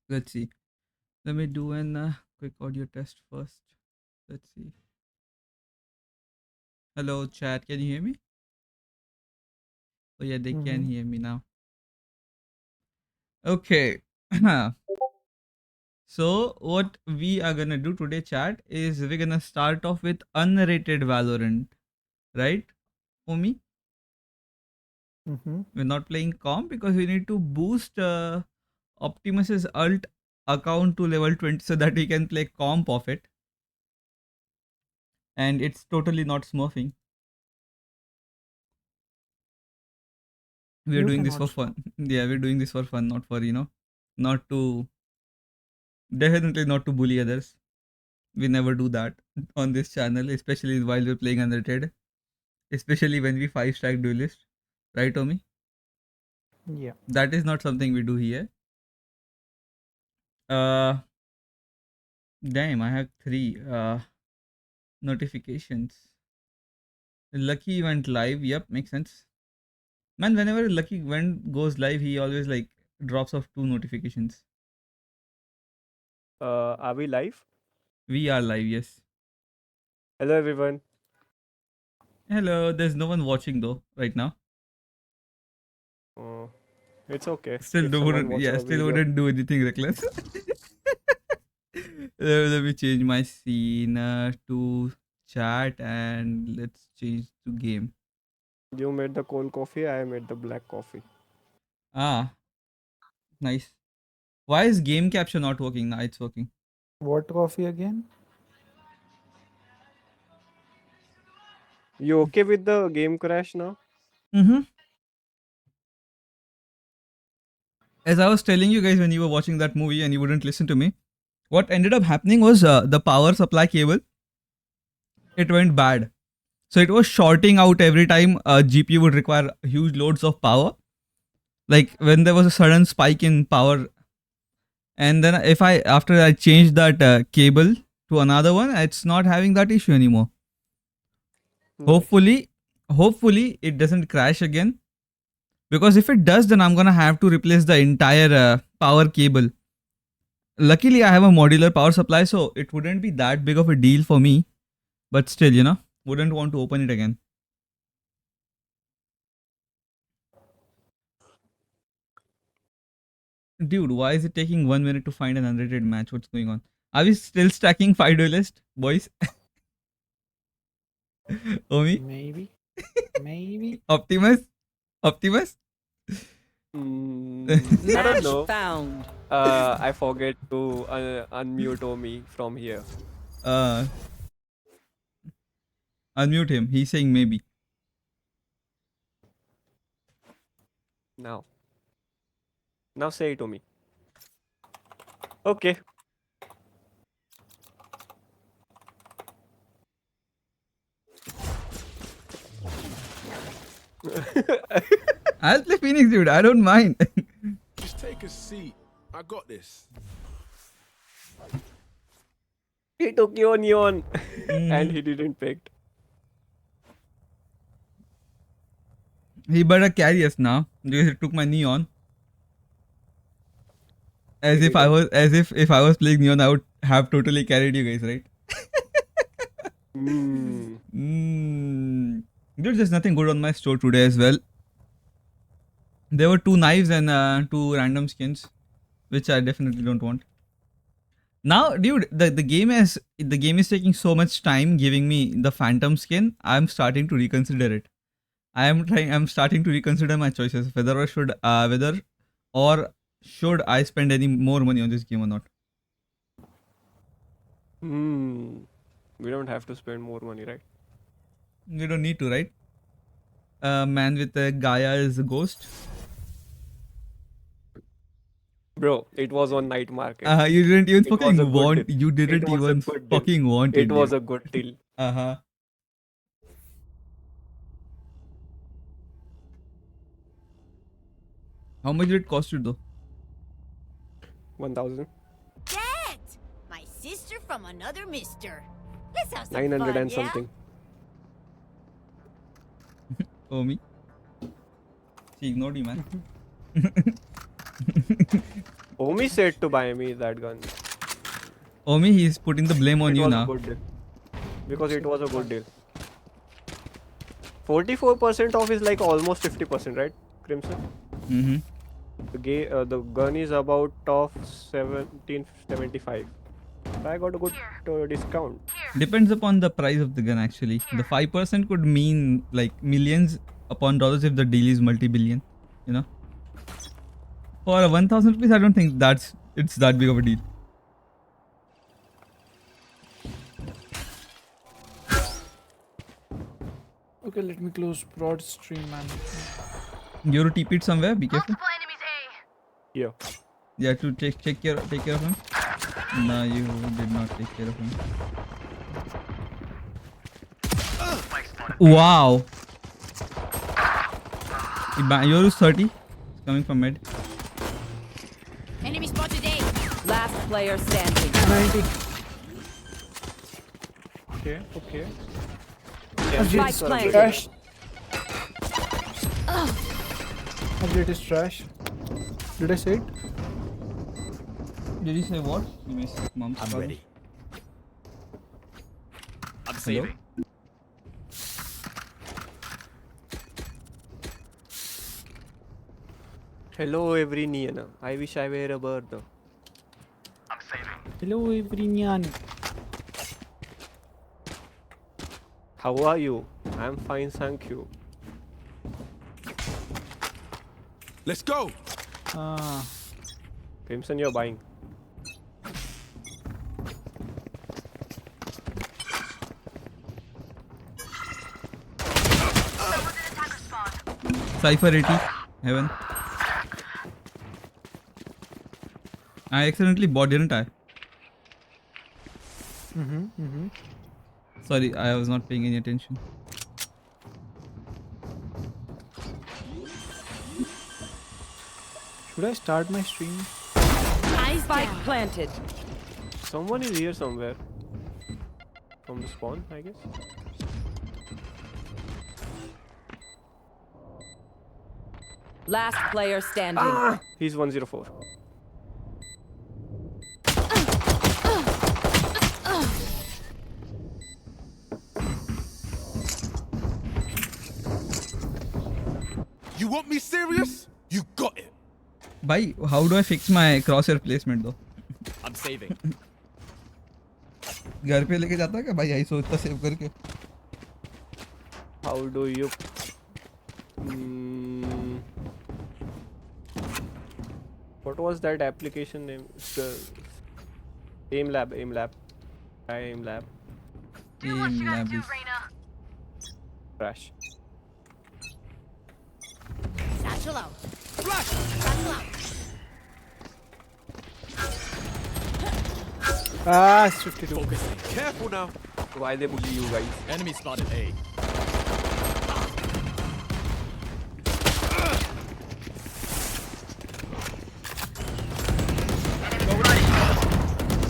Let's see. Let me do an quick audio test first. Let's see. Hello, chat. Can you hear me? Oh, yeah, they can Mm-hmm. hear me now. Okay. So, what we are gonna do today, chat, is we're gonna start off with unrated Valorant, right? For me, Mm-hmm. we're not playing comp because we need to boost Optimus's alt account to level 20 so that we can play comp of it. And it's totally not smurfing. We're You doing this cannot for stop. fun. Yeah, we're doing this for fun, not for, not to, definitely not to bully others. We never do that on this channel, especially while we're playing unrated, especially when we 5-stack duelist. Right, Omi? Yeah. That is not something we do here. Uh, Damn, I have 3 notifications. Lucky went live. Yep, makes sense. Man, whenever Lucky went goes live, he always like drops off 2 notifications. Are we live? We are live, yes. Hello, everyone. Hello, there's no one watching though right now. Uh, it's okay Still if someone wouldn't, watch yeah, our still video. wouldn't do anything reckless. Let me change my scene to chat and let's change to game. You made the cold coffee, I made the black coffee. Ah, nice. Why is game capture not working? Now it's working. What coffee again? You okay with the game crash now? Mm-hmm. As I was telling you guys when you were watching that movie and you wouldn't listen to me, what ended up happening was the power supply cable, it went bad. So it was shorting out every time a GPU would require huge loads of power. Like when there was a sudden spike in power, and then if I after I changed that cable to another one, it's not having that issue anymore. Nice. Hopefully it doesn't crash again, because if it does, then I'm gonna have to replace the entire power cable. Luckily, I have a modular power supply, so it wouldn't be that big of a deal for me. But still, wouldn't want to open it again. Dude, why is it taking 1 minute to find an unrated match? What's going on? Are we still stacking 5 duelist, boys? Omi? Maybe. Maybe. Optimus? Optimus? I don't Match know. found. I forget to unmute Omi from here. uh, Unmute him. He's saying maybe. Now. Now say it to me. Okay. I'll play Phoenix, dude. I don't mind. Just take a seat. I got this. He took your neon and Mhm. he didn't pick. He better carry us now because he took my neon. He didn't. As if I was playing neon, I would have totally carried you guys, right? Mm. Dude, there's nothing good on my store today as well. There were 2 knives and 2 random skins, which I definitely don't want. Now, dude, the game is taking so much time giving me the phantom skin. I'm starting to reconsider it. I'm starting to reconsider my choices whether or should I spend any more money on this game or not. Hmm. We don't have to spend more money, right? You don't need to, right? Man with Gaia is a ghost. Bro, it was on night market. You didn't even It was a fucking good deal. want. You It didn't was a even good deal. fucking want it, It was dude. a good deal. Uh huh. How much did it cost you though? 1000. Dad! My sister from another mister. Let's have some 900 fun, and yeah? something. Oh me. She ignored you, man. Omi said to buy me that gun. Omi, he's putting the blame on It you was now. a good deal. Because it was a good deal. 44% off is like almost 50%, right, Crimson? Mm-hmm. The gun is about of 1775. I got a good discount. Depends upon the price of the gun actually. The 5% could mean like millions upon dollars if the deal is multi-billion, you know. For 1,000 rupees, I don't think it's that big of a deal. Okay, let me close broad stream, man. You have to TP it somewhere, be careful. Yeah. Yeah, to take care of him. No, you did not take care of him. Wow. Yoru's 30. It's coming from mid. Enemy spotted A. Last player standing. 90. Okay, okay. Spike planted. Trash. Update is trash. Did I say it? Did you say what? You missed mom's I'm call. ready. I'm Hello? saving. Hello, everyone. I wish I were a bird. I'm saving. Hello, everyone. How are you? I'm fine, thank you. Let's go. Ah, Crimson, you're buying. Cypher 80. Heaven. I accidentally bought, didn't I? Sorry, I was not paying any attention. should I start my stream? Eyes Spike down. planted. Someone is here somewhere. From the spawn, I guess. Last player standing. He's 104. You want me serious? You got it. Bhai, how do I fix my crosshair placement though? I'm saving. घर पे लेके जाता है क्या भाई? यही सोचता save करके. How do you... Hmm. What was that application name? Aim Lab. Try Aim Lab. Aim lab is... Crash. Satchel out. Satchel out. Ah, it's 52. Focusing. Careful now. Why they bully you guys? Enemy spotted A.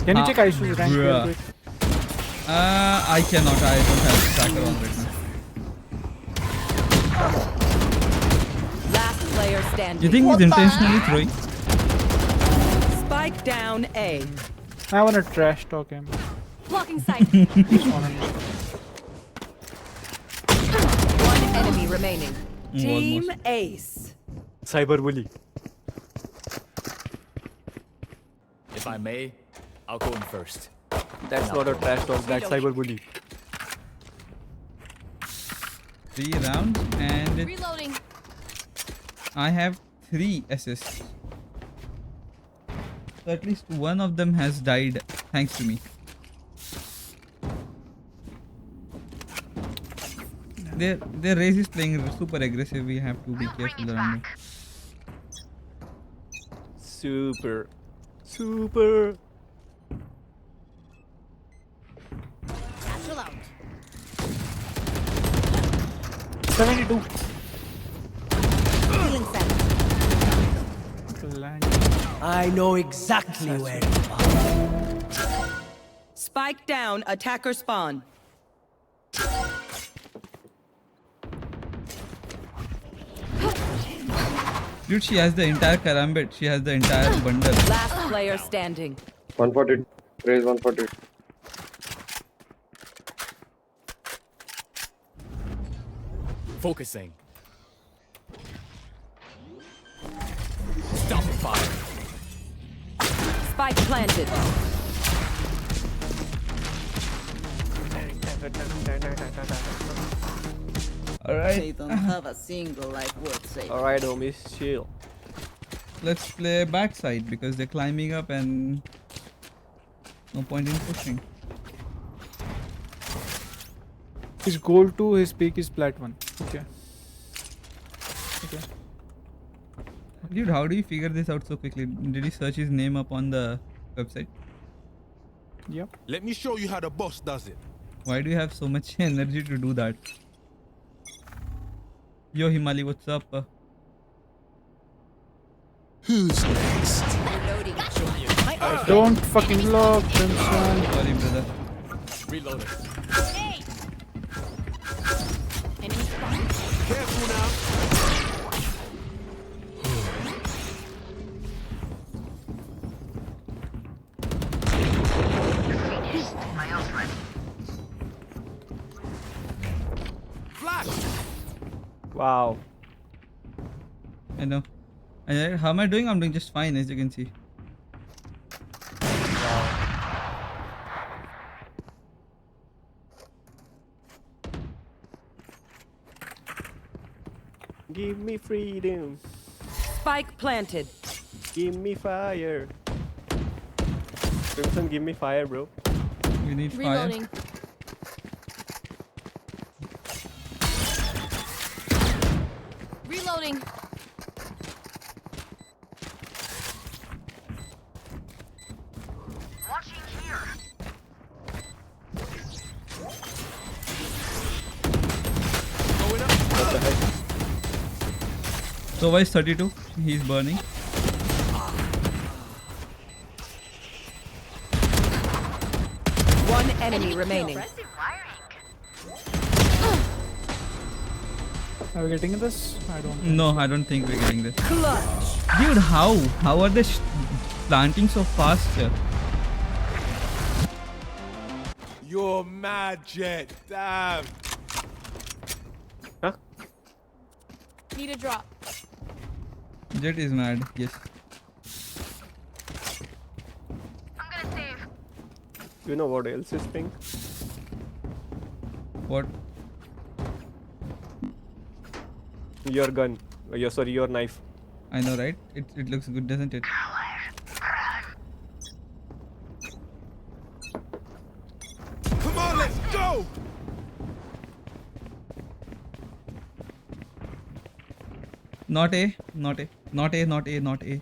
Can you check Aishu's rank real bruh. quick? I cannot. I don't have tracker on right now. Last player standing. You think he's intentionally throwing? Spike down A. I wanna trash talk him. Blocking sight. He's on him. One enemy remaining. Team Almost. Ace. Cyberbully. If I may, I'll go in first. That's not a trash talk, that's cyberbully. 3 rounds and Reloading. I have 3 assists. So at least one of them has died thanks to me. Their race is playing super aggressive. We have to be careful around it. Super. 72. Healing sight. Land. I know exactly where you are. Spike down. Attacker spawn. Dude, she has the entire karambit. She has the entire bundle. Last player standing. 140. Raise 140. Focusing. Stop fire. Spike planted. Alright, don't have a single life worth saving. Alright, homies, chill. let's play backside because they're climbing up and no point in pushing. His goal 2, his peak is plat 1. Okay. Okay. Dude, how do you figure this out so quickly? Did you search his name up on the website? Yep. Let me show you how the boss does it. Why do you have so much energy to do that? Yo, Himali, what's up? Who's next? Reloading. Don't fucking lock, Crimson. Sorry, brother. Reloading. Hey! Enemy spotted. Careful now. Flash! Wow. I know. And how am I doing? I'm doing just fine, as you can see. Give me freedom. Spike planted. Give me fire. Crimson, give me fire, bro. You need fire. Reloading. Reloading. Going up. What the heck? So why is 32? He's burning. One enemy remaining. Are we getting this? I don't. No, I don't think we're getting this. Clutch. Dude, how? How are they planting so fast here? You're mad, Jet. Damn. Huh? Need a drop. Jet is mad, yes. You know what else is pink? What? Your gun. Sorry, your knife. I know, right? It looks good, doesn't it? Come on, let's go. Not A, not A, not A, not A, not A.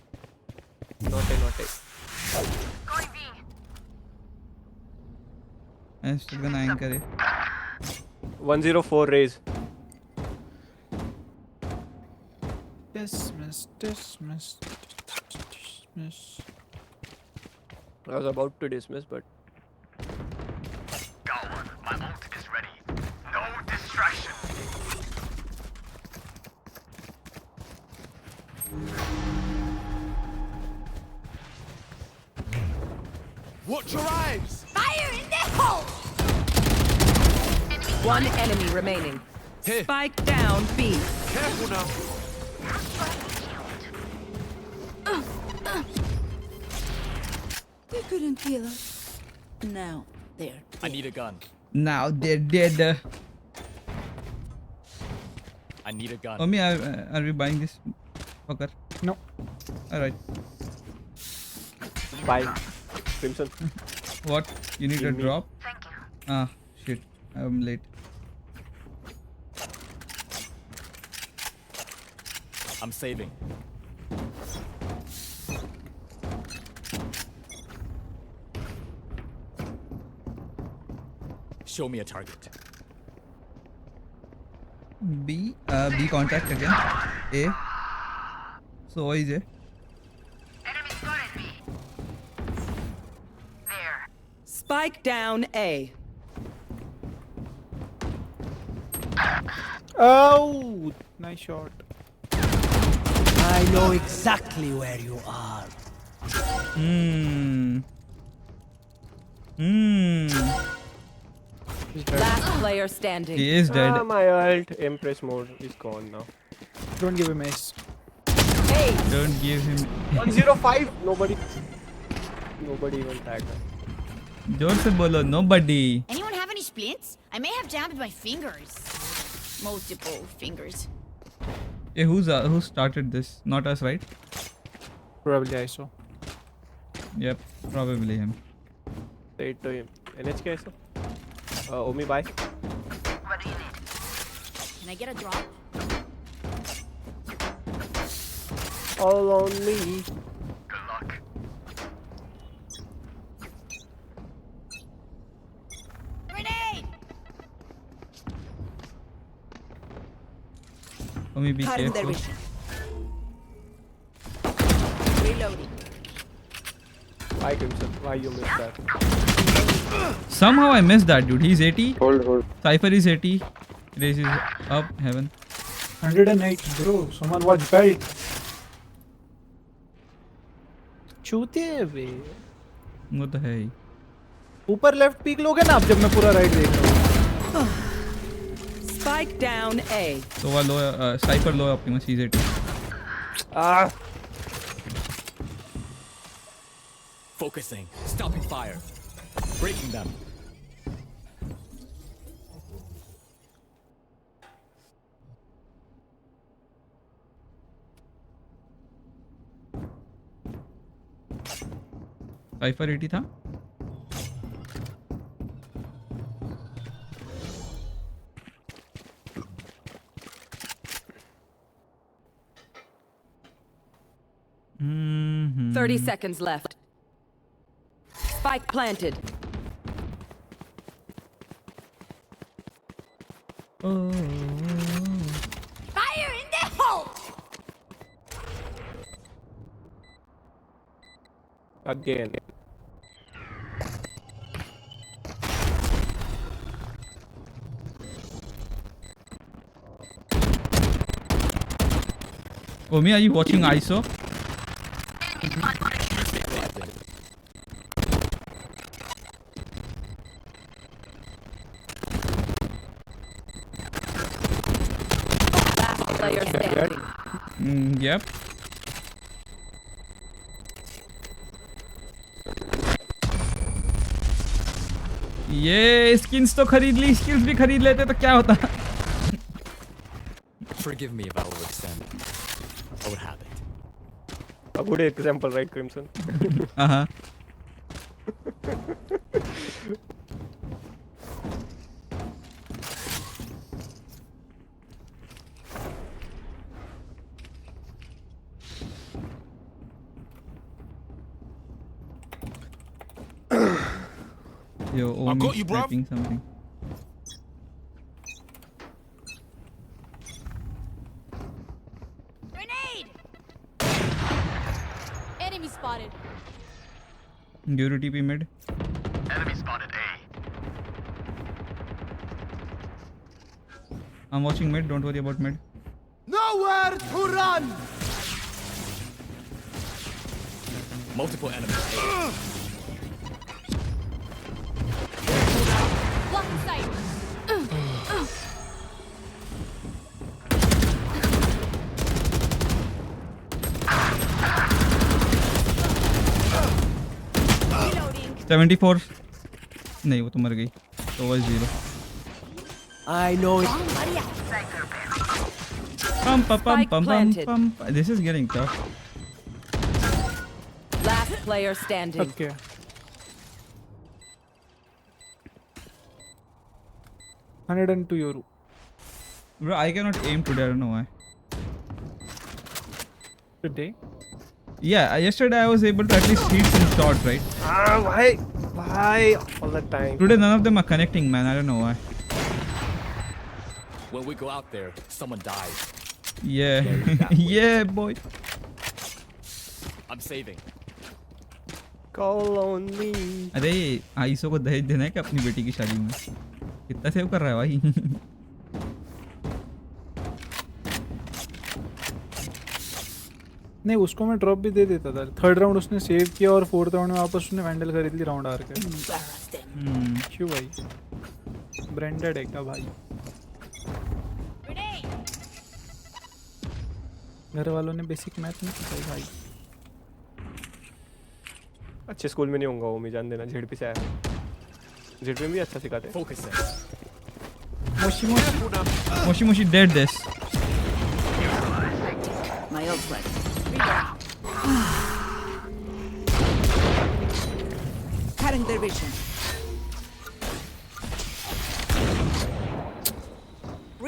Not a. I'm still gonna anchor A. 104 raise. Dismiss, dismiss, dismiss. I was about to dismiss, but Watch your eyes. Fire in the hole! One enemy remaining. Here. Spike down B. Careful now. They couldn't kill us. Now they're I need a gun. Now they're dead. I need a gun. Omi, are we buying this fucker? No. Alright. bye. Crimson. What? You need a Give me. drop? Ah, shit. I'm late. I'm saving. Show me a target. B contact again. A. So why is A? Spike down A. Oh, nice shot. I know exactly where you are. He's dead. Last player standing. He is dead. My ult Empress mode is gone now. Don't give him ace. Hey, Don't give him. 105. Nobody even tagged her. जोर से बोलो. Nobody. Anyone have any splints? I may have jammed my fingers. Multiple fingers. Hey, who started this? Not us, right? Probably I saw. Yep, probably him. Say it to him. NHK so. Omi bye. Can I get a drop? All on me. Grenade! Let me be cutting their careful. vision. Reloading. Why Crimson? Why you missed that? Somehow I missed that dude. He's 80. Hold. Cypher is 80. Race is up. Heaven. 108, bro. Someone watch belt. चूते बे. वो तो है ही. ऊपर left peak लोगे ना आप जब मैं पूरा राइट देख रहा हूँ. Spike down A. So while low, Cypher low Optimus. He's 80. Ah. Focusing. Stopping fire. Breaking them. Cypher 80 था. Mm-hmm. 30 seconds left. Spike planted. Oh. Fire in the hole! Again. Omi, are you watching ISO? Last player standing. Yep. ये skins तो खरीद ली, skills भी खरीद लेते तो क्या होता? Forgive me if I overextend. I would have it. A good example, right, Crimson? Uh-huh. Yo, Omi got you, bruv. typing something. Grenade! Enemy spotted. Guru TP mid. Enemy spotted A. I'm watching mid, don't worry about mid. Nowhere to run! Multiple enemies. A. Blocking sight. Reloading. 74. नहीं वो तो मर गई. तो was 0. I know it. Pum pum pum Spike pum planted. pum. This is getting tough. Last player standing. Okay. €102. Bro, I cannot aim today. I don't know why. Today? Yeah, yesterday I was able to at least hit some shots, right? Ah, why? Why all the time? Today none of them are connecting, man. I don't know why. When we go out there, someone dies. Yeah, yeah, boy. I'm saving. Call on me. अरे iso को दहेज देना है क्या अपनी बेटी की शादी में? कितना सेव कर रहा है भाई? नहीं उसको मैं ड्रॉप भी दे देता था. थर्ड राउंड उसने सेव किया और फोर्थ राउंड में वापस उसने वैंडल खरीद ली राउंड आर के. क्यों भाई? ब्रांडेड है क्या भाई? घर वालों ने बेसिक मैथ नहीं सिखाई भाई. अच्छे स्कूल में नहीं होऊंगा वो, मैं जान देना. झेड़ से आया. झेड़ में भी अच्छा सिखाते हैं. Focus there. Moshi Moshi dead this. My ult's ready. Cutting their vision.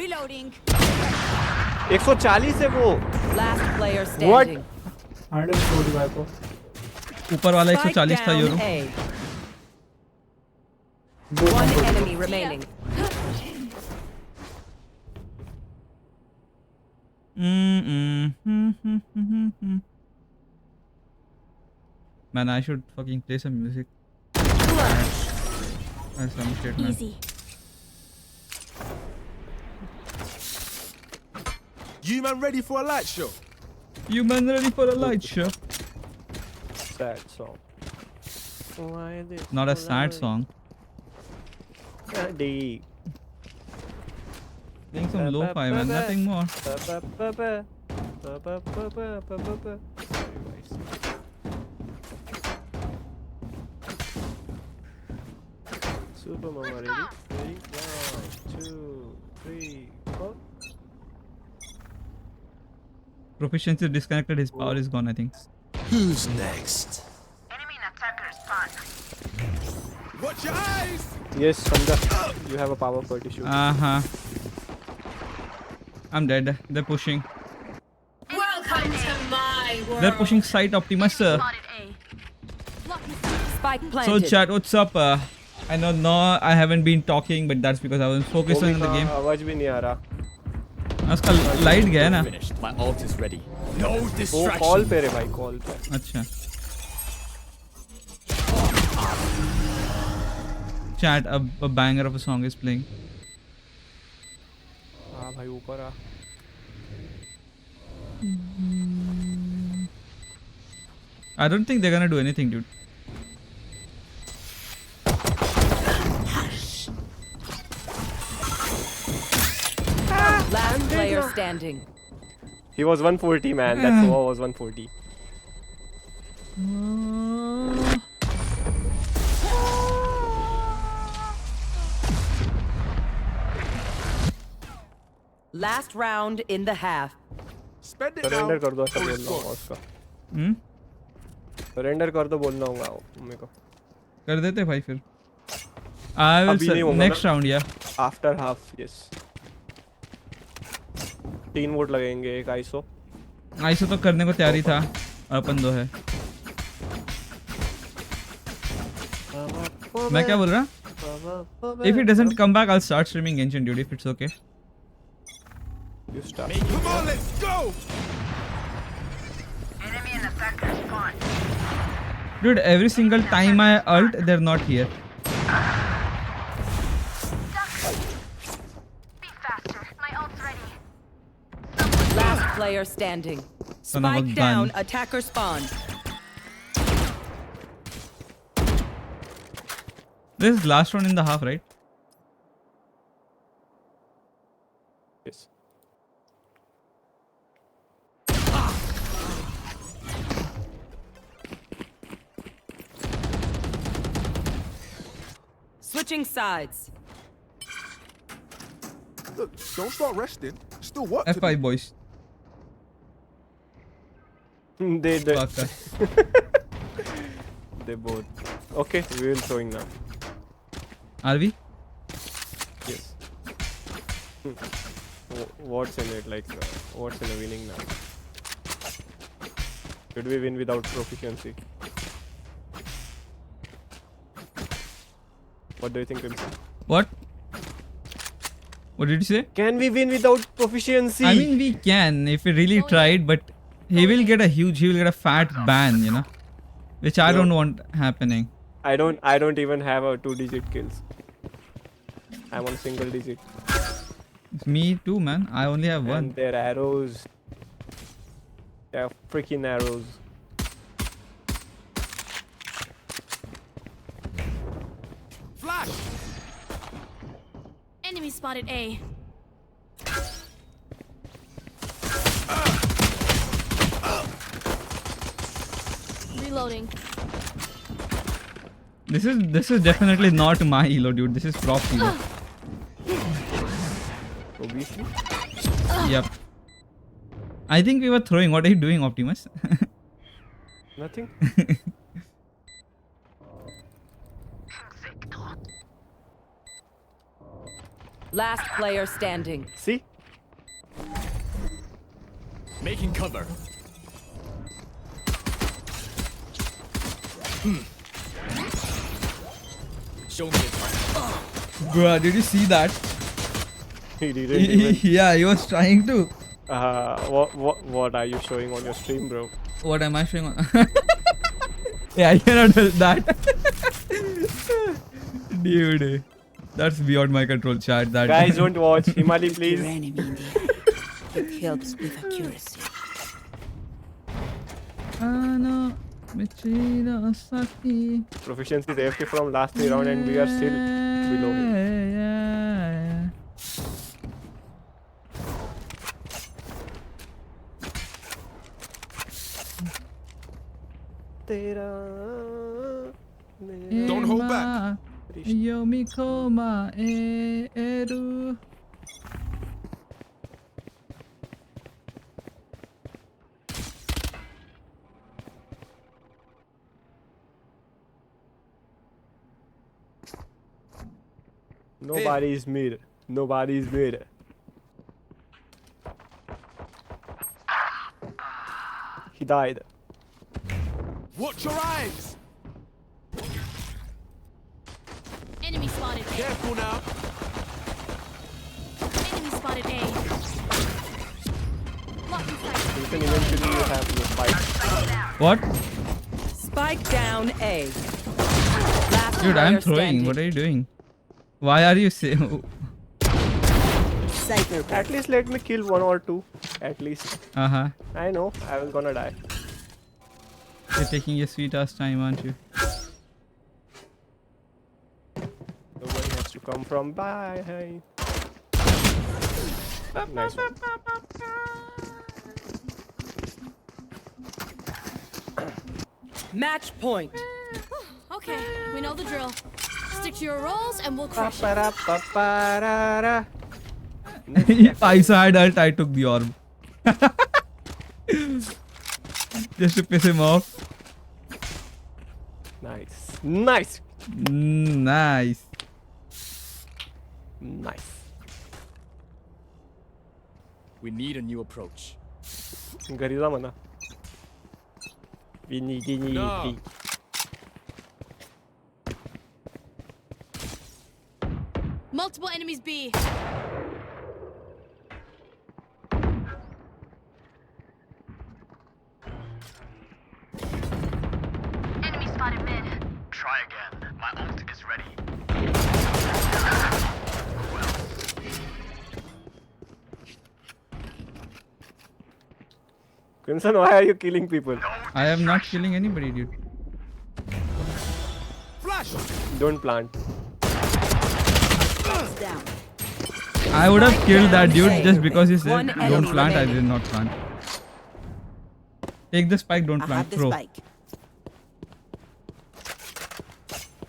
Reloading. 140 है वो. Last player standing. 145 को. ऊपर वाला Spike 140 था down euro. A. One enemy remaining. Man, I should fucking play some music. That's some shit, man. Easy. You man ready for a light show? You man ready for a light show? Sad song. Why this? Not a sad song. Daddy. Playing some lo-fi, man. Nothing more. Super Mama, ready? Ready? 1, 2, 3, 4. Proficiency disconnected. His power is gone, I think. Who's next? Watch your eyes! Yes, Samja. You have a power 40 shoot. I'm dead. They're pushing. Welcome to my world. They're pushing site Optimus. Spike Spike planted. So chat, what's up? I know no, I haven't been talking, but that's because I was focused on the game. आवाज भी नहीं आ रहा. उसका light गया ना. Finished. My ult is ready. No वो distraction. Call पे रे भाई, कॉल पे. अच्छा. Chat, a banger of a song is playing. हाँ भाई ऊपर आ. I don't think they're gonna do anything, dude. Last player standing. He was 140 man. That's all was 140. Last round in the half. Spend it Surrender now. कर दो, ऐसा or बोलना it's होगा gone. उसका. Surrender कर दो बोलना होगा मेरे को. कर देते भाई फिर. I will अभी नहीं होगा next ना? round, yeah. After half, yes. 3 vote लगेंगे, एक ISO. ऐसे तो करने को तैयारी था और अपन दो है. मैं क्या बोल रहा? If he doesn't come back, I'll start streaming Genshin, dude. If it's okay. You start. Come on, let's go! Dude, every single time I ult, they're not here. Last player standing. Son of a Spike gun. down. Attacker spawn. This is last round in the half, right? Yes. Switching sides. Look, don't start resting. Still work to do. F5 boys. They Fucker. they both. Okay, we will showing now. Are we? Yes. What's in it? Like, what's in a winning now? Should we win without proficiency? What do you think, Crimson? What? What did you say? Can we win without proficiency? I mean, we can if we really tried, but he will get a fat ban, you know, which I don't want happening. I don't even have a 2-digit kills. I'm on single digit. Me too, man. I only have one. And their arrows. Yeah, freaking arrows. Flash! Enemy spotted A. Reloading. This is definitely not my elo, dude. This is prop elo. Obviously. Yep. I think we were throwing. What are you doing, Optimus? Nothing. Last player standing. See? Making cover. Show me a target. Bruh, did you see that? He didn't even. Yeah, he was trying to. What are you showing on your stream, bro? What am I showing on? Yeah, I cannot help that. Dude, that's beyond my control, chat. That Guys, don't watch. Himali, Your please. enemy in the eye. It helps with accuracy. Proficiency is AFK from last 3 rounds and we are still below him. Yeah. Don't hold back. Yomikoma eru. Nobody's mid. Nobody's mid. He died. Watch your eyes! Enemy spotted A. Careful now. Enemy spotted A. Lock in sight. You can eventually have your fight. What? Spike down A. Last Dude, player I'm throwing. standing. What are you doing? Why are you saying? Cypher At least let me kill 1 or 2. At least. I know. I was gonna die. You're taking your sweet ass time, aren't you? Nobody has to come from behind. Nice one. Match point. Okay, we know the drill. Stick to your roles and we'll crush it. Pa-pa-ra-pa-pa-ra-ra. I saw ult, I took the orb. Just to piss him off. Nice. Nice. Nice. Nice. We need a new approach. घरी जा म्हणा. We need. No. Multiple enemies B. Enemy spotted mid. Try again. My ult is ready. Crimson, why are you killing people? I am not killing anybody, dude. Flash! Don't plant. down. I would have killed that dude just because he said One don't enemy plant. I remaining. did not plant. Take the spike, don't I plant. have the Throw. spike.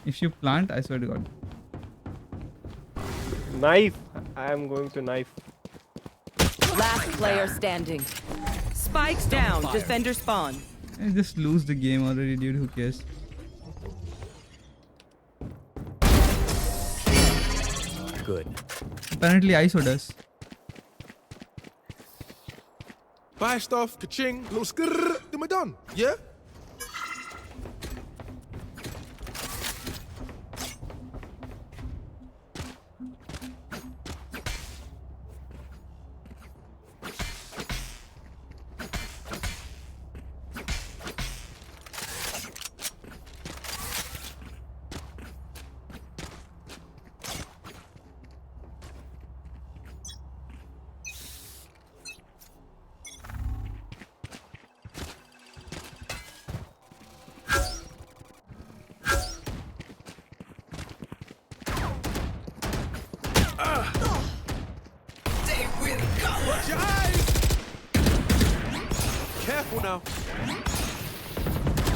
If you plant, I swear to God. Knife. I am going to knife. Last player standing. Spikes down. fire. Defender spawn. I just lose the game already, dude. Who cares? Good. Apparently, ISO does. Buy stuff, ka-ching, little skrrr, then we're done. Yeah? Careful now.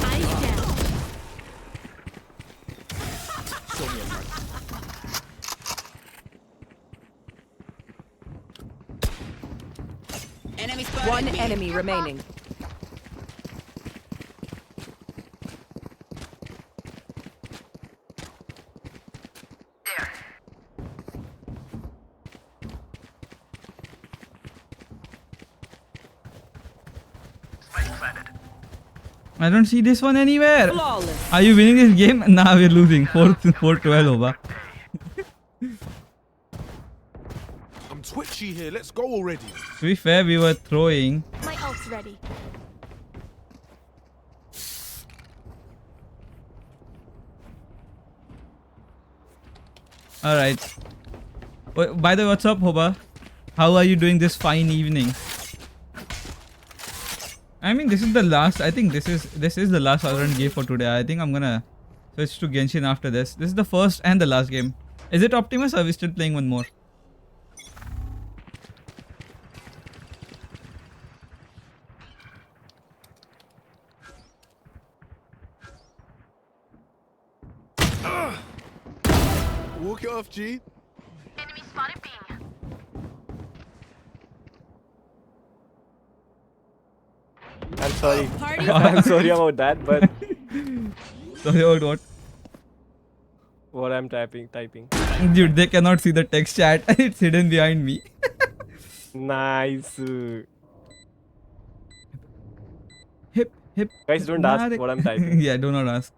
Eyes down. Show me a mark. Enemy spotted. One me. enemy remaining. I don't see this one anywhere. Flawless. Are you winning this game? Nah, we're losing. 4-12 over. I'm twitchy here. Let's go already. To be fair, we were throwing. My ult's ready. Alright. By the way, what's up, Hoba? How are you doing this fine evening? I mean, this is the last. I think this is the last Valorant game for today. I think I'm gonna switch to Genshin after this. This is the first and the last game. Is it Optimus or are we still playing one more? Walk it off, G. Enemy spotted B. I'm sorry. Party. I'm sorry about that, but Sorry about what? what I'm typing. Dude, they cannot see the text chat. It's hidden behind me. Nice. Hip, hip. Guys, don't ask Nare- what I'm typing. Yeah, do not ask.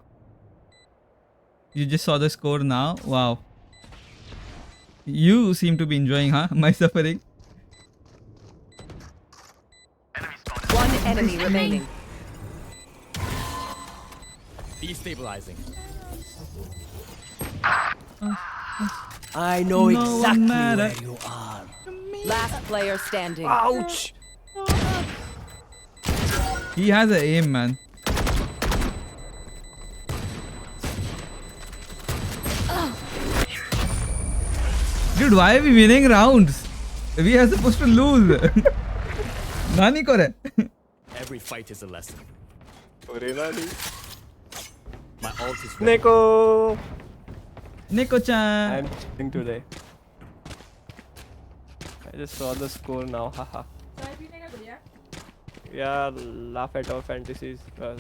You just saw the score now. Wow. You seem to be enjoying, huh? My suffering. Enemy spotted. One enemy remaining. Destabilizing. I know No exactly matter. where you are. Last player standing. Ouch! He has a aim, man. Dude, why are we winning rounds? We are supposed to lose. Nani kore? Every fight is a lesson. Renani. My ult is ready. Neko! Neko-chan. I'm cheating today. I just saw the score now, haha. Yeah, laugh at our fantasies.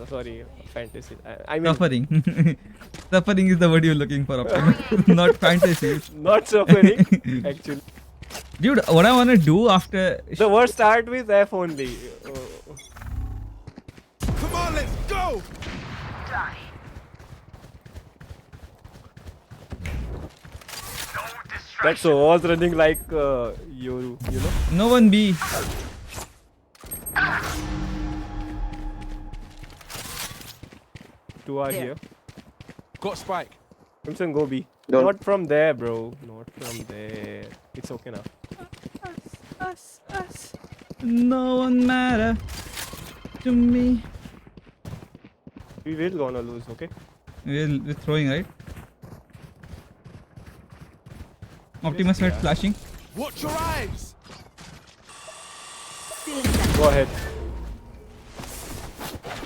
Sorry, fantasies. I mean, Suffering. Suffering is the word you're looking for, Optimus. Not fantasy. not suffering, actually. Dude, what I want to do after... The words start with F only. Come on, let's go. Die. No distraction. That's was running like Yoru, you know? No one B. Two are There. here. Got Spike. Crimson, go B. Not from there, bro. Not from there. It's okay now. Us. No one matter to me. We will gonna lose, okay? We're throwing, right? Optimus had flashing. Watch your eyes. Go ahead.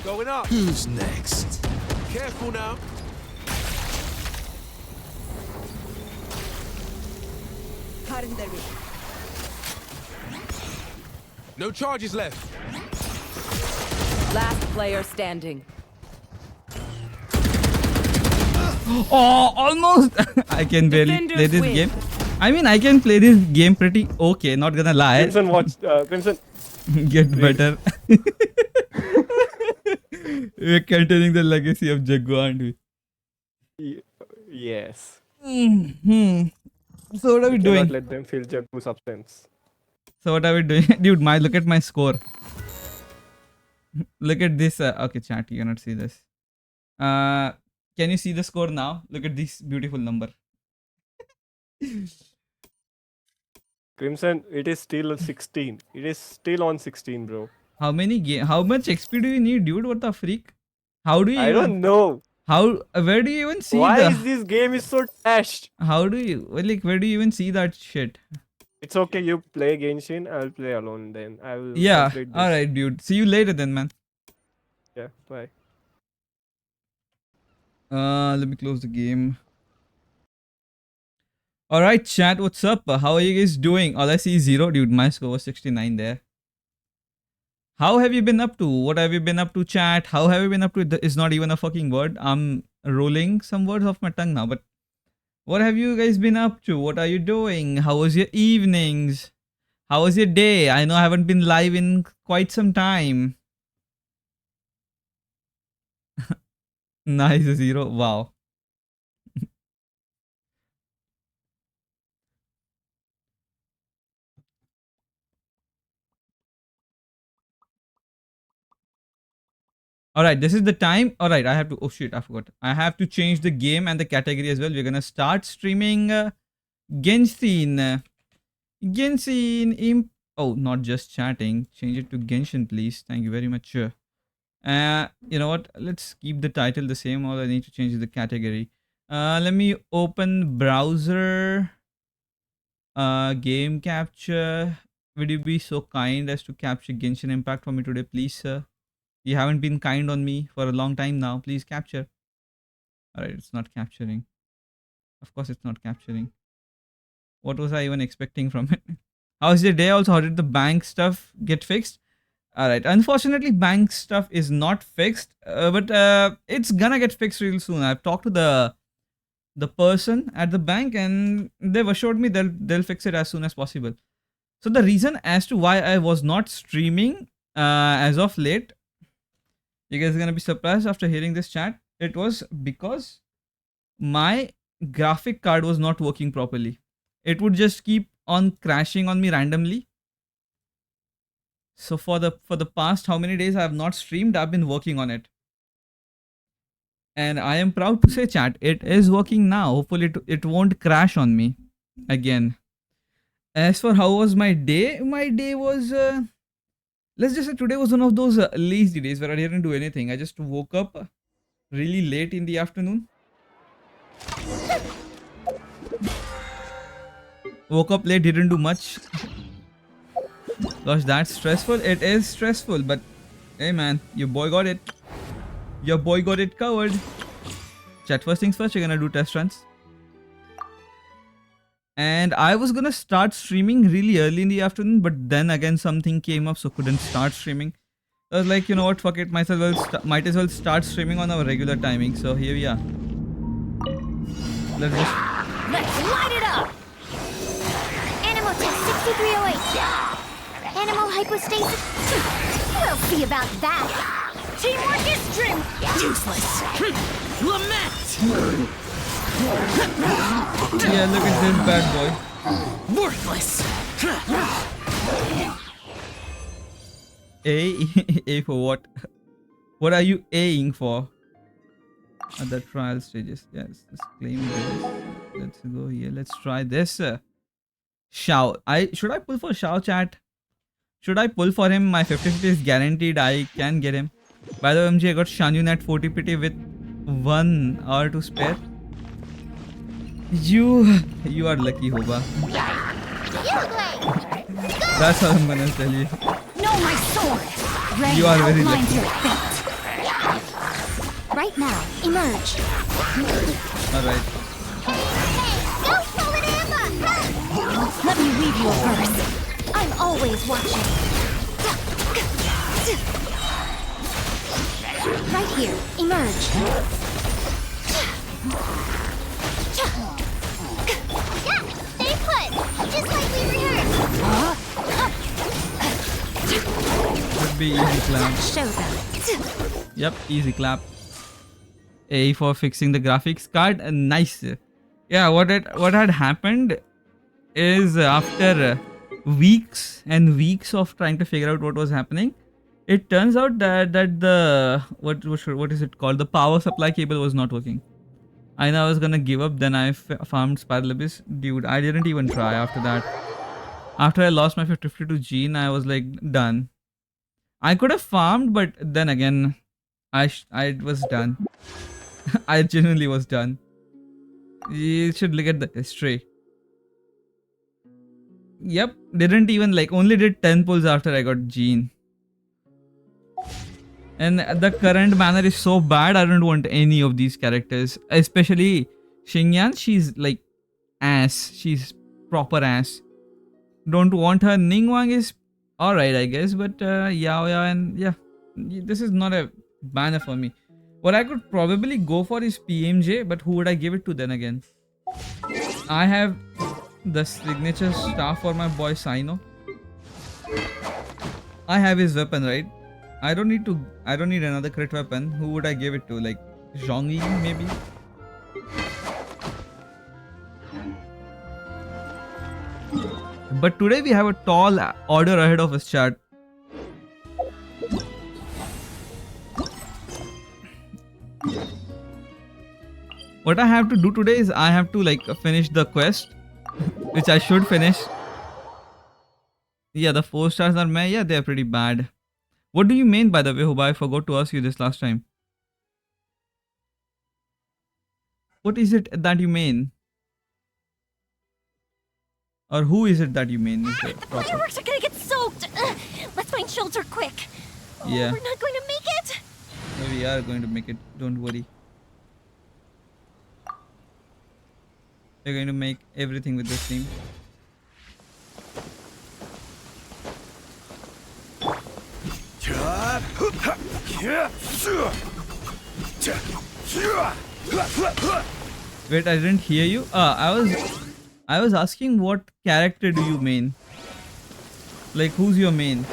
Going up. Who's next? Careful now. No charges left. Last player standing. Oh, almost. I can barely Defenders play this win. game. I mean, I can play this game pretty okay. Not gonna lie. Crimson, watch. Crimson. Get better. We're continuing the legacy of Jagu, aren't we? Yes. So what are we Cannot doing? let them feel Jagu substance. So what are we doing? Dude, look at my score. Look at this. Okay, chat, you cannot see this. Can you see the score now? Look at this beautiful number. Crimson, it is still 16. It is still on 16, bro. How much XP do you need, dude? What the freak? How do you I don't know. where do you even see Why the is this game is so trashed? how do you where do you even see that shit? It's okay, you play Genshin, I'll play alone then. I will Yeah, complete this. alright, dude. See you later then, man. Yeah, bye. Let me close the game. Alright, chat, what's up? How are you guys doing? All I see is 0. Dude, my score was 69 there. How have you been up to? What have you been up to, chat? How have you been up to? It's not even a fucking word. I'm rolling some words off my tongue now, but what have you guys been up to? What are you doing? How was your evenings? How was your day? I know I haven't been live in quite some time. Nice, 0. Wow. Alright, this is the time. Alright, I have to. Oh shit, I forgot. I have to change the game and the category as well. We're gonna start streaming Genshin. Genshin Imp. Oh, not just chatting. Change it to Genshin, please. Thank you very much. You know what? Let's keep the title the same. All I need to change is the category. Let me open browser. Game capture. Would you be so kind as to capture Genshin Impact for me today, please, sir? You haven't been kind on me for a long time now. Please capture. Alright, it's not capturing. Of course, it's not capturing. What was I even expecting from it? How's your day also? How did the bank stuff get fixed? Alright, unfortunately, bank stuff is not fixed. But it's gonna get fixed real soon. I've talked to the person at the bank and they've assured me they'll fix it as soon as possible. So the reason as to why I was not streaming as of late, you guys are gonna be surprised after hearing this chat. It was because my graphic card was not working properly. It would just keep on crashing on me randomly. So for the past how many days I have not streamed, I've been working on it. And I am proud to say, chat, it is working now. Hopefully it won't crash on me again. As for how was my day was let's just say today was one of those lazy days where I didn't do anything. I just woke up really late in the afternoon. Woke up late, didn't do much. Gosh, that's stressful. It is stressful, but hey man, your boy got it. Your boy got it covered. Chat, first things first, you're gonna do test runs. And I was gonna start streaming really early in the afternoon, but then again something came up, so couldn't start streaming. I was like, you know what, fuck it, might as well start streaming on our regular timing. So here we are. Let's light it up! Animal test 6308. Animal hypostasis. We'll see about that. Teamwork is strength. Useless. Lament. Yeah, look at this bad boy. Worthless. A for what? What are you Aing for? At the trial stages. Yes, let's claim this. Let's go here. Let's try this. Shao. Should I pull for Shao, chat? Should I pull for him? My 50-50 is guaranteed. I can get him. By the way, MG, I got Shanyun at 40 PT with 1 hour to spare. You are lucky, Hoba. That's how I'm gonna tell you. No, my sword. You are very lucky. Right now, emerge. Alright. Let me weave you a verse. I'm always watching. Right here, emerge. Yeah, stay put. Just like we rehearsed. Could be easy clap. Show them. Yep, easy clap. A for fixing the graphics card. Nice. Yeah, what had happened is after weeks and weeks of trying to figure out what was happening, it turns out that the what is it called, the power supply cable was not working. I know I was gonna give up. Then I farmed Spiral Abyss. Dude, I didn't even try after that. After I lost my 52 gene, I was like done. I could have farmed, but then again, I was done. I genuinely was done. You should look at the history. Yep, didn't even only did 10 pulls after I got gene. And the current banner is so bad, I don't want any of these characters. Especially Xingyan, she's like ass. She's proper ass. Don't want her. Ningguang is alright, I guess. But Yao Yao and yeah, this is not a banner for me. What I could probably go for is PMJ, but who would I give it to then again? I have the signature staff for my boy Sino. I have his weapon, right? I don't need another crit weapon. Who would I give it to? Like Zhongyi maybe? But today we have a tall order ahead of us, chat. What I have to do today is I have to like finish the quest, which I should finish. Yeah, the 4 stars are meh. Yeah, they're pretty bad. What do you mean, by the way, Huba? I forgot to ask you this last time. What is it that you mean? Or who is it that you mean? The fireworks are gonna get soaked. Let's find shelter quick. Yeah. We're not going to make it. We are going to make it. Don't worry. We're going to make everything with this team. Wait, I didn't hear you. I was asking what character do you main? Like who's your main?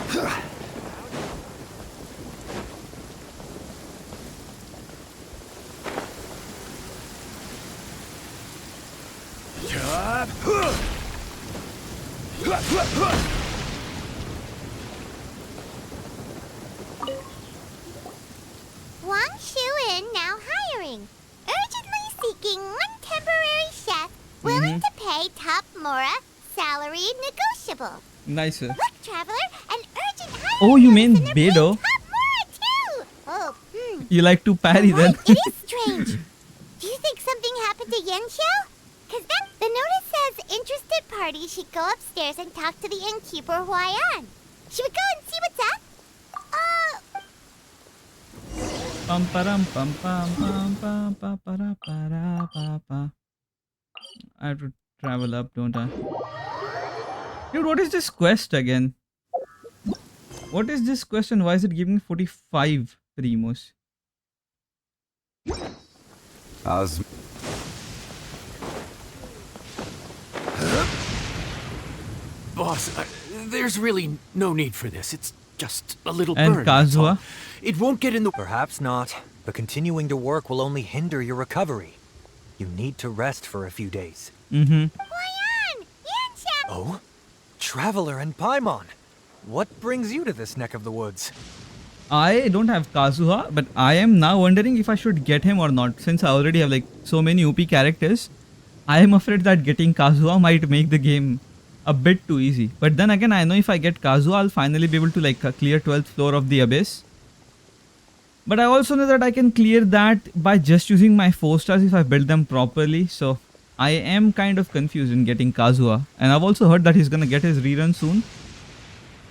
Wang Shuin now hiring. Urgently seeking one temporary chef willing to pay top Mora salary negotiable. Nice. Look, traveler, an urgent hiring. Oh, you mean notice in their Beidou? Top Mora too. Oh, You like to parry then? Right, it is strange. Do you think something happened to Yan Xiao? Cause then the notice says interested parties should go upstairs and talk to the innkeeper Huayan. Should we go and see what's up? Pam param pam pam pam pam pa para para pa pa. I have to travel up, don't I? Dude, what is this quest again? What is this quest and why is it giving 45 primos? Boss, there's really no need for this. It's just a little And burn. that's all. Kazuha? It won't get in the... Perhaps not, but continuing to work will only hinder your recovery. You need to rest for a few days. Huayan! Yan Xiao! Oh? Traveler and Paimon! What brings you to this neck of the woods? I don't have Kazuha, but I am now wondering if I should get him or not. Since I already have like so many OP characters, I am afraid that getting Kazuha might make the game a bit too easy. But then again, I know if I get Kazuha, I'll finally be able to like clear 12th floor of the Abyss. But I also know that I can clear that by just using my 4 stars if I build them properly. So I am kind of confused in getting Kazuha. And I've also heard that he's gonna get his rerun soon.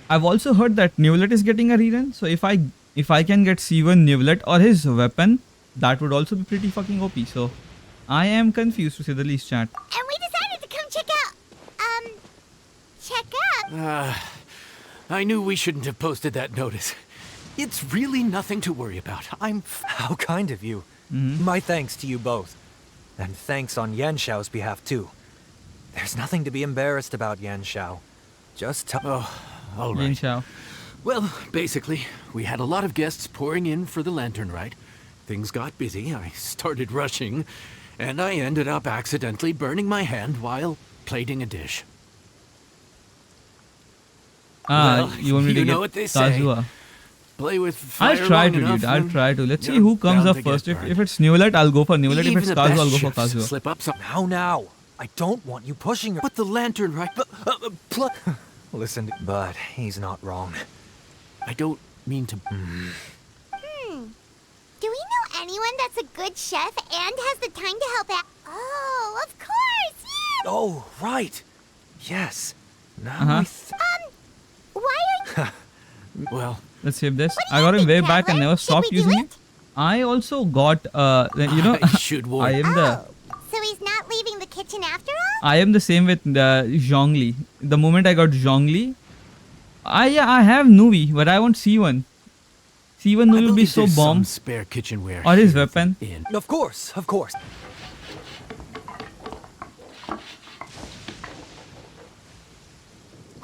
I've also heard that Newlet is getting a rerun. So if I can get C1 Newlet or his weapon, that would also be pretty fucking OP. So I am confused to say the least, chat. And we decided to come check up. I knew we shouldn't have posted that notice. It's really nothing to worry about. How kind of you. My thanks to you both. And thanks on Yan Xiao's behalf too. There's nothing to be embarrassed about, Yan Xiao. Just Oh, all Lin right. Xiao. Well, basically, we had a lot of guests pouring in for the lantern ride. Things got busy, I started rushing, and I ended up accidentally burning my hand while plating a dish. Well, You want me to you get know what they say. Kazuha? Play with fire I'll try long to, enough dude. I'll and try to. Let's see you're who comes bound up to get first. If burned. it's Newlet, I'll go for Newlet. If Even it's the Kazuha, best I'll go for chefs Kazuha. slip up some. Now. I don't want you pushing her. But the lantern ride. Listen, but he's not wrong. I don't mean to. Do we know anyone that's a good chef and has the time to help out? Oh, of course, you! Oh, right. Yes. Now Uh-huh. I Why are you... Well, Let's save this. I got him way back and never stopped using it. I also got, you know, I should warn. I am the... So he's not leaving the kitchen after all? I am the same with Zhongli. The moment I got Zhongli, I have Nuvi, but I want C1. C1 Nuvi will be so bomb. Spare kitchenware Or his here weapon. in. Of course, of course.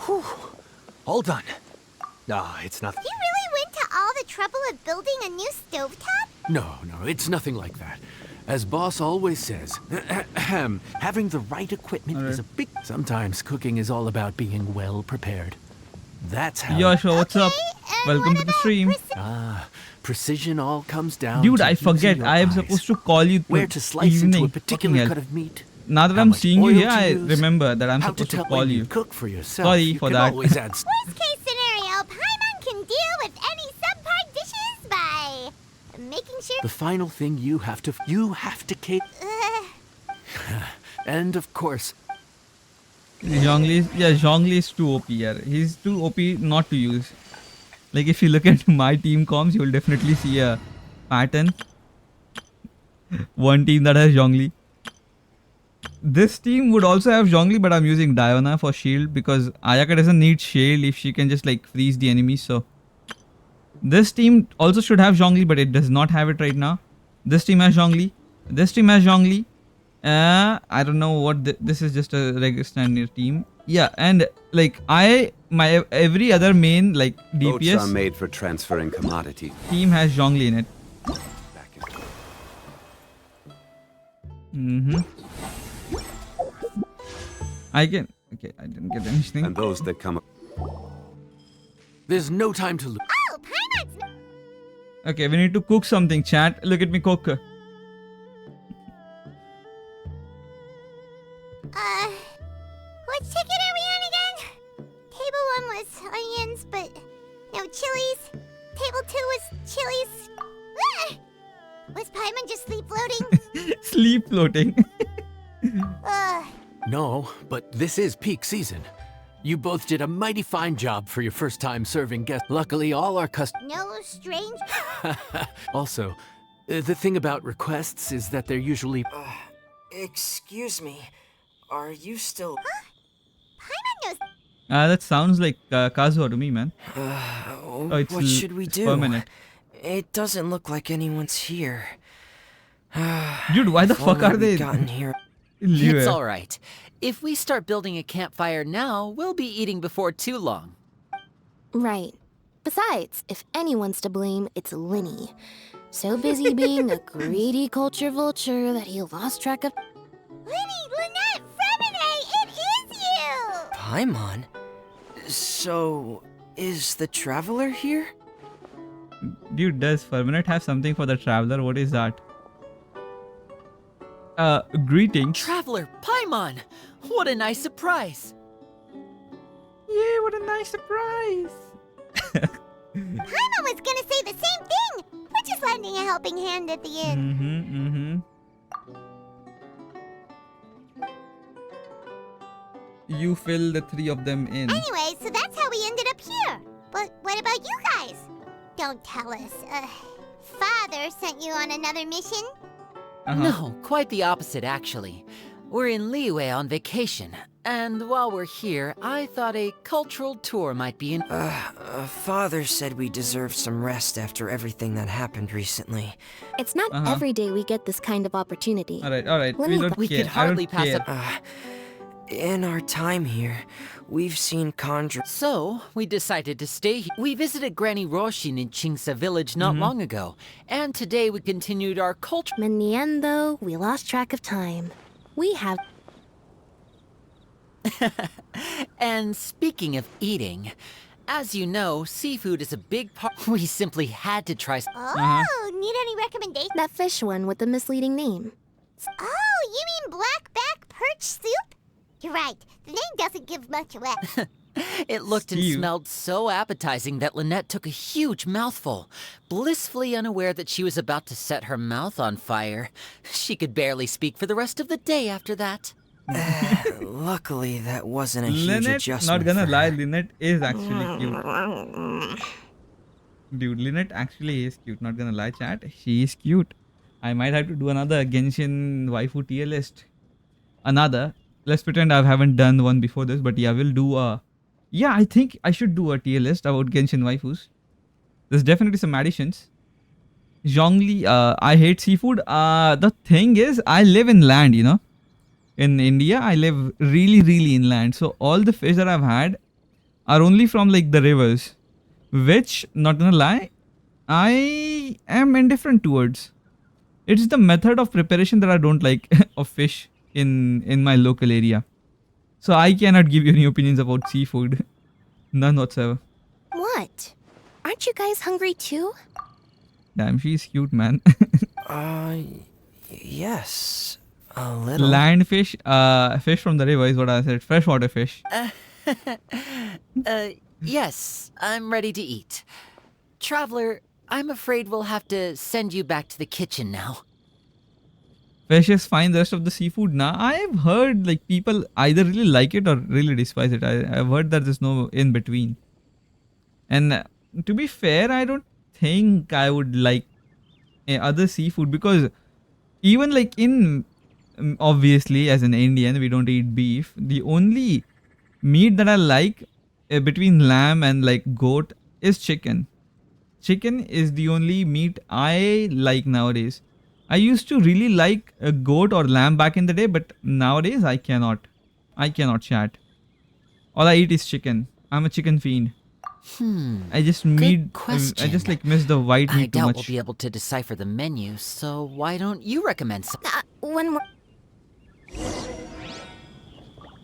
Whew. All done. Ah, it's nothing. You really went to all the trouble of building a new stovetop? No, it's nothing like that. As boss always says, having the right equipment is a big... Sometimes cooking is all about being well prepared. That's how... Yoshua, what's up? and Welcome what to the about stream. precision all comes down Dude, to I using forget. your I am eyes. supposed to call you Where to slice into evening. a particular Fucking cut hell. of meat. Now that how I'm much seeing you oil here, to I use, remember that I'm how supposed to to tell call when you. cook for yourself. Sorry You for can that. always add Worst case scenario, Paimon can deal with any subpar dishes by making sure... the final thing you have to cater. And of course, Zhongli is too OP here. He's too OP not to use. Like if you look at my team comms, you will definitely see a pattern. One team that has Zhongli. This team would also have Zhongli, but I'm using Diana for shield because Ayaka doesn't need shield if she can just like freeze the enemy. So this team also should have Zhongli, but it does not have it right now. This team has Zhongli. This team has Zhongli. I don't know what this is, just a regular standard team. Yeah, and like my every other main like Boats are DPS made for transferring commodity. team has Zhongli in it. Back in. I didn't get anything. And those that come. there's no time to lose. Oh, Paimon's... Okay, we need to cook something, chat. Look at me cook. What ticket are we on again? Table 1 was onions, but no chilies. Table 2 was chilies. Ah! Was Paimon just sleep floating? Sleep floating. No, but this is peak season. You both did a mighty fine job for your first time serving guests. Luckily, all our customers... No strange... Also, the thing about requests is that they're usually... Excuse me. Are you still... Paimon knows... That sounds like Kazuha to me, man. What should we do? Permanent. It doesn't look like anyone's here. Dude, why the fuck are they? Gotten here. It's alright. If we start building a campfire now, we'll be eating before too long. Right. Besides, if anyone's to blame, it's Linny. So busy being a greedy culture vulture that he lost track of... Linny, Lynette, Fremine, it is you! Paimon? So, is the Traveler here? Dude, does Ferminate have something for the Traveler? What is that? Greetings. Traveler, Paimon! What a nice surprise! Yeah, what a nice surprise! Paimon was gonna say the same thing! We're just lending a helping hand at the end. You fill the three of them in. Anyway, so that's how we ended up here. But what about you guys? Don't tell us. Father sent you on another mission? No, quite the opposite, actually. We're in Liyue on vacation, and while we're here, I thought a cultural tour might be in... Father said we deserve some rest after everything that happened recently. It's not every day we get this kind of opportunity. Alright. We could hardly pass up... In our time here, we've seen conjure... So, we decided to stay here. We visited Granny Roshin in Chingsa village not long ago, and today we continued our culture... In the end, though, we lost track of time. We have... And speaking of eating, as you know, seafood is a big part... We simply had to try... Oh, need any recommendations? That fish one with the misleading name. Oh, you mean blackback perch soup? You're right. The name doesn't give much away. It looked and smelled so appetizing that Lynette took a huge mouthful, blissfully unaware that she was about to set her mouth on fire. She could barely speak for the rest of the day after that. Luckily, that wasn't a huge Lynette, adjustment. not gonna lie, Lynette is actually cute. Dude, Lynette actually is cute. Not gonna lie, chat. She is cute. I might have to do another Genshin waifu tier list. Another. Let's pretend I haven't done one before this, but yeah, we'll do a. Yeah, I think I should do a tier list about Genshin waifus. There's definitely some additions. Zhongli, I hate seafood. The thing is, I live in land, you know. In India, I live really, really inland. So all the fish that I've had are only from like the rivers, which, not gonna lie, I am indifferent towards. It's the method of preparation that I don't like of fish in my local area. So I cannot give you any opinions about seafood. None whatsoever. What? Aren't you guys hungry too? Damn, she's cute, man. Yes. A little. Land fish, fish from the river is what I said. Freshwater fish. Yes, I'm ready to eat. Traveler, I'm afraid we'll have to send you back to the kitchen now. Fish is fine. The rest of the seafood, nah. I've heard like people either really like it or really despise it. I've heard that there's no in between. And to be fair, I don't think I would like other seafood because even like in obviously as an Indian we don't eat beef. The only meat that I like between lamb and like goat is chicken. Chicken is the only meat I like nowadays. I used to really like a goat or lamb back in the day, but nowadays I cannot. I cannot, chat. All I eat is chicken. I'm a chicken fiend. I just Good I just like miss the white I meat too doubt much. we'll be able to decipher the menu, so why don't you recommend some? One more.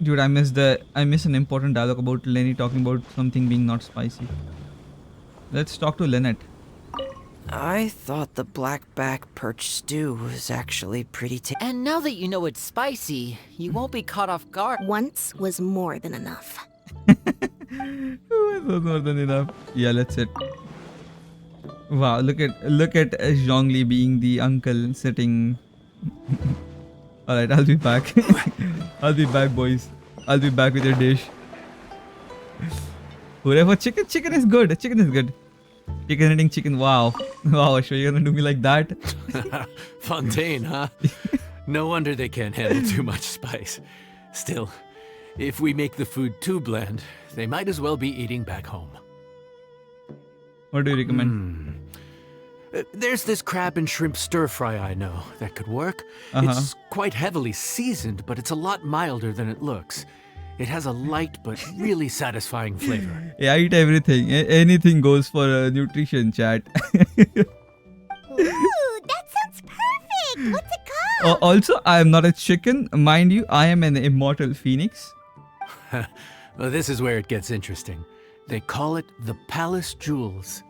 Dude, I miss an important dialogue about Lenny talking about something being not spicy. Let's talk to Lynette. I thought the blackback perch stew was actually pretty tasty. And now that you know it's spicy, you won't be caught off guard. Once was more than enough. That was more than enough. Yeah, let's sit. Wow, look at Zhongli being the uncle sitting. Alright, I'll be back. I'll be back, boys. I'll be back with your dish. Hooray for chicken. Chicken is good. Chicken is good. Chicken eating chicken. Wow. Wow, Ashwa, you're gonna do me like that? Fontaine, huh? No wonder they can't handle too much spice. Still, if we make the food too bland, they might as well be eating back home. What do you recommend? There's this crab and shrimp stir fry I know that could work. It's quite heavily seasoned, but it's a lot milder than it looks. It has a light but really satisfying flavor. Yeah, I eat everything. Anything goes for nutrition, chat. Ooh, that sounds perfect. What's it called? Also, I am not a chicken. Mind you, I am an immortal phoenix. Well, this is where it gets interesting. They call it the Palace Jewels.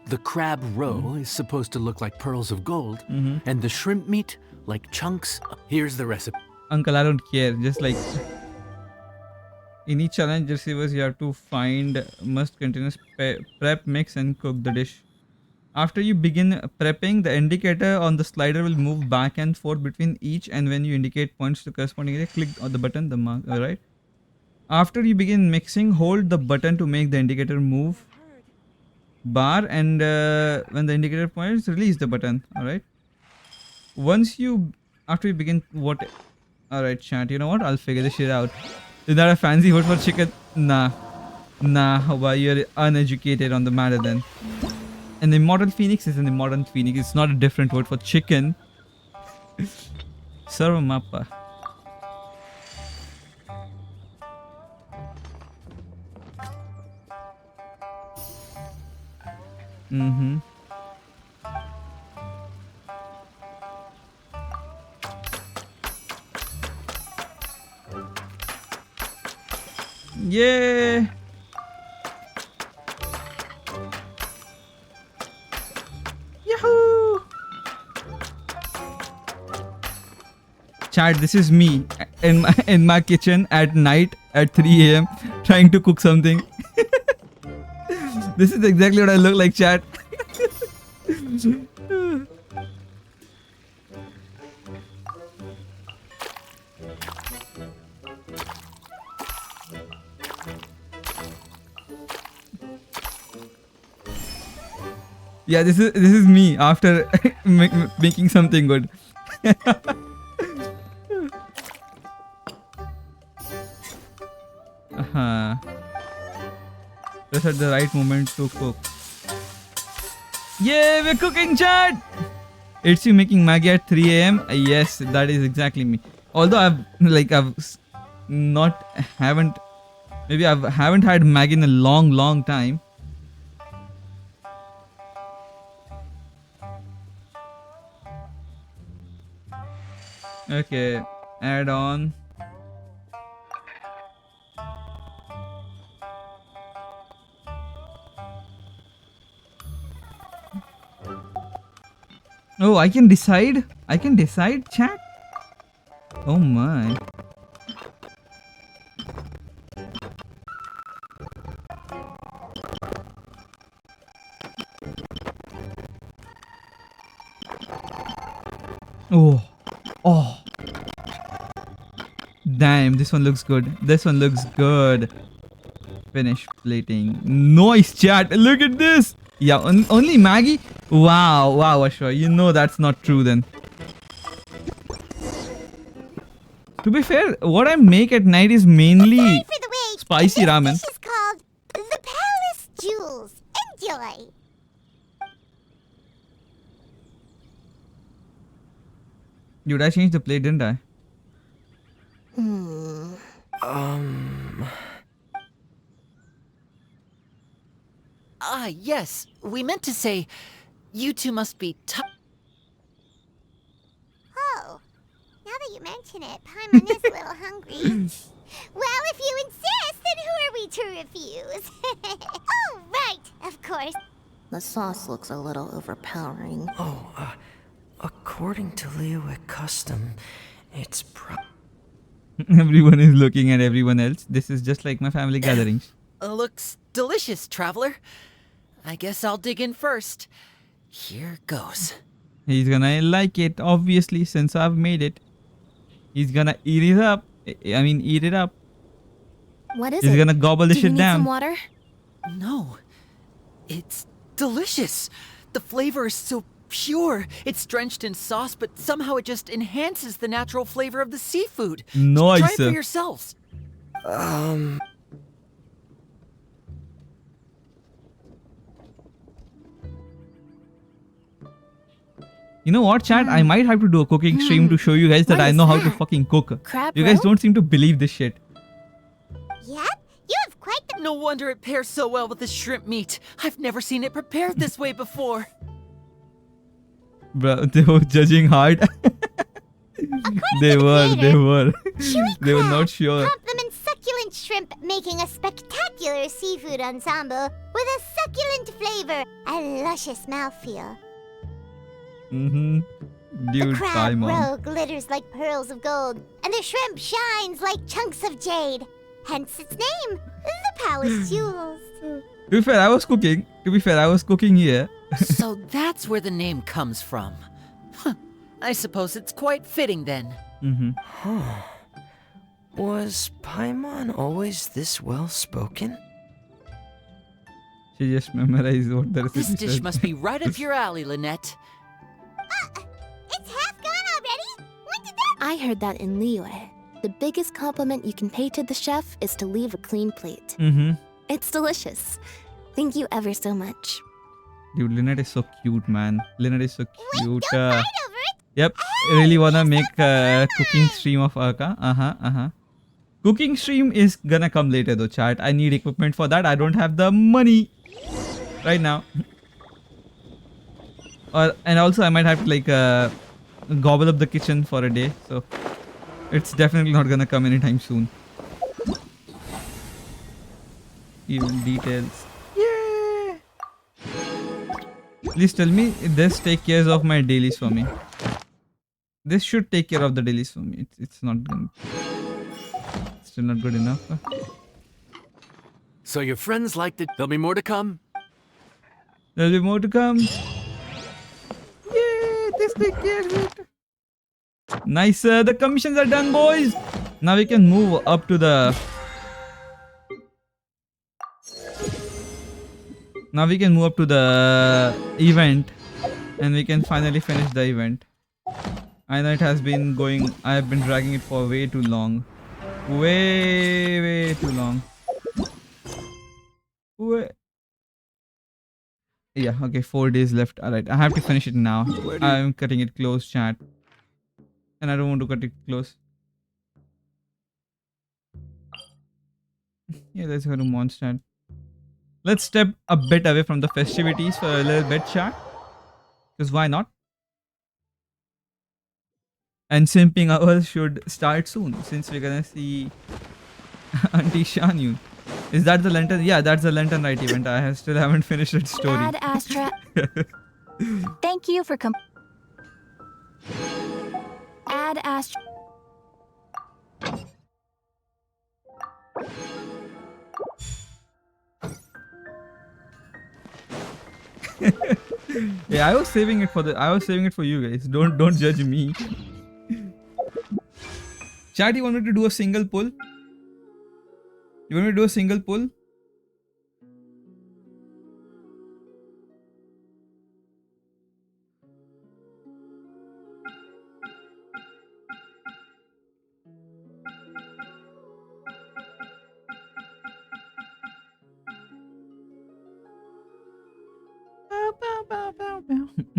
The crab roe is supposed to look like pearls of gold, and the shrimp meat like chunks. Here's the recipe. Uncle, I don't care. Just like in each challenge receivers, you have to find must continuous prep, mix, and cook the dish. After you begin prepping, the indicator on the slider will move back and forth between each, and when you indicate points to corresponding area, click on the button, the mark. Alright. After you begin mixing, hold the button to make the indicator move bar, and when the indicator points, release the button. Alright. After you begin what? Alright, chat. You know what? I'll figure this shit out. Is that a fancy word for chicken? Nah. Why you're uneducated on the matter then. An immortal phoenix is an immortal phoenix. It's not a different word for chicken. Serve mappa. Yeah. Yahoo! Chat, this is me in my kitchen at night at 3 a.m. trying to cook something. This is exactly what I look like, chat. Yeah, this is me after making something good. Just at the right moment to cook. Yay, we're cooking, chat! It's you making Maggie at 3 a.m. Yes, that is exactly me. Although I haven't had Maggie in a long time. Okay, add on. Oh, I can decide? I can decide, chat? Oh my. Oh. Oh. Damn, this one looks good. This one looks good. Finish plating. Nice, chat. Look at this. Yeah, only Maggie? Wow, Ashwa. You know that's not true then. To be fair, what I make at night is mainly spicy ramen. This is called the Palace Jewels. Enjoy. Dude, I changed the plate, didn't I? Yes. We meant to say, you two must be Oh, now that you mention it, Paimon is a little hungry. Well, if you insist, then who are we to refuse? Oh, right, of course. The sauce looks a little overpowering. Oh, according to Leowick custom, it's Everyone is looking at everyone else. This is just like my family gatherings. Looks delicious, traveler. I guess I'll dig in first. Here goes. He's gonna like it, obviously, since I've made it. He's gonna eat it up. Eat it up. What is He's gonna gobble this Do you shit need down. some water? No. It's delicious. The flavor is so pure. It's drenched in sauce, but somehow it just enhances the natural flavor of the seafood. Nice. Try it for yourselves. You know what, chat? I might have to do a cooking stream to show you guys that What I is know how to that? fucking cook. Crab You guys roe? don't seem to believe this shit. Yep, you have quite the... No wonder it pairs so well with the shrimp meat. I've never seen it prepared this way before. Bro, they were judging hard. They were. They were not sure. Compliment succulent shrimp, making a spectacular seafood ensemble with a succulent flavor and luscious mouthfeel. Dude, The crab Paimon. roe glitters like pearls of gold, and the shrimp shines like chunks of jade. Hence its name, the Palace Jewels. To be fair, I was cooking here. So that's where the name comes from. Huh. I suppose it's quite fitting then. Huh. Was Paimon always this well spoken? She just memorized what the recipe This dish said. must be right up your alley, Lynette. It's half gone already? When did that... I heard that in Liyue. The biggest compliment you can pay to the chef is to leave a clean plate. It's delicious. Thank you ever so much. Dude, Lynette is so cute, man. Lynette is so cute. Fight over it? Yep, really wanna make a cooking stream of Arka. Cooking stream is gonna come later though, chat. I need equipment for that. I don't have the money right now. And also I might have to like gobble up the kitchen for a day. So it's definitely not gonna come anytime soon. Even details. Yeah. Please tell me this take care of my dailies for me. This should take care of the dailies for me. It's not good. Still not good enough. So your friends liked it. There'll be more to come. There'll be more to come. Yay! This take care of it. Nice. The commissions are done, boys. Now we can move up to the Now we can move up to the event and we can finally finish the event. I know it has been going, I have been dragging it for way too long. Way too long. Yeah, okay, 4 days left. Alright, I have to finish it now. I'm cutting it close, chat. And I don't want to cut it close. Yeah, let's go to Mondstadt. Let's step a bit away from the festivities for a little bit, chat. Because why not? And simping hours should start soon, since we're gonna see Auntie Shanu. Is that the lantern? Yeah, that's the lantern night event. I still haven't finished that story. Ad Astra. Thank you for Ad Astra. Yeah, I was saving it for you guys. Don't judge me. Chat, you want me to do a single pull? You want me to do a single pull?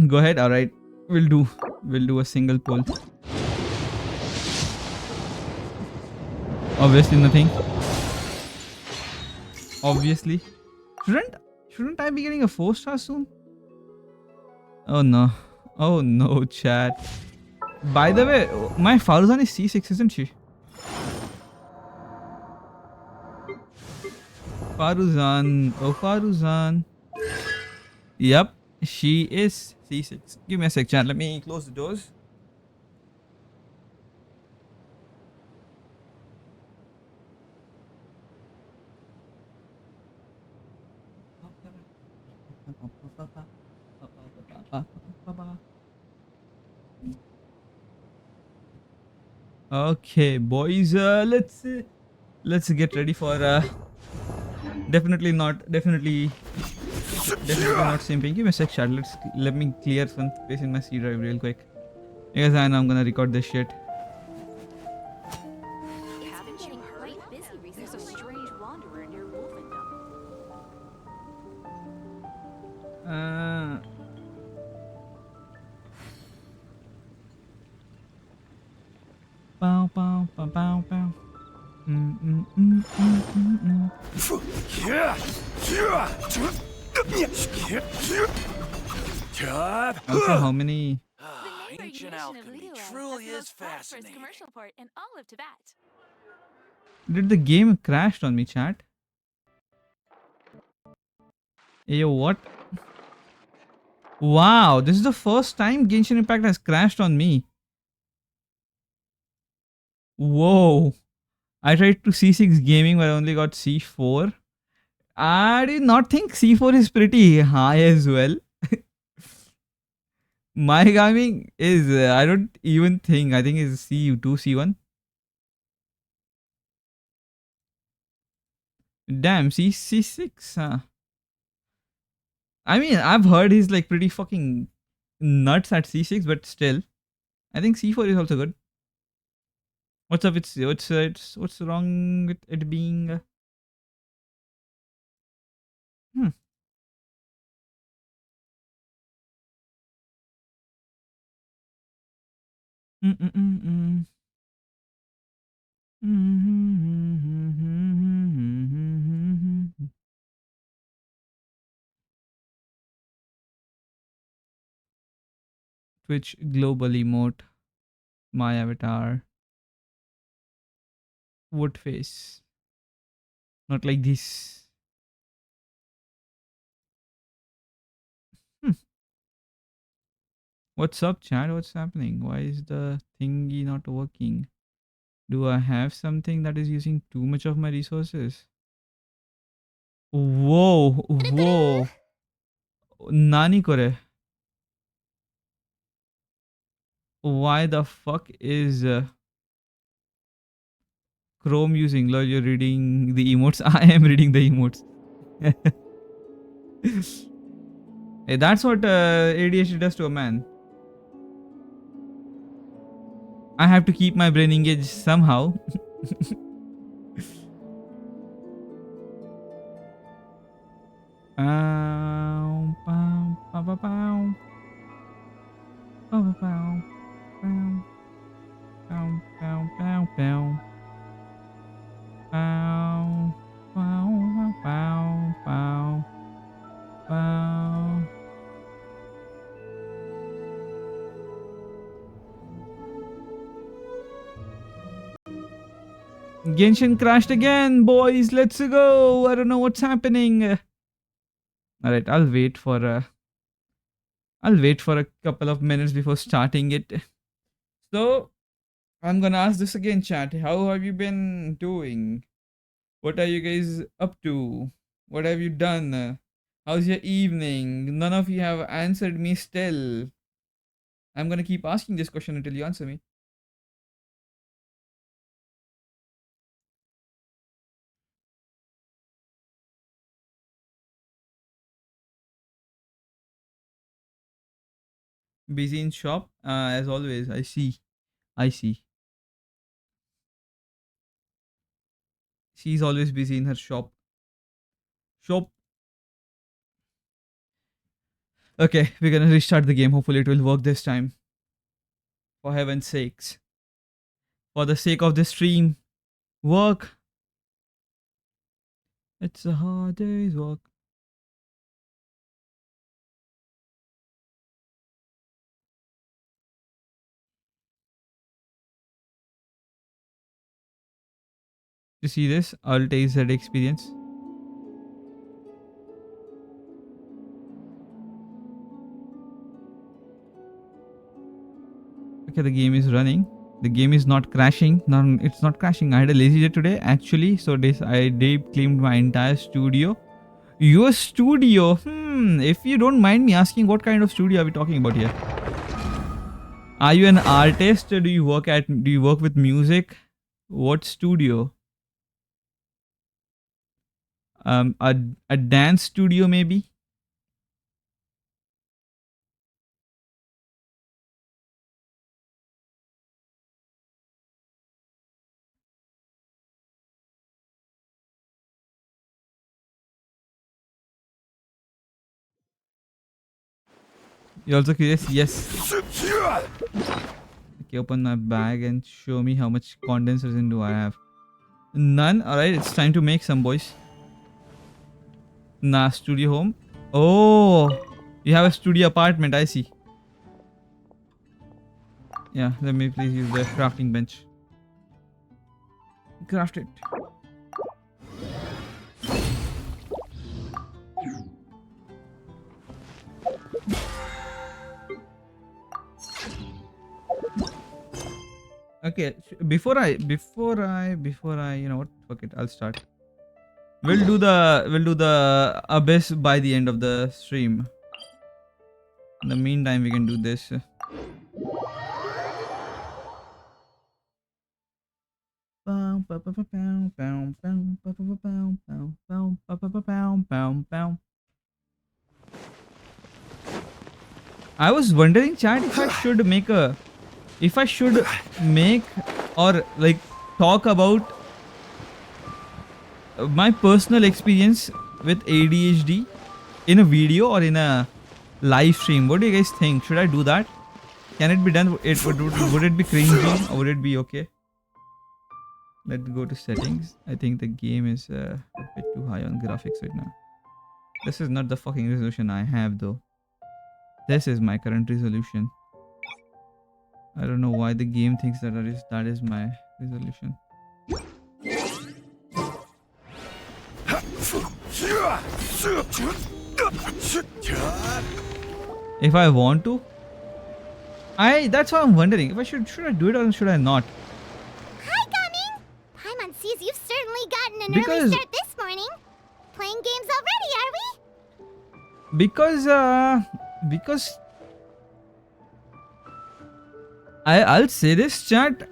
Go ahead. All right, we'll do a single pull. Obviously nothing. Obviously, shouldn't I be getting a 4-star soon? Oh no, chat. By the way, my Faruzan is C6, isn't she? Faruzan, oh Faruzan. Yep, she is C6. Give me a sec, chat. Let me close the doors. Okay, boys. Let's get ready for definitely not simping. Give me a sec, chat. Let me clear some space in my C drive real quick. Because I know I'm gonna record this shit. There's a strange wanderer near Wolfendom. Bow, bow, bow, bow, bow. Also, how many? Ancient alchemy truly is fascinating. Commercial port in all of Tibet. Did the game crashed on me, chat? Yo, what? Wow, this is the first time Genshin Impact has crashed on me. Whoa. I tried to C6 gaming but I only got C4. I did not think C4 is pretty high as well. My gaming is, I don't even think, I think is C2, C1. Damn, C6, huh? I mean, I've heard he's like pretty fucking nuts at C6, but still, I think C4 is also good. What's up? What's wrong with it being? Hmm. Twitch global emote, my avatar, wood face, not like this. What's up, chat? What's happening? Why is the thingy not working? Do I have something that is using too much of my resources? Whoa. Nani kore? Why the fuck is Chrome using? Lol, you're reading the emotes. I am reading the emotes. Hey, that's what ADHD does to a man. I have to keep my brain engaged somehow. Pow, pow, pow, pow, pow. Pow, pow, pow. Pow, pow, pow, pow. Pow, pow, pow, pow, pow. Genshin crashed again, boys. Let's go. I don't know what's happening. All right, I'll wait for a couple of minutes before starting it. So I'm gonna ask this again, chat. How have you been doing? What are you guys up to? What have you done? How's your evening? None of you have answered me still. I'm gonna keep asking this question until you answer me. Busy in shop? As always, I see. I see. She's always busy in her shop. Shop. Okay, we're gonna restart the game. Hopefully it will work this time. For heaven's sakes. For the sake of the stream. Work. It's a hard day's work. You see this? Alt AZ experience. Okay, the game is running. The game is not crashing. No, it's not crashing. I had a lazy day today, actually. So this I claimed my entire studio. Your studio? If you don't mind me asking, what kind of studio are we talking about here? Are you an artist? Do you work with music? What studio? A dance studio maybe? You're also curious? Yes. Okay, open my bag and show me how much condenser resin do I have. None? Alright, it's time to make some, boys. Nah, studio home. Oh, you have a studio apartment, I see. Yeah, let me please use the crafting bench. Craft it. Okay, before I, you know what? Fuck it, I'll start. We'll do the abyss by the end of the stream. In the meantime, we can do this. I was wondering, chat, if I should make or like talk about my personal experience with ADHD in a video or in a live stream. What do you guys think? Should I do that? Can it be done? Would it be cringy or would it be okay? Let's go to settings. I think the game is a bit too high on graphics right now. This is not the fucking resolution I have though. This is my current resolution. I don't know why the game thinks that is my resolution. If I want to, that's why I'm wondering if I should I do it or should I not? Hi, Gummy. Paimon sees you've certainly gotten an early start this morning. Playing games already, are we? Because I'll say this, chat,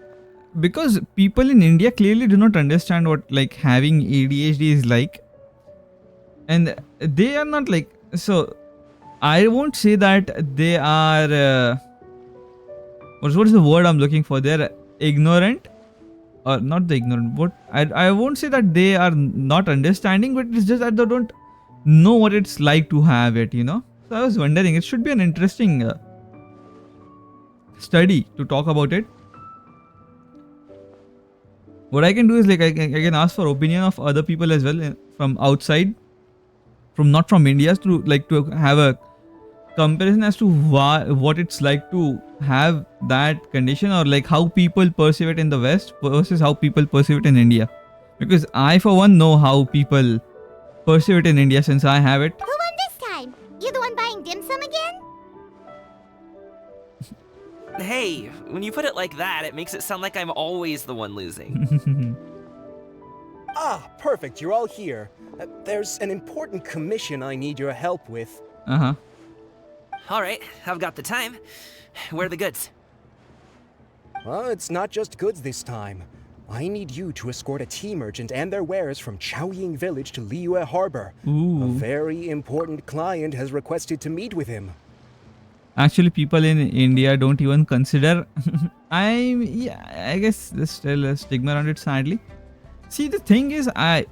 because people in India clearly do not understand what like having ADHD is like, and they are not like So I won't say that they are what is the word I'm looking for? They're ignorant, or not the ignorant. What I won't say that they are not understanding, but it's just that they don't know what it's like to have it. So I was wondering, it should be an interesting study to talk about it. What I can do is like I can ask for opinion of other people as well from outside, not from India, to have a comparison as to what it's like to have that condition, or like how people perceive it in the West versus how people perceive it in India. Because I for one know how people perceive it in India since I have it. Who won this time? You the one buying dim sum again? Hey, when you put it like that, it makes it sound like I'm always the one losing. Ah, perfect, you're all here. There's an important commission I need your help with. Uh-huh. Alright, I've got the time. Where are the goods? Well, it's not just goods this time. I need you to escort a tea merchant and their wares from Chaoying Village to Liyue Harbor. Ooh. A very important client has requested to meet with him. Actually, people in India don't even consider. I guess there's still a stigma around it, sadly. See, the thing is, the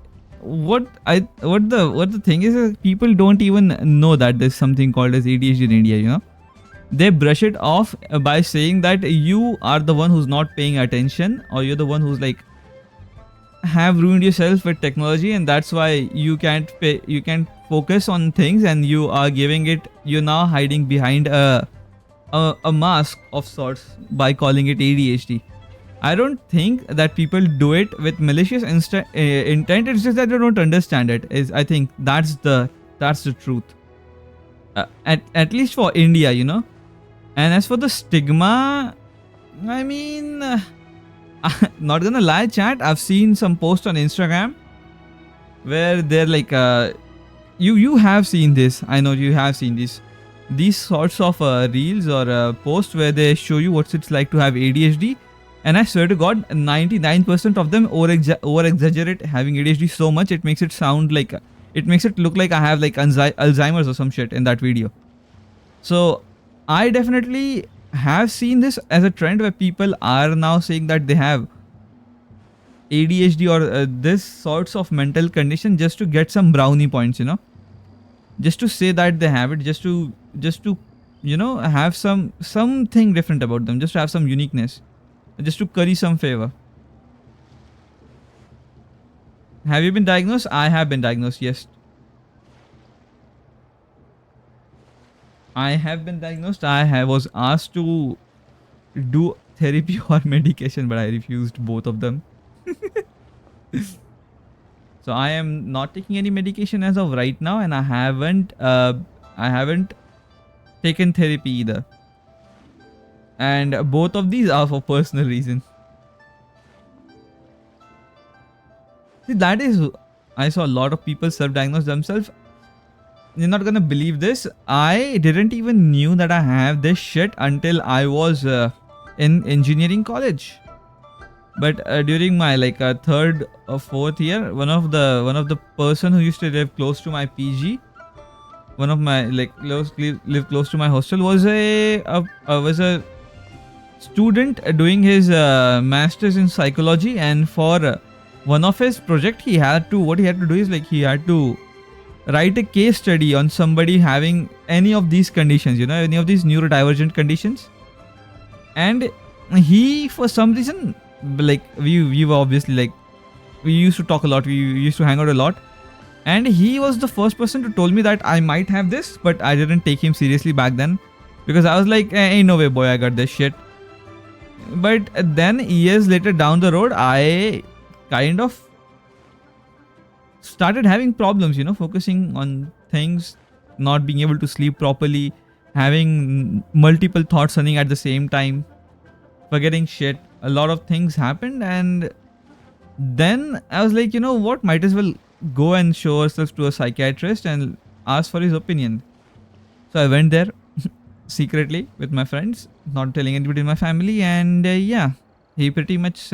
thing is people don't even know that there's something called as ADHD in India. They brush it off by saying that you are the one who's not paying attention, or you're the one who's like have ruined yourself with technology, and that's why you can't focus on things, and you're now hiding behind a mask of sorts by calling it ADHD. I don't think that people do it with malicious intent. It's just that they don't understand it. I think that's the truth. At least for India, And as for the stigma, I mean, not gonna lie, chat. I've seen some posts on Instagram where they're like, you have seen this. I know you have seen this. These sorts of reels or posts where they show you what it's like to have ADHD. And I swear to God, 99% of them over exaggerate having ADHD so much it makes it look like I have like Alzheimer's or some shit in that video. So I definitely have seen this as a trend where people are now saying that they have ADHD or this sorts of mental condition just to get some brownie points, just to say that they have it, just to have something different about them, just to have some uniqueness. Just to curry some favor. Have you been diagnosed? I have been diagnosed, yes. I have been diagnosed. I was asked to do therapy or medication, but I refused both of them. So I am not taking any medication as of right now, and I haven't taken therapy either. And both of these are for personal reasons. See, that is, I saw a lot of people self-diagnose themselves. You're not gonna believe this. I didn't even knew that I have this shit until I was in engineering college. But during my third or fourth year, one of the person who used to live close to my PG, one of my live close to my hostel, was a student doing his masters in psychology, and for one of his project he had to write a case study on somebody having any of these conditions, any of these neurodivergent conditions. And he, for some reason, we were obviously we used to talk a lot, we used to hang out a lot, and he was the first person to told me that I might have this, but I didn't take him seriously back then because I was like, ain't no way boy, I got this shit. But then years later down the road, I kind of started having problems, focusing on things, not being able to sleep properly, having multiple thoughts running at the same time, forgetting shit. A lot of things happened, and then I was like, what, might as well go and show ourselves to a psychiatrist and ask for his opinion. So I went there secretly with my friends, not telling anybody in my family, and he pretty much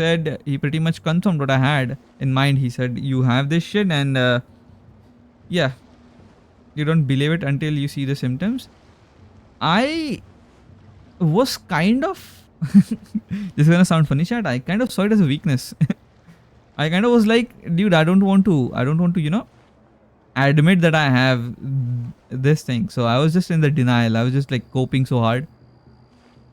confirmed what I had in mind. He said, you have this shit, and you don't believe it until you see the symptoms. I was kind of this is gonna sound funny, chat. I kind of saw it as a weakness. I kind of was like, dude, I don't want to, admit that I have this thing. So I was just in the denial. I was just like coping so hard.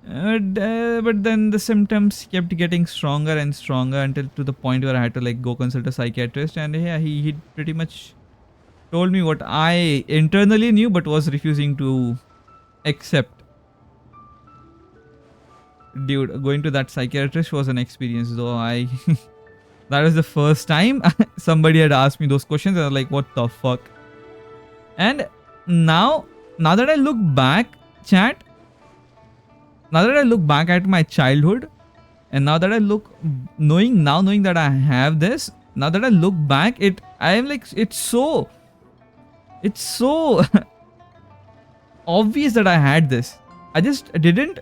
But then the symptoms kept getting stronger and stronger until to the point where I had to like go consult a psychiatrist. And yeah, he pretty much told me what I internally knew but was refusing to accept. Dude, going to that psychiatrist was an experience though. That was the first time somebody had asked me those questions. I was like, what the fuck? And now that I look back, chat, now that I look back at my childhood, and now that I look, knowing that I have this, now that I look back, I am like, it's so obvious that I had this. I just didn't.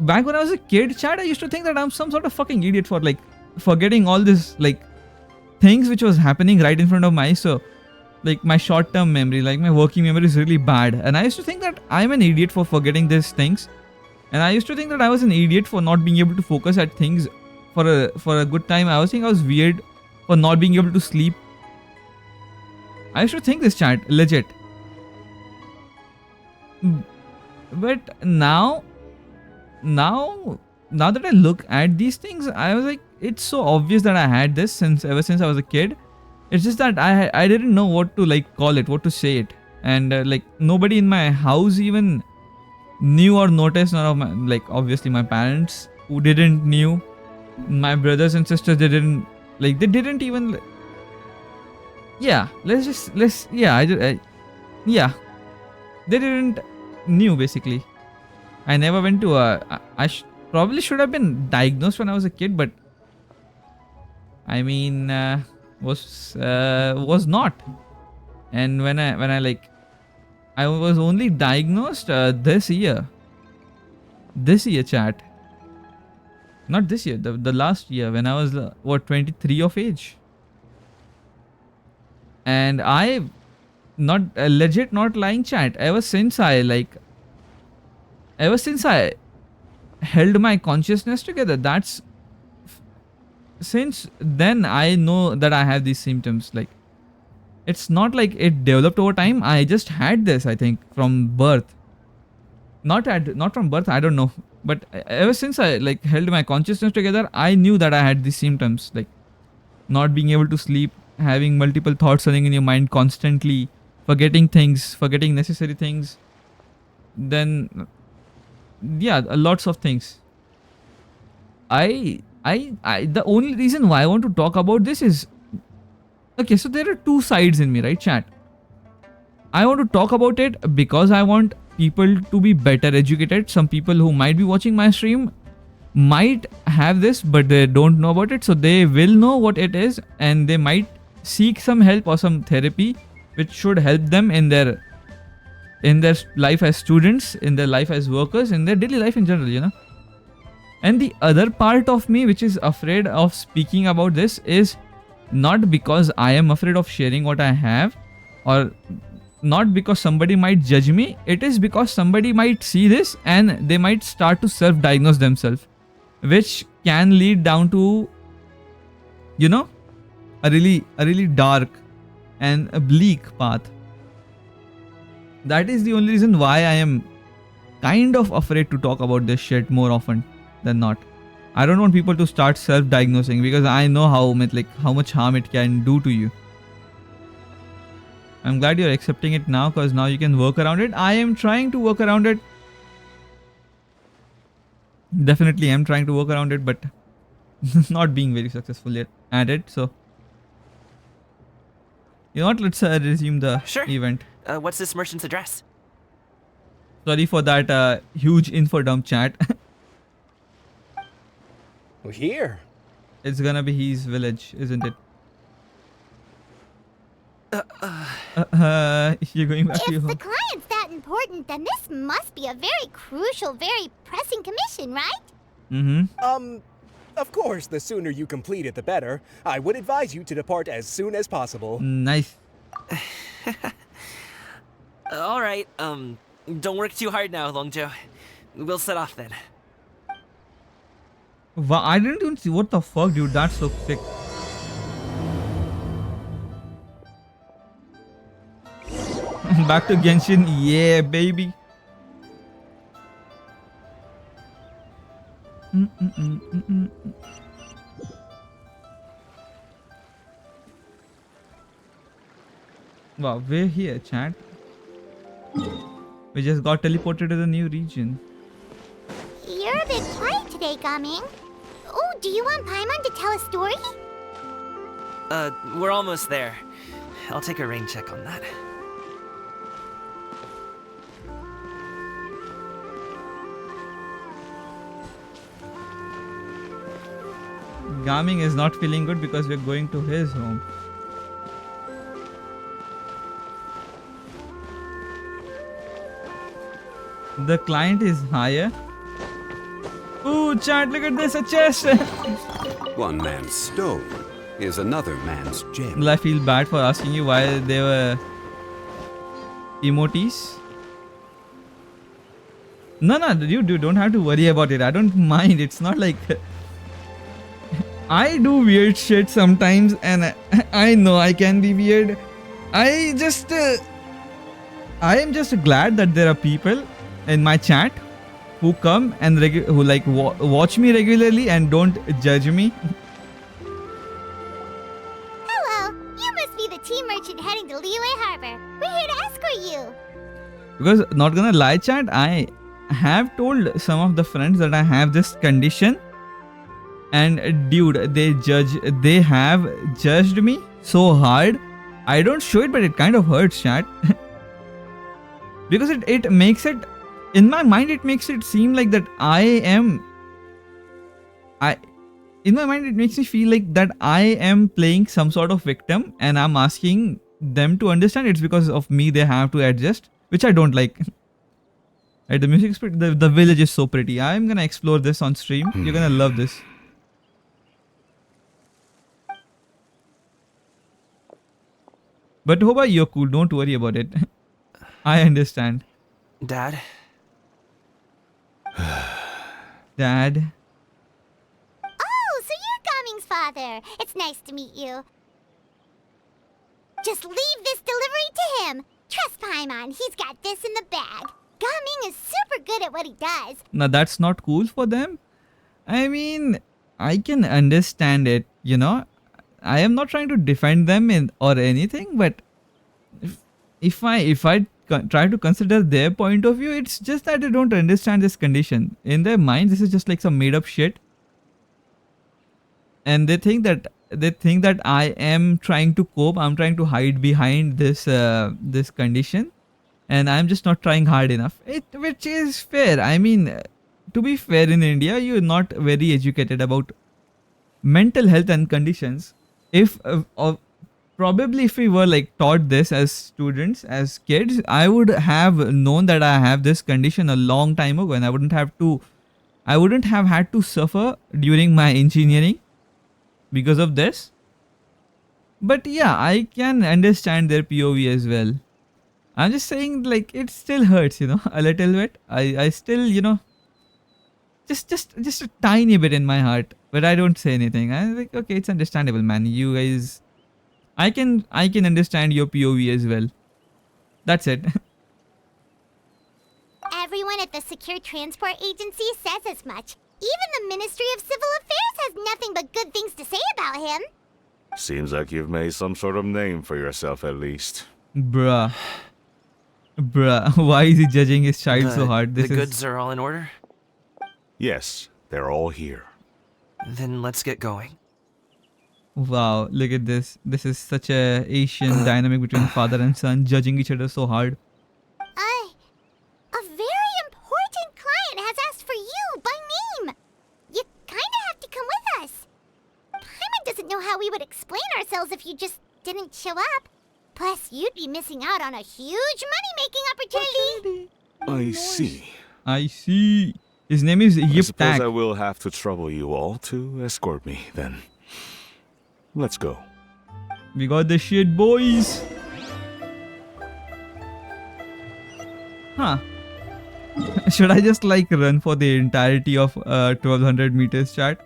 Back when I was a kid, chat, I used to think that I'm some sort of fucking idiot for like forgetting all this like things which was happening right in front of my eyes. So like my short-term memory, like my working memory is really bad, and I used to think that I'm an idiot for forgetting these things, and I used to think that I was an idiot for not being able to focus at things for a good time. I was thinking I was weird for not being able to sleep. I used to think this, chat, legit. But now that I look at these things, I was like, it's so obvious that I had this ever since I was a kid. It's just that I didn't know what to like call it, what to say it, and like nobody in my house even knew or noticed. None of my, like, obviously my parents who didn't knew, my brothers and sisters they didn't even. Yeah, they didn't knew basically. I never went to I probably should have been diagnosed when I was a kid, but I mean was not. And when I like, I was only diagnosed this year, chat, not this year, the last year, when I was 23 of age. And I not legit not lying, chat, ever since I held my consciousness together, since then I know that I have these symptoms. Like, it's not like it developed over time. I just had this, I think, from birth. Not from birth, I don't know. But ever since I like held my consciousness together, I knew that I had these symptoms, like not being able to sleep, having multiple thoughts running in your mind constantly, forgetting things, forgetting necessary things. Then yeah, lots of things. The only reason why I want to talk about this is, okay, so there are two sides in me, right, chat? I want to talk about it because I want people to be better educated. Some people who might be watching my stream might have this, but they don't know about it. So they will know what it is, and they might seek some help or some therapy which should help them in their life as students, in their life as workers, in their daily life in general, you know. And the other part of me which is afraid of speaking about this is not because I am afraid of sharing what I have, or not because somebody might judge me. It is because somebody might see this and they might start to self-diagnose themselves, which can lead down to, you know, a really dark and a bleak path. That is the only reason why I am kind of afraid to talk about this shit more often than not. I don't want people to start self-diagnosing because I know how much harm it can do to you. I'm glad you're accepting it now, because now you can work around it. I am trying to work around it. Definitely am trying to work around it, but not being very successful yet at it. So, you know what? Let's resume the event. What's this merchant's address? Sorry for that huge info dump, chat. Here. It's gonna be his village, isn't it? You're going back to your home. If the client's that important, then this must be a very crucial, very pressing commission, right? Mm-hmm. Of course, the sooner you complete it, the better. I would advise you to depart as soon as possible. Nice. All right. Don't work too hard now, Longjo. We'll set off then. Wow, I didn't even see. What the fuck, dude? That's so sick. Back to Genshin. Yeah, baby. Wow, we're here, chat. We just got teleported to the new region. You're a bit quiet today, Gaming. Oh, do you want Paimon to tell a story? We're almost there. I'll take a rain check on that. Gaming is not feeling good because we're going to his home. The client is higher. Ooh, chat, look at this, a chest! One man's stone is another man's gem. Well, I feel bad for asking you why they were emotes. No, you don't have to worry about it. I don't mind. It's not like... I do weird shit sometimes and I know I can be weird. I am just glad that there are people in my chat who come and who like watch me regularly and don't judge me. Hello, you must be the team merchant heading to Liyue Harbor. We're here to escort you. Because not gonna lie, chat, I have told some of the friends that I have this condition. And dude, they have judged me so hard. I don't show it, but it kind of hurts, chat. Because it makes it, in my mind, it makes it seem like that in my mind, it makes me feel like that I am playing some sort of victim and I'm asking them to understand it's because of me they have to adjust, which I don't like. Right, the music, the village is so pretty. I'm gonna explore this on stream. You're gonna love this. But Hoba, you're cool. Don't worry about it. I understand. Dad? Dad? Oh, so you're Gaming's father. It's nice to meet you. Just leave this delivery to him. Trust Paimon. He's got this in the bag. Gaming is super good at what he does. Now that's not cool for them. I mean, I can understand it, you know. I am not trying to defend them or anything, but if I try to consider their point of view, it's just that they don't understand this condition. In their mind, this is just like some made up shit, and they think that I am trying to cope. I'm trying to hide behind this this condition, and I'm just not trying hard enough. Which is fair. I mean, to be fair, in India, you're not very educated about mental health and conditions. If probably if we were like taught this as students, as kids, I would have known that I have this condition a long time ago, and I wouldn't have had to suffer during my engineering because of this. But yeah, I can understand their POV as well. I'm just saying, like, it still hurts, you know, a little bit. I still, you know, just a tiny bit in my heart, but I don't say anything. I'm like, okay, it's understandable, man. You guys, I can understand your POV as well. That's it. Everyone at the Secure Transport Agency says as much. Even the Ministry of Civil Affairs has nothing but good things to say about him. Seems like you've made some sort of name for yourself at least. Bruh, why is he judging his child so hard? The goods are all in order? Yes, they're all here. Then let's get going. Wow, look at this. This is such a Asian dynamic between father and son, judging each other so hard. A very important client has asked for you by name. You kinda have to come with us. Paimon doesn't know how we would explain ourselves if you just didn't show up. Plus, you'd be missing out on a huge money-making opportunity. I see. His name is I suppose Yip Tak. I will have to trouble you all to escort me, then. Let's go. We got the shit, boys. Huh. Should I just like run for the entirety of 1200 meters, chat?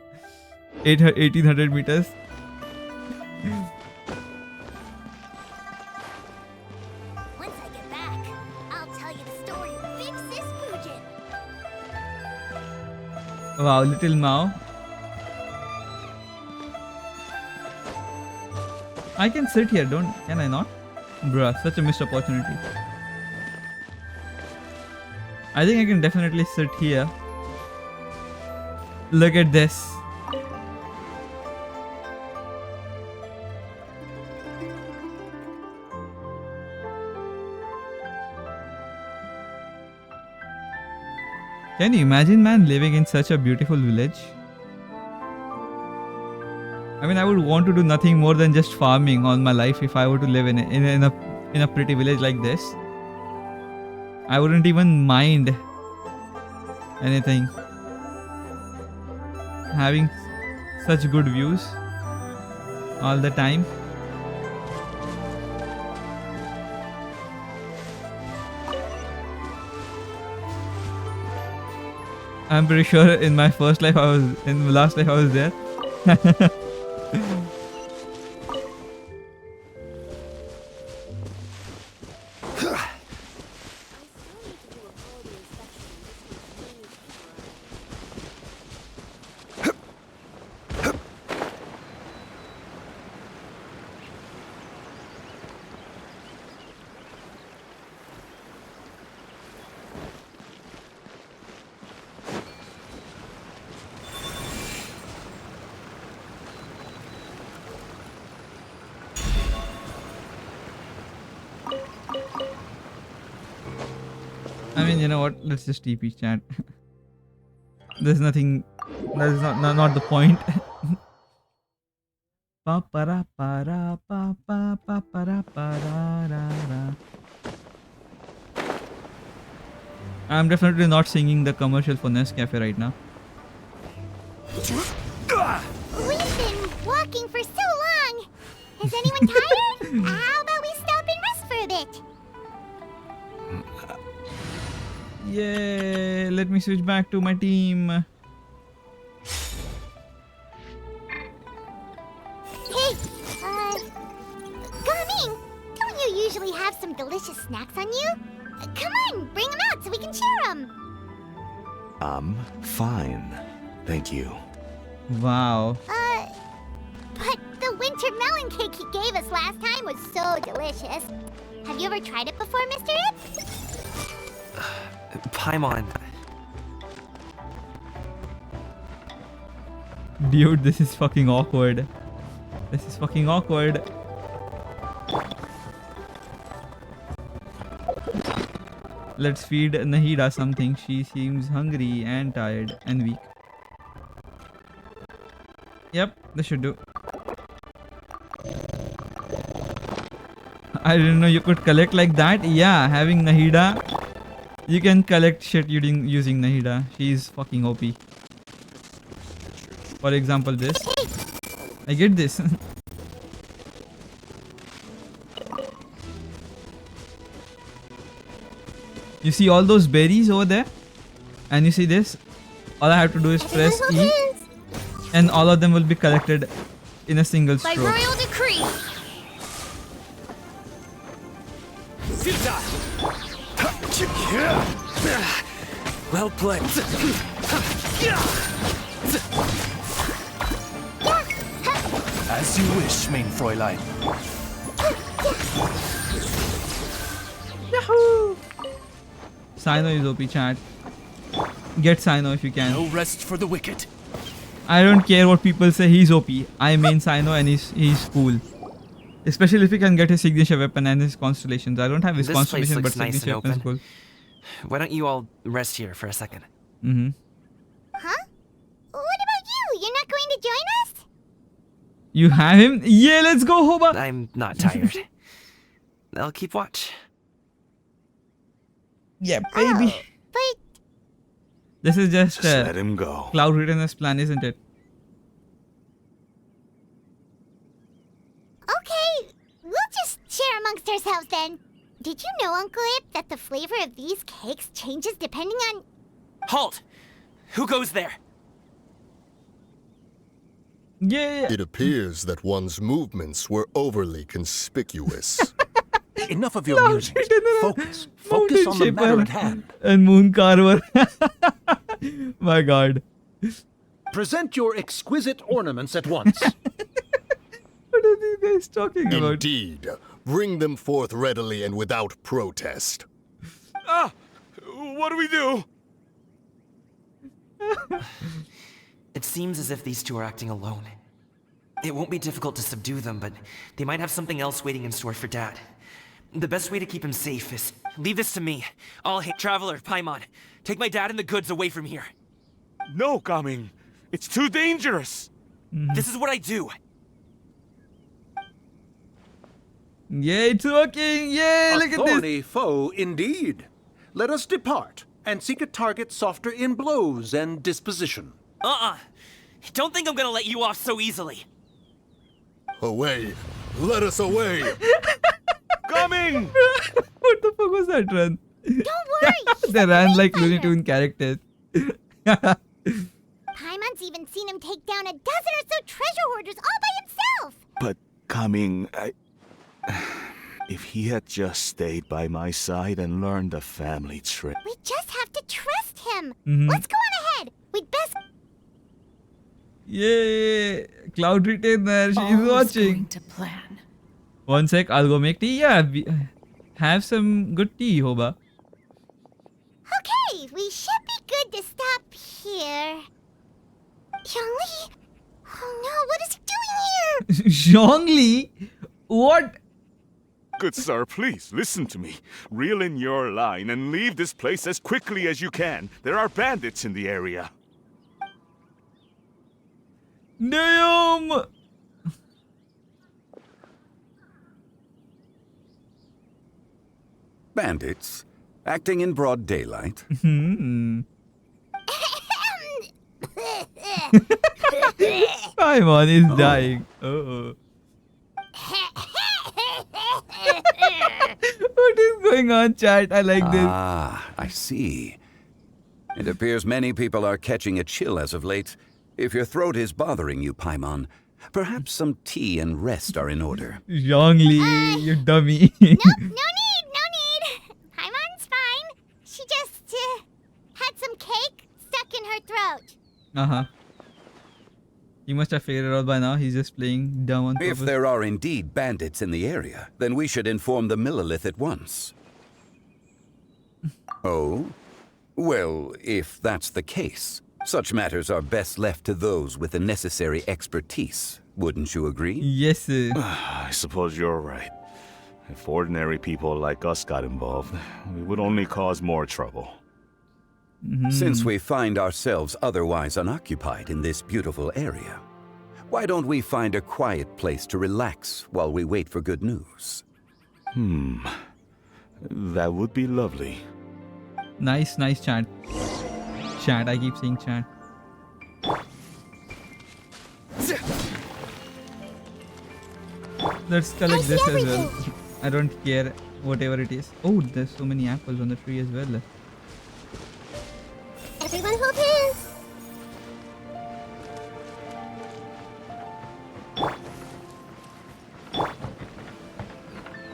1800 meters? Once I get back, I'll tell you the story of Big Sis Fujin. Wow, little Mao. I can sit here, can I not? Bruh, such a missed opportunity. I think I can definitely sit here. Look at this. Can you imagine, man, living in such a beautiful village? I mean, I would want to do nothing more than just farming all my life if I were to live in a pretty village like this. I wouldn't even mind anything. Having such good views all the time. I'm pretty sure in my last life I was there. I mean, you know what? Let's just TP chat. There's nothing. That is not the point. Pa para para pa pa pa para para ra ra. I'm definitely not singing the commercial for Nescafe right now. We've been walking for so long. Is anyone tired? How about we stop and rest for a bit? Yay! Let me switch back to my team. Hey, Gaming, don't you usually have some delicious snacks on you? Come on, bring them out so we can share them. I'm fine. Thank you. Wow. But the winter melon cake he gave us last time was so delicious. Have you ever tried it before, Mr. Ip? Paimon. Dude, this is fucking awkward. This is fucking awkward. Let's feed Nahida something. She seems hungry and tired and weak. Yep, this should do. I didn't know you could collect like that. Yeah, having Nahida, you can collect shit using Nahida. She's fucking OP. For example, this. I get this. You see all those berries over there? And you see this? All I have to do is press E. And all of them will be collected in a single By stroke. royal decree. Well played. As you wish, mein Fräulein. Yahoo! Sino is OP, chat. Get Sino if you can. No rest for the wicked. I don't care what people say, he's OP. I main Sino and he's cool. Especially if he can get his signature weapon and his constellations. I don't have his This place constellation, but looks nice signature and weapon is open. cool. Why don't you all rest here for a second? Mm-hmm. Huh? What about you? You're not going to join us? You have him? Yeah, let's go, Hoba! I'm not tired. I'll keep watch. Yeah, baby. But This is just let him go. Cloud Written's plan, isn't it? okay, we'll just share amongst ourselves then. Did you know, Uncle Ip, that the flavor of these cakes changes depending on... Halt! Who goes there? Yeah. It appears that one's movements were overly conspicuous. Enough of your musings. Focus. Focus Mountain on the matter at shaper hand. and moon carver. My god. Present your exquisite ornaments at once. What are these guys talking about? Indeed. Bring them forth readily and without protest. Ah! What do we do? It seems as if these two are acting alone. It won't be difficult to subdue them, but they might have something else waiting in store for Dad. The best way to keep him safe is leave this to me. Traveler, Paimon, take my dad and the goods away from here. No, Gaming. It's too dangerous. This is what I do. Yeah, it's working. Yeah, look at this. Thorny foe indeed. Let us depart and seek a target softer in blows and disposition. Don't think I'm gonna let you off so easily. Away. Let us away. Coming! What the fuck was that run? Don't worry! They ran like Looney Tune characters. Paimon's even seen him take down a dozen or so treasure hoarders all by himself! But Gaming, if he had just stayed by my side and learned the family trick. We just have to trust him! Mhm. Let's go on ahead! We'd best... Yeah, Cloud retain there. She is watching. To plan. One sec, I'll go make tea. Yeah, have some good tea, Hoba. Okay, we should be good to stop here. Yongli? Oh no, what is he doing here? Zhongli? What? Good sir, please listen to me. Reel in your line and leave this place as quickly as you can. There are bandits in the area. Damn! Bandits? Acting in broad daylight? Paimon is dying. Oh. What is going on, chat? I like this. Ah, I see. It appears many people are catching a chill as of late. If your throat is bothering you, Paimon, perhaps some tea and rest are in order. Zhongli, you dummy. Nope, no need. Paimon's fine. She just had some cake stuck in her throat. Uh-huh. You must have figured it out by now. He's just playing dumb on purpose. If there are indeed bandits in the area, then we should inform the Millilith at once. Oh? Well, if that's the case, such matters are best left to those with the necessary expertise. Wouldn't you agree? Yes, sir. I suppose you're right. If ordinary people like us got involved, we would only cause more trouble. Since we find ourselves otherwise unoccupied in this beautiful area, why don't we find a quiet place to relax while we wait for good news? That would be lovely. Nice chat. Chat, I keep saying chat. Let's collect this as well. I don't care whatever it is. Oh, there's so many apples on the tree as well. Everyone hold hands.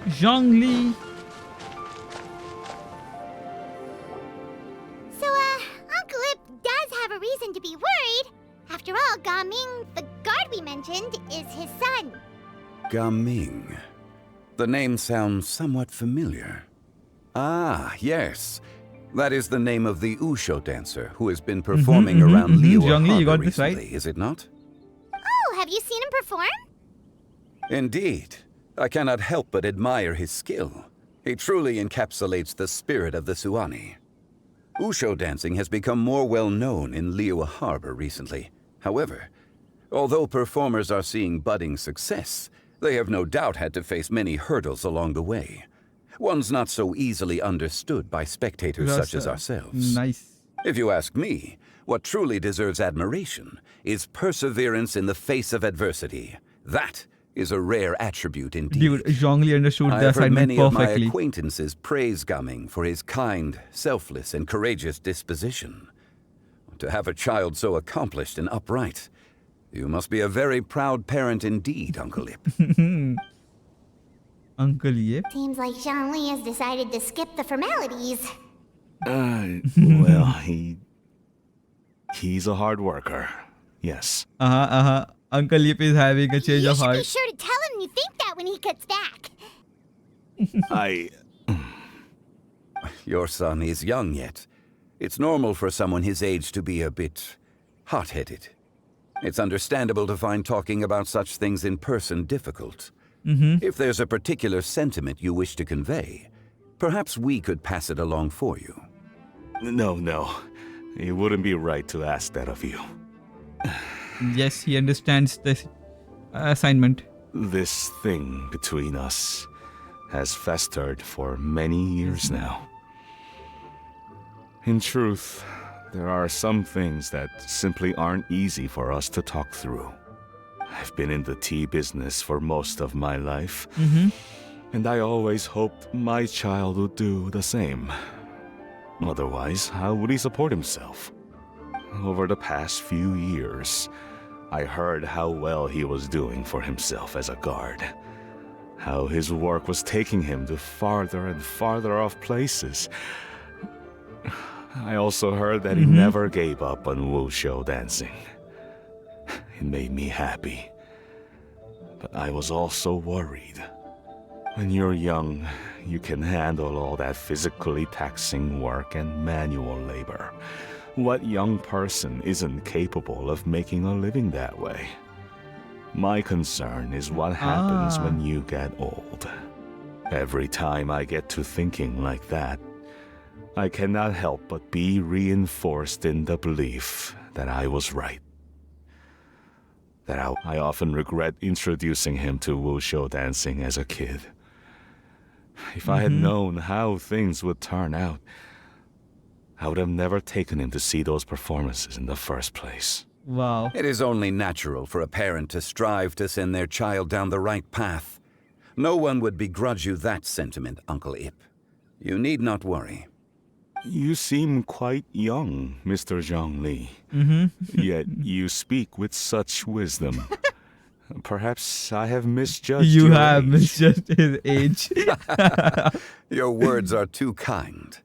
Zhongli. So, Uncle Ip does have a reason to be worried. After all, Gaming, the guard we mentioned, is his son. Gaming. The name sounds somewhat familiar. Ah, yes. That is the name of the Usho dancer who has been performing around Liyue Zhongli, you Harbor got this right. recently, is it not? Oh, have you seen him perform? Indeed. I cannot help but admire his skill. He truly encapsulates the spirit of the Suani. Usho dancing has become more well known in Liyue Harbor recently. However, although performers are seeing budding success, they have no doubt had to face many hurdles along the way. One's not so easily understood by spectators such as ourselves. Nice. If you ask me, what truly deserves admiration is perseverance in the face of adversity. That is a rare attribute indeed. Dude, Zhongli understood I the have heard assignment many of my perfectly. acquaintances praise Gaming for his kind, selfless, and courageous disposition. To have a child so accomplished and upright, you must be a very proud parent indeed, Uncle Ip. Uncle Yip? Seems like Zhongli has decided to skip the formalities. Well, he's a hard worker. Yes. Uncle Yip is having a change You of should heart. be sure to tell him you think that when he gets back. Your son is young yet. It's normal for someone his age to be a bit hot-headed. It's understandable to find talking about such things in person difficult. If there's a particular sentiment you wish to convey, perhaps we could pass it along for you. No. It wouldn't be right to ask that of you. Yes, he understands this assignment. This thing between us has festered for many years now. In truth, there are some things that simply aren't easy for us to talk through. I've been in the tea business for most of my life, and I always hoped my child would do the same. Otherwise, how would he support himself? Over the past few years, I heard how well he was doing for himself as a guard. How his work was taking him to farther and farther off places. I also heard that he never gave up on wushou dancing. It made me happy. But I was also worried. When you're young, you can handle all that physically taxing work and manual labor. What young person isn't capable of making a living that way? My concern is what happens when you get old. Every time I get to thinking like that, I cannot help but be reinforced in the belief that I was right. That I often regret introducing him to wushou dancing as a kid. If I had known how things would turn out, I would have never taken him to see those performances in the first place. Wow. It is only natural for a parent to strive to send their child down the right path. No one would begrudge you that sentiment, Uncle Ip. You need not worry. You seem quite young, Mr. Zhongli. Yet you speak with such wisdom. Perhaps I have misjudged You your have age. misjudged his age. Your words are too kind.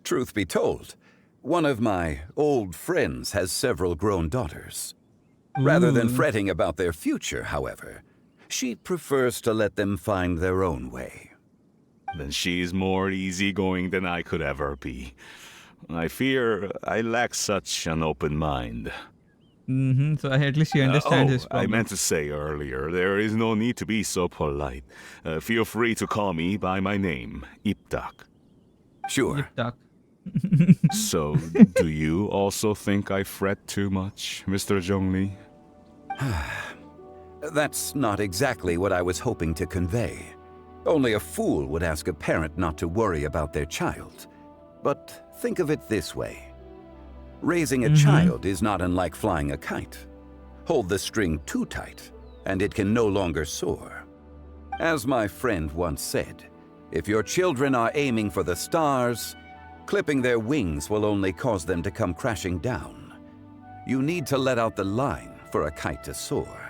Truth be told, one of my old friends has several grown daughters. Rather than fretting about their future, however, she prefers to let them find their own way. Then she's more easygoing than I could ever be. I fear I lack such an open mind. So at least she understands his I problem. meant to say earlier, there is no need to be so polite. Feel free to call me by my name, Ipdak. Sure. Ipdak. So, do you also think I fret too much, Mr. Zhongli? That's not exactly what I was hoping to convey. Only a fool would ask a parent not to worry about their child. But think of it this way. Raising a child is not unlike flying a kite. Hold the string too tight, and it can no longer soar. As my friend once said, if your children are aiming for the stars, clipping their wings will only cause them to come crashing down. You need to let out the line for a kite to soar.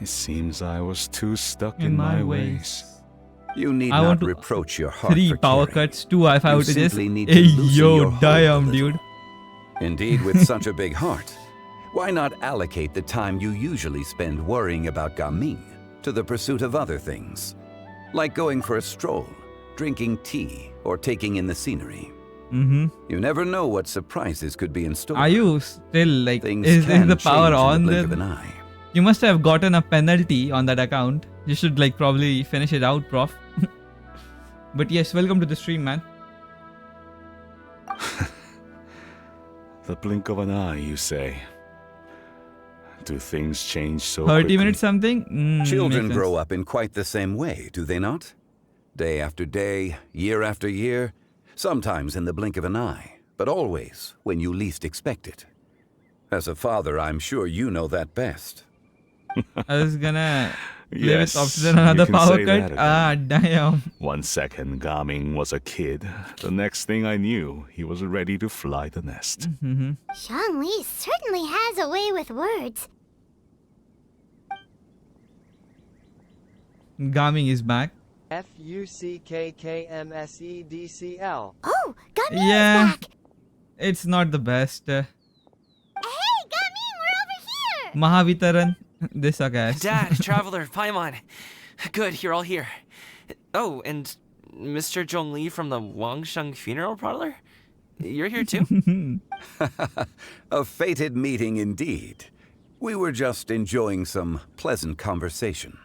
It seems I was too stuck in my ways. You need I not want to reproach your heart 3 for power caring. cuts, 2 if I You would just simply need to hey loosen your yo hold a damn little. dude. Indeed, with such a big heart, why not allocate the time you usually spend worrying about Gaming to the pursuit of other things? Like going for a stroll, drinking tea, or taking in the scenery. You never know what surprises could be in store. Are you still like, Things is can the power change in the on blink of then? an eye. You must have gotten a penalty on that account. You should like probably finish it out, prof. But yes, welcome to the stream, man. The blink of an eye, you say? Do things change so 30 quickly? minutes something? Children makes grow sense. up in quite the same way, do they not? Day after day, year after year, sometimes in the blink of an eye, but always when you least expect it. As a father, I'm sure you know that best. I was gonna play Yes, with option another you can power say cut. that again. Damn. 1 second, Gaming was a kid. The next thing I knew, he was ready to fly the nest. Zhongli certainly has a way with words. Gaming is back. FUCKKMSEDCL. Oh, Gaming is Yeah, back. it's not the best. Hey, Gaming, we're over here. Mahavitaran, they suck ass. Dad, Traveler, Paimon. Good, you're all here. Oh, and Mr. Zhongli from the Wangsheng Funeral Parlor? You're here too? A fated meeting indeed. We were just enjoying some pleasant conversation.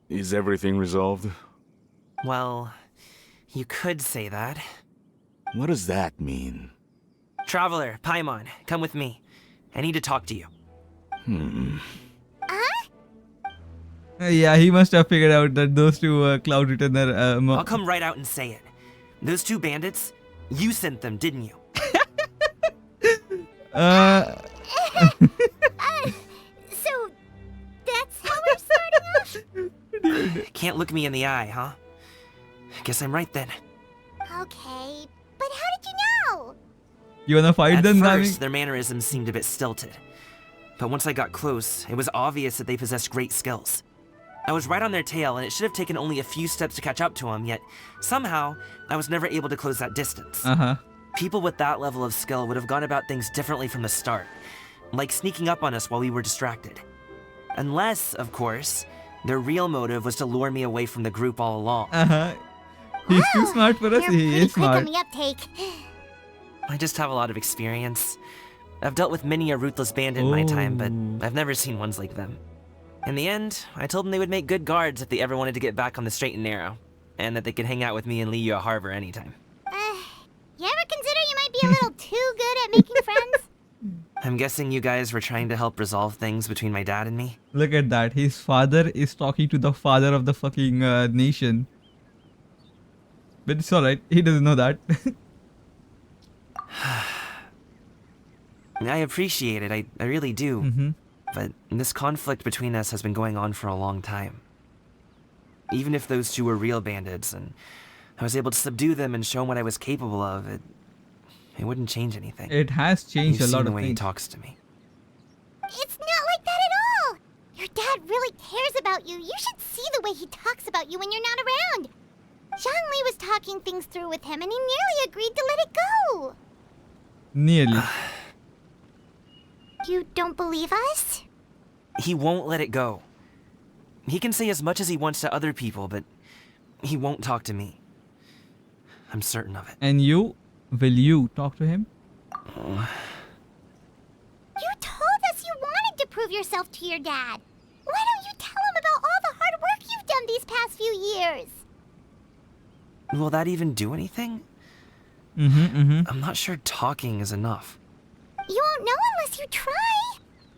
Is everything resolved? Well, you could say that. What does that mean? Traveler, Paimon, come with me. I need to talk to you. Yeah, he must have figured out that those two Cloud Returner. I'll come right out and say it. Those two bandits, you sent them, didn't you? So, that's how we're starting off? Can't look me in the eye, huh? Guess I'm right then. Okay, but how did you know? You wanna fight At them, first, Gaming? their mannerisms seemed a bit stilted. But once I got close, it was obvious that they possessed great skills. I was right on their tail, and it should have taken only a few steps to catch up to them, yet somehow, I was never able to close that distance. People with that level of skill would have gone about things differently from the start, like sneaking up on us while we were distracted. Unless, of course, their real motive was to lure me away from the group all along. He's too smart for us. You're He pretty is quick on smart. the uptake. I just have a lot of experience. I've dealt with many a ruthless bandit in my time, but I've never seen ones like them. In the end, I told them they would make good guards if they ever wanted to get back on the straight and narrow, and that they could hang out with me in Liyue Harbor anytime. You ever consider you might be a little too good at making friends? I'm guessing you guys were trying to help resolve things between my dad and me? Look at that. His father is talking to the father of the fucking nation. But it's alright. He doesn't know that. I appreciate it, I really do. But this conflict between us has been going on for a long time. Even if those two were real bandits, and I was able to subdue them and show them what I was capable of, it wouldn't change anything. It has changed You've a lot seen the of way he things. talks to me. It's not like that at all. Your dad really cares about you. You should see the way he talks about you when you're not around. Zhongli was talking things through with him, and he nearly agreed to let it go. Nearly. You don't believe us? He won't let it go. He can say as much as he wants to other people, but he won't talk to me. I'm certain of it. And you? Will you talk to him? You told us you wanted to prove yourself to your dad. Why don't you tell him about all the hard work you've done these past few years? Will that even do anything? I'm not sure talking is enough. You won't know unless you try.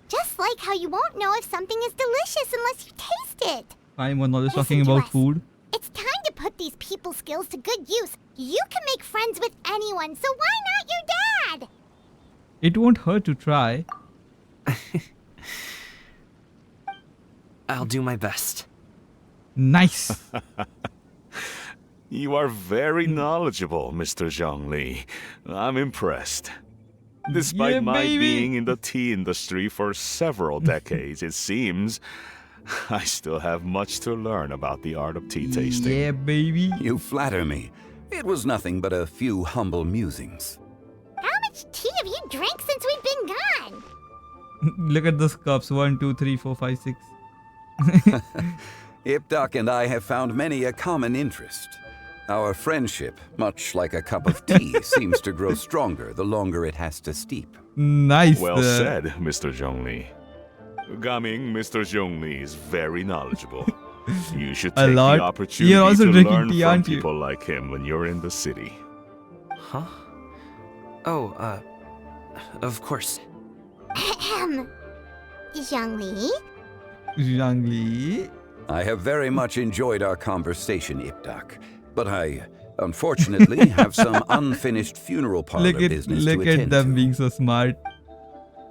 Just like how you won't know if something is delicious unless you taste it. I'm not Listen talking to about us. food. It's time to put these people skills to good use. You can make friends with anyone, so why not your dad? It won't hurt to try. I'll do my best. Nice. You are very knowledgeable, Mr. Zhongli. I'm impressed. Despite Yeah, my baby. being in the tea industry for several decades, it seems I still have much to learn about the art of tea tasting. Yeah, baby. You flatter me. It was nothing but a few humble musings. How much tea have you drank since we've been gone? Look at those cups. 1, 2, 3, 4, 5, 6. Ipdak and I have found many a common interest. Our friendship, much like a cup of tea, seems to grow stronger the longer it has to steep. Nice. Well said, Mr. Zhongli. Gaming, Mr. Zhongli is very knowledgeable. You should A take lot. the opportunity You're also to drinking learn tea, from aren't you? people like him when you're in the city. Huh? Oh, of course. Ahem. Zhongli? Zhongli? I have very much enjoyed our conversation, Ipdak, but I, unfortunately, have some unfinished funeral parlor business to Look attend at them to. being so smart.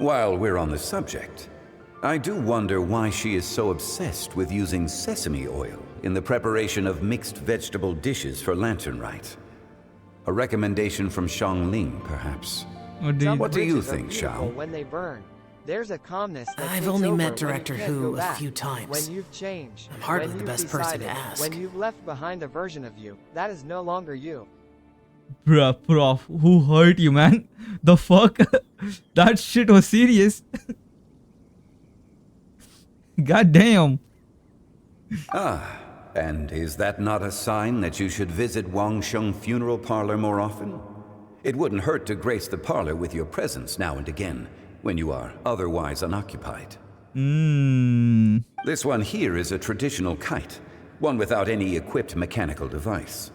While we're on the subject, I do wonder why she is so obsessed with using sesame oil in the preparation of mixed vegetable dishes for Lantern Rite. A recommendation from Xiangling, perhaps. What do you think, Xiao? When they burn, there's a calmness that I've takes only over met when Director you can't Who go a back, few times. When you've changed, I'm hardly when the you've best person to decided, ask. When you've left behind a version of you that is no longer you. Bruh, prof, who hurt you, man? The fuck? That shit was serious. God damn. And is that not a sign that you should visit Wang Sheng funeral parlor more often? It wouldn't hurt to grace the parlor with your presence now and again, when you are otherwise unoccupied. This one here is a traditional kite, one without any equipped mechanical device.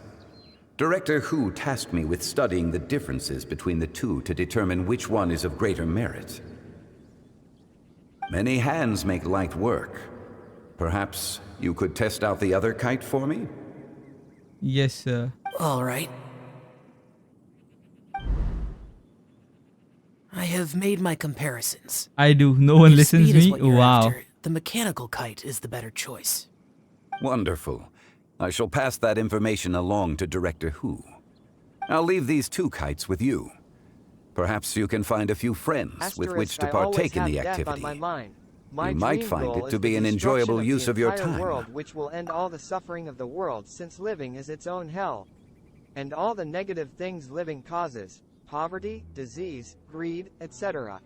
Director Hu tasked me with studying the differences between the two to determine which one is of greater merit. Many hands make light work. Perhaps you could test out the other kite for me? Yes, sir. All right. I have made my comparisons. I do. No one If listens speed is me. what you're Wow. after, the mechanical kite is the better choice. Wonderful. I shall pass that information along to Director Hu. I'll leave these two kites with you. Perhaps you can find a few friends with which to I always partake in have the death activity. on my mind. My You might dream find goal it is to the be an destruction enjoyable of use the of your entire time. world, which will end all the suffering of the world, since living is its own hell. And all the negative things living causes, poverty, disease, greed, etc.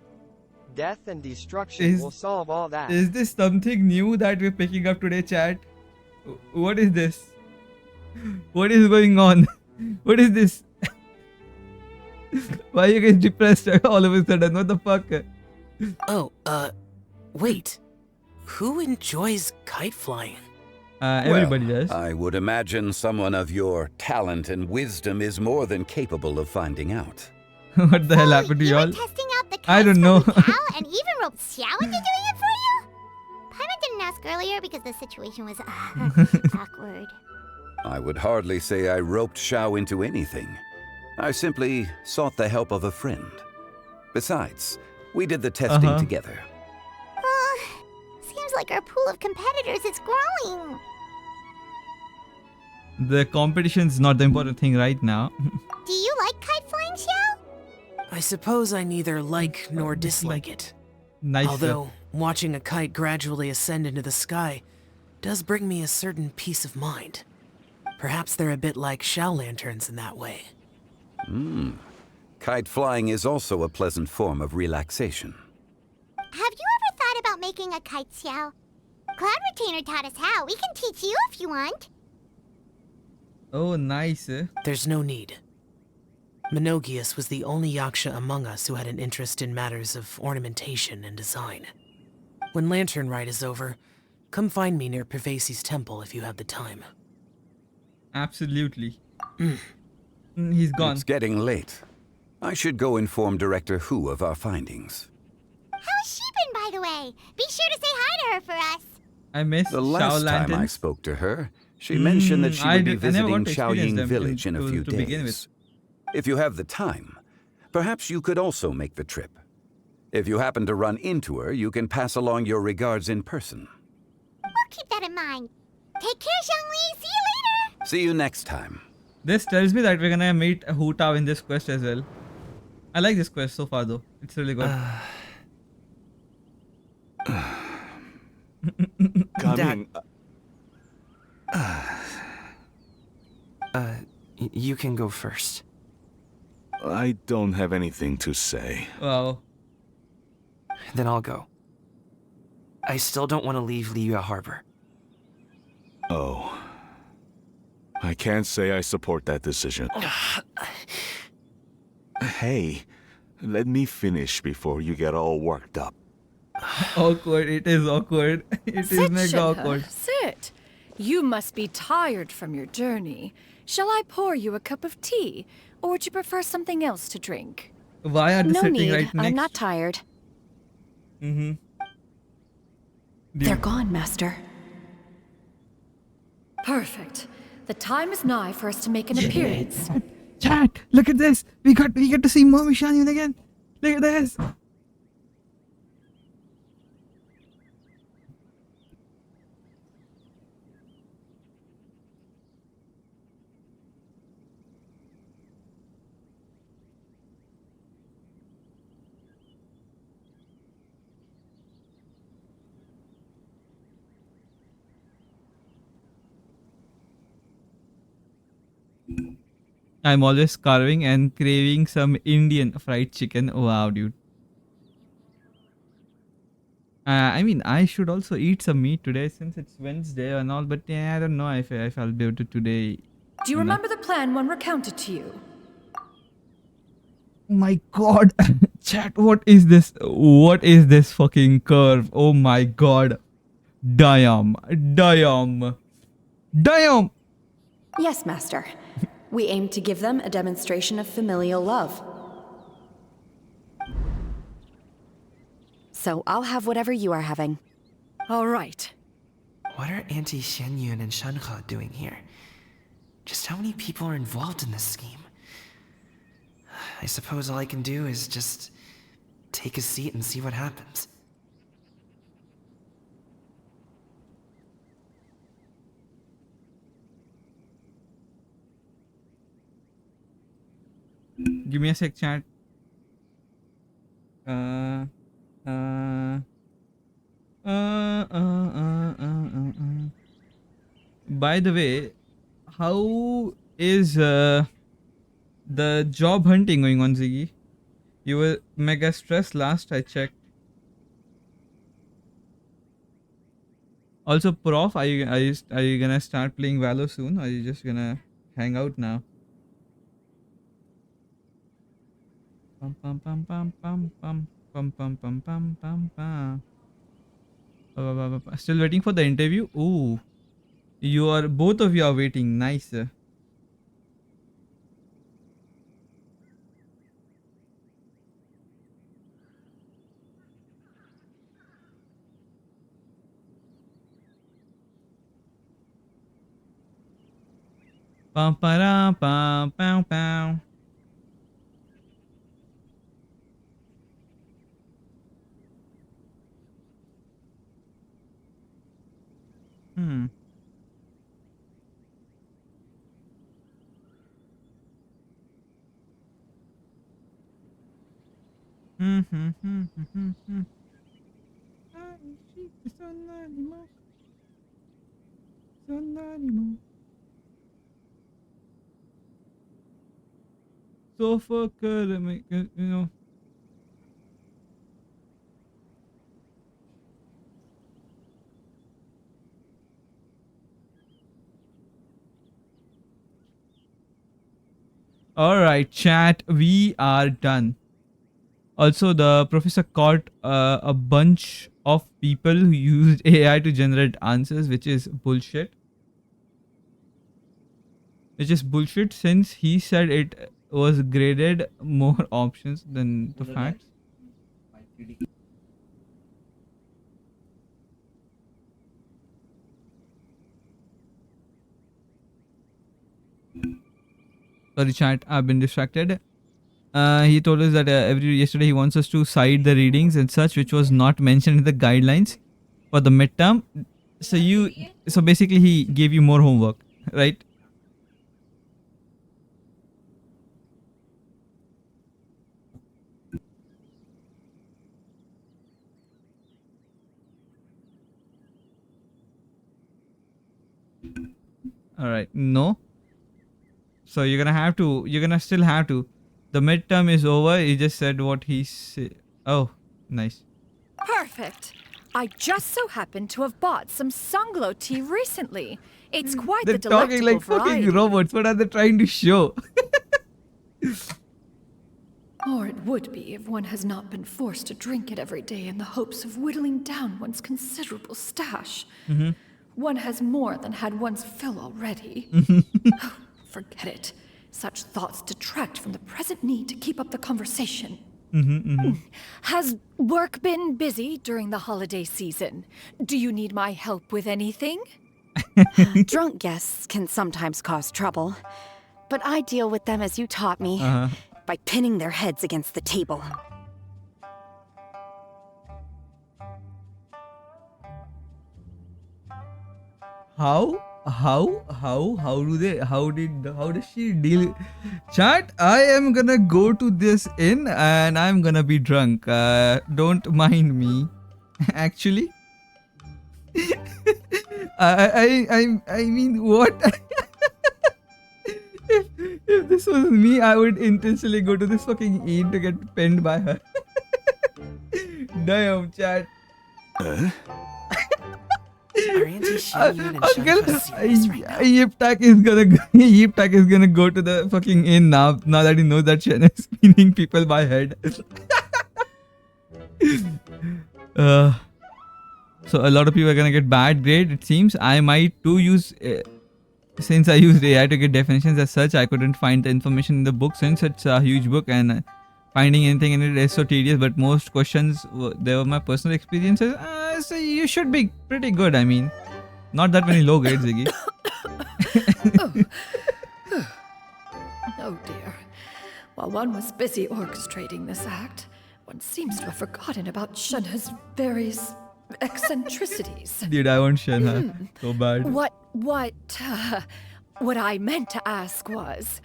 Death and destruction will solve all that. Is this something new that we're picking up today, chat? What is this? What is going on? What is this? Why are you guys depressed all of a sudden? What the fuck? Oh, wait. Who enjoys kite flying? Everybody does. I would imagine someone of your talent and wisdom is more than capable of finding out. What the hell happened to You y'all? were testing out the I don't know. cow and even roped Xiao into doing it for you? Paimon didn't ask earlier because the situation was awkward. I would hardly say I roped Xiao into anything. I simply sought the help of a friend. Besides, we did the testing together. Seems like our pool of competitors is growing. The competition's not the important thing right now. Do you like kite flying, Xiao? I suppose I neither like nor dislike it. Nice. Although, watching a kite gradually ascend into the sky does bring me a certain peace of mind. Perhaps they're a bit like Xiao lanterns in that way. Kite flying is also a pleasant form of relaxation. Have you ever thought about making a kite, Xiao? Cloud Retainer taught us how. We can teach you if you want. Oh, nice. There's no need. Menogius was the only Yaksha among us who had an interest in matters of ornamentation and design. When Lantern Rite is over, come find me near Pervasi's temple if you have the time. Absolutely. He's gone. It's getting late. I should go inform Director Hu of our findings. How's she been, by the way? Be sure to say hi to her for us. I missed The last Xiao time I lanterns. spoke to her, she mentioned that she would be I never visiting got to experience Chaoying them Village in a few to begin days. with. If you have the time, perhaps you could also make the trip. If you happen to run into her, you can pass along your regards in person. We'll keep that in mind. Take care, Xiangli. See you later. See you next time. This tells me that we're gonna meet Hu Tao in this quest as well. I like this quest so far though. It's really good. Coming. You can go first. I don't have anything to say. Wow. Then I'll go. I still don't want to leave Liyue Harbor. Oh. I can't say I support that decision. Hey, let me finish before you get all worked up. Awkward. It is awkward. It is Sit, mega Shinha, awkward. sit. You must be tired from your journey. Shall I pour you a cup of tea, or would you prefer something else to drink? Why are they No sitting need. right next? I'm not tired. They're gone, Master. Perfect. The time is nigh for us to make an appearance. Chat, look at this. We get to see Mommy Shanyon again. Look at this. I'm always starving and craving some Indian fried chicken. Wow, dude. I mean, I should also eat some meat today since it's Wednesday and all. But yeah, I don't know if I'll be able to today. Do you remember the plan one recounted to you? My God, chat! What is this? What is this fucking curve? Oh my God, damn, damn, damn. Yes, Master. We aim to give them a demonstration of familial love. So I'll have whatever you are having. All right. What are Auntie Xianyun and Shanhe doing here? Just how many people are involved in this scheme? I suppose all I can do is just take a seat and see what happens. Give me a sec, chat. By the way, how is the job hunting going on, Ziggy? You were mega stressed last I checked. Also, Prof, are you gonna start playing Valo soon, or are you just gonna hang out now? Pum pum pum pum pum pum pum pum pum pum pum pum. Still waiting for the interview. Ooh, both of you are waiting. Nice. Pam pam pam pam pam. Hmm. Hmm hmm hmm hmm hmm. So fucker, you know. Alright, chat, we are done. Also, the professor caught a bunch of people who used AI to generate answers, which is bullshit. Which is bullshit since he said it was graded more options than the facts. Sorry, chat, I've been distracted. He told us that yesterday he wants us to cite the readings and such, which was not mentioned in the guidelines for the midterm. So basically he gave you more homework, right? All right, no. So you're gonna still have to. The midterm is over. He just said what he said. Oh, nice. Perfect. I just so happened to have bought some Sunglow tea recently. It's quite They're the talking delectable like fucking variety. robots. What are they trying to show? Or it would be if one has not been forced to drink it every day in the hopes of whittling down one's considerable stash. Mm-hmm. One has more than had one's fill already. Oh, forget it. Such thoughts detract from the present need to keep up the conversation. Has work been busy during the holiday season? Do you need my help with anything? Drunk guests can sometimes cause trouble, but I deal with them as you taught me, by pinning their heads against the table. How does she deal? Chat, I am gonna go to this inn and I'm gonna be drunk. Don't mind me. Actually, I mean, what? If this was me, I would intentionally go to this fucking inn to get penned by her. Damn, chat. Are Auntie Xianyun and Uncle, Shanka serious right now? Yiptak is gonna go to the fucking inn now that he knows that Shen is pinning people by head. So a lot of people are gonna get bad grade. It seems I might too use. Since I used AI to get definitions as such, I couldn't find the information in the book since it's a huge book and finding anything in it is so tedious. But most questions, they were my personal experiences. So you should be pretty good. I mean, not that many low grades, Ziggy. Oh dear. While one was busy orchestrating this act, one seems to have forgotten about Shenhe's various eccentricities. Dude, I want Shenhe so bad. What I meant to ask was,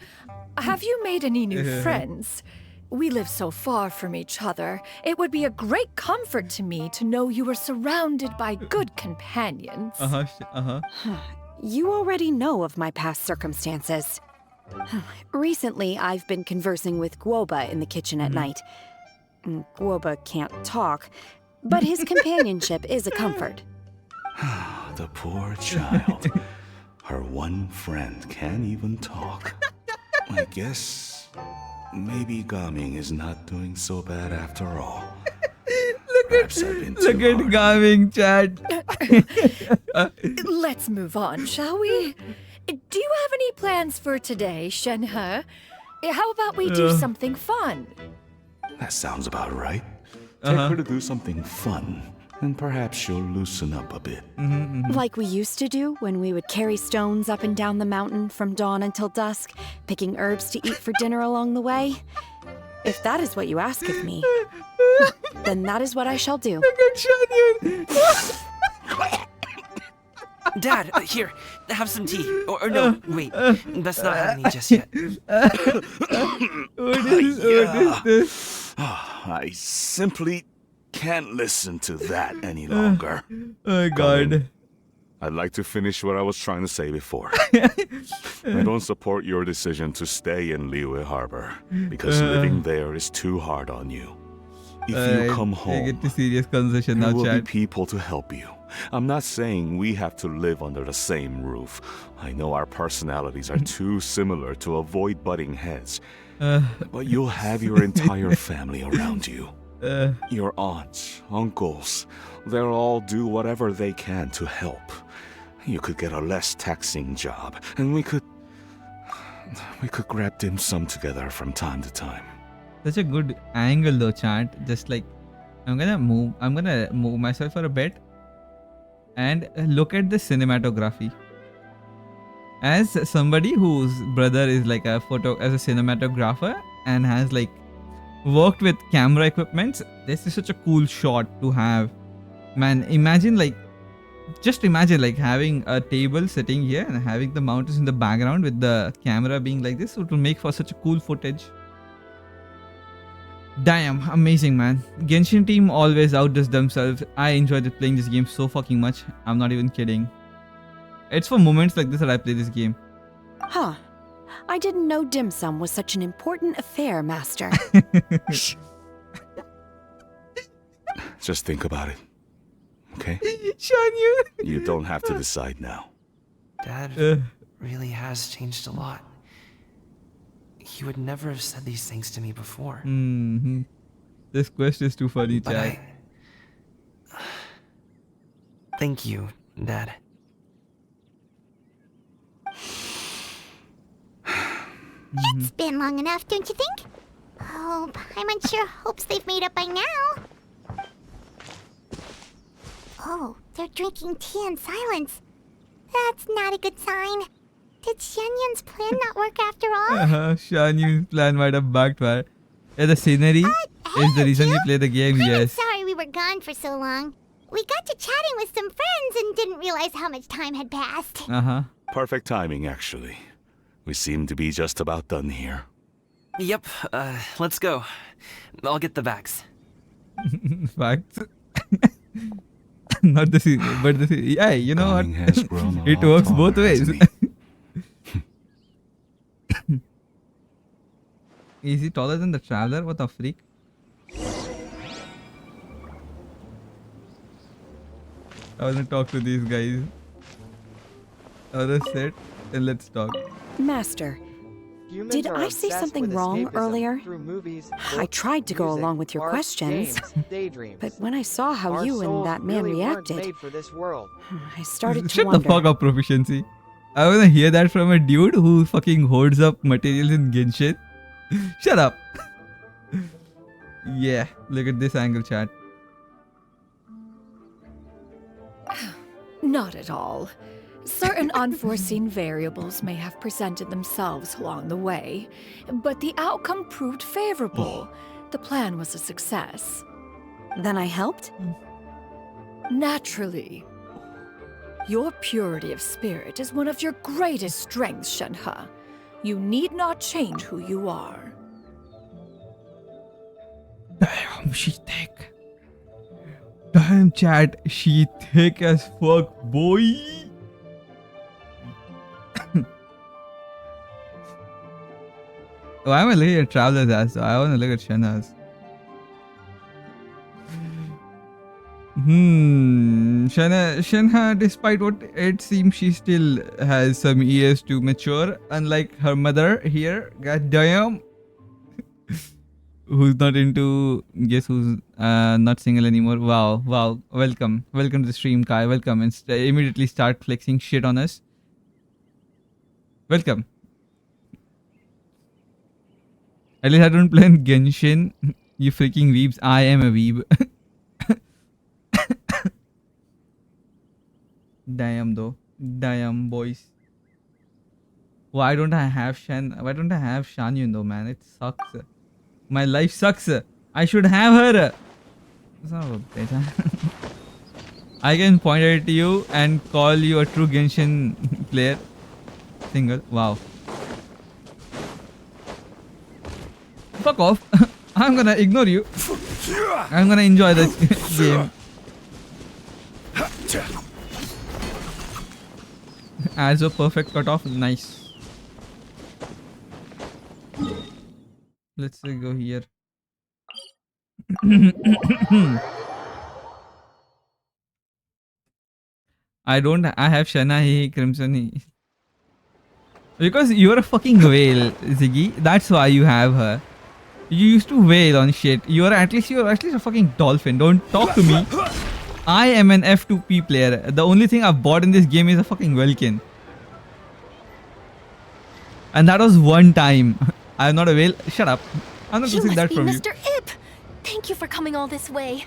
have you made any new friends? We live so far from each other. It would be a great comfort to me to know you were surrounded by good companions. You already know of my past circumstances. Recently, I've been conversing with Guoba in the kitchen at night. Guoba can't talk, but his companionship is a comfort. The poor child. Her one friend can't even talk. I guess maybe Gaming is not doing so bad after all. Look at Gaming, chat. Let's move on, shall we? Do you have any plans for today, Shenhe? How about we do something fun? That sounds about right. Take her to do something fun, and perhaps she'll loosen up a bit. Like we used to do when we would carry stones up and down the mountain from dawn until dusk, picking herbs to eat for dinner along the way. If that is what you ask of me, then that is what I shall do. Dad, here, have some tea. Or no, wait, let's not have any just yet. What is this? I simply can't listen to that any longer. Oh God. I'd like to finish what I was trying to say before. I don't support your decision to stay in Liyue Harbor, because living there is too hard on you. If you come home, get to serious conversation there now, will chat. be people to help you. I'm not saying we have to live under the same roof. I know our personalities are too similar to avoid butting heads. But you'll have your entire family around you. Your aunts, uncles, they'll all do whatever they can to help. You could get a less taxing job, and we could grab dim sum together from time to time. Such a good angle though, chat. Just like I'm gonna move myself for a bit and look at the cinematography. As somebody whose brother is like a cinematographer and has like worked with camera equipment, this is such a cool shot to have. Man, just imagine like having a table sitting here and having the mountains in the background with the camera being like this. It will make for such a cool footage. Damn, amazing, man. Genshin team always outdoes themselves. I enjoyed playing this game so fucking much. I'm not even kidding. It's for moments like this that I play this game. Huh. I didn't know dim sum was such an important affair, Master. Just think about it, okay? Shanyu! You don't have to decide now. Dad really has changed a lot. He would never have said these things to me before. This quest is too funny, chat. Thank you, Dad. It's been long enough, don't you think? Oh, Paimon sure hopes they've made up by now. Oh, they're drinking tea in silence. That's not a good sign. Did Xianyun's plan not work after all? Shanyu's plan might have backfired. Yeah, the scenery is the reason you play the game, I'm yes. sorry we were gone for so long. We got to chatting with some friends and didn't realize how much time had passed. Perfect timing, actually. We seem to be just about done here. Yep, let's go. I'll get the bags. Facts. Not the scene, but the scene. Yeah, you know what? Has grown a It lot works taller, both ways. hasn't he? Is he taller than the traveler? What the freak? I wanna talk to these guys. I wanna sit and let's talk. Master, Humans did are I say obsessed something with wrong escapism earlier? through movies, I books, tried to go music, along with your art, questions. games, daydreams. But when I saw how Our you and souls that man really weren't reacted, made for this world. I started to Shut wonder. the fuck up, Proficiency. I wanna hear that from a dude who fucking hoards up materials in Genshin. Shut up. Yeah, look at this angle, chat. Not at all. Certain unforeseen variables may have presented themselves along the way, but the outcome proved favorable. The plan was a success. Then I helped? Naturally. Your purity of spirit is one of your greatest strengths, Shenhe. You need not change who you are. Damn, she thick. Damn, chat, she thick as fuck, boy. Why am I looking at Traveler's ass? I want to look at Shenhe's. Shenhe, despite what it seems, she still has some years to mature. Unlike her mother here, goddamn. Who's not into, guess who's not single anymore. Wow, welcome to the stream, Kai. Welcome, and immediately start flexing shit on us. Welcome. At least I don't play in Genshin. You freaking weebs. I am a weeb. Damn though. Damn, boys. Why don't I have Shanyun though, man? It sucks. My life sucks. I should have her. Son of a bitch. I can point at you and call you a true Genshin player. Single. Wow. Fuck off. I'm gonna ignore you. I'm gonna enjoy this game. As a perfect cutoff. Nice. Let's go here. I have Shana, Crimson. Because you're a fucking whale, Ziggy. That's why you have her. You used to wail on shit. You're at least a fucking dolphin. Don't talk to me. I am an F2P player. The only thing I've bought in this game is a fucking Welkin. And that was one time. I'm not a whale. Shut up. I'm not losing that from you. Mr. Ip! Thank you for coming all this way.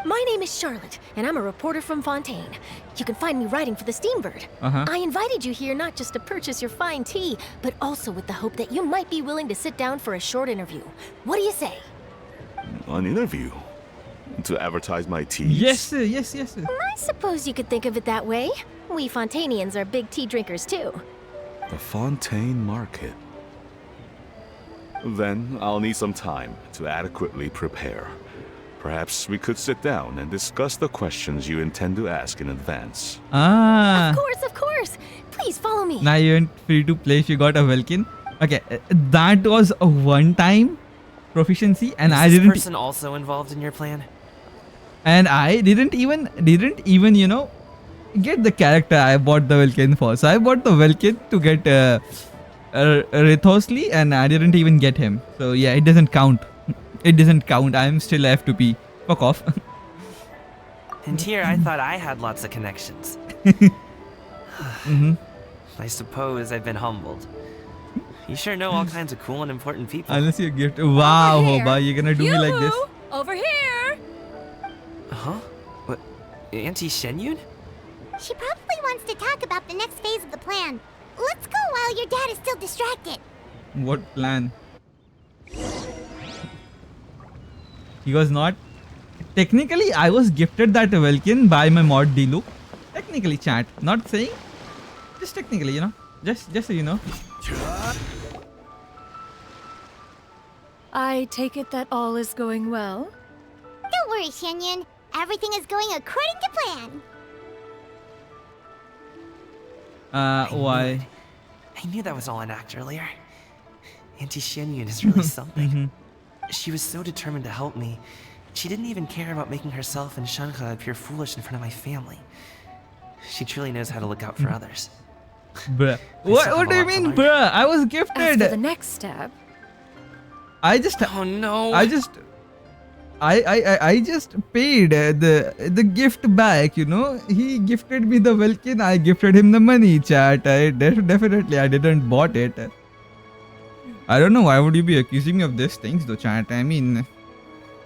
My name is Charlotte, and I'm a reporter from Fontaine. You can find me writing for the Steambird. I invited you here not just to purchase your fine tea, but also with the hope that you might be willing to sit down for a short interview. What do you say? An interview? To advertise my tea? Yes, sir. Yes, sir. I suppose you could think of it that way. We Fontainians are big tea drinkers too. The Fontaine Market. Then I'll need some time to adequately prepare. Perhaps we could sit down and discuss the questions you intend to ask in advance. Ah. Of course. Please follow me. Now you went free to play if you got a Welkin. Okay, that was a one-time proficiency, and I didn't. Is this person also involved in your plan? And I didn't even get the character I bought the Welkin for. So I bought the Welkin to get Rithosli, and I didn't even get him. So yeah, it doesn't count. It doesn't count. I'm still F2P. Fuck off. And here I thought I had lots of connections. I suppose I've been humbled. You sure know all kinds of cool and important people. Unless you gift. Wow, Hoba, you're gonna do me like this? Over here! Huh? What? Auntie Shenyun? She probably wants to talk about the next phase of the plan. Let's go while your dad is still distracted. What plan? He was not. Technically, I was gifted that Welkin by my mod Diluc. Technically, chat. Not saying. Just technically, you know. Just so you know. I take it that all is going well? Don't worry, Shenyun. Everything is going according to plan. Why? I knew that was all an act earlier. Auntie Xianyun is really something. She was so determined to help me. She didn't even care about making herself and Shanhe appear foolish in front of my family. She truly knows how to look out for others. Bruh. What do you mean, bruh? I was gifted. As for the next step, I just. Oh no. I just paid the gift back. You know, he gifted me the Welkin. I gifted him the money. Chat. Definitely I didn't bought it. I don't know why would you be accusing me of these things though, chat. I mean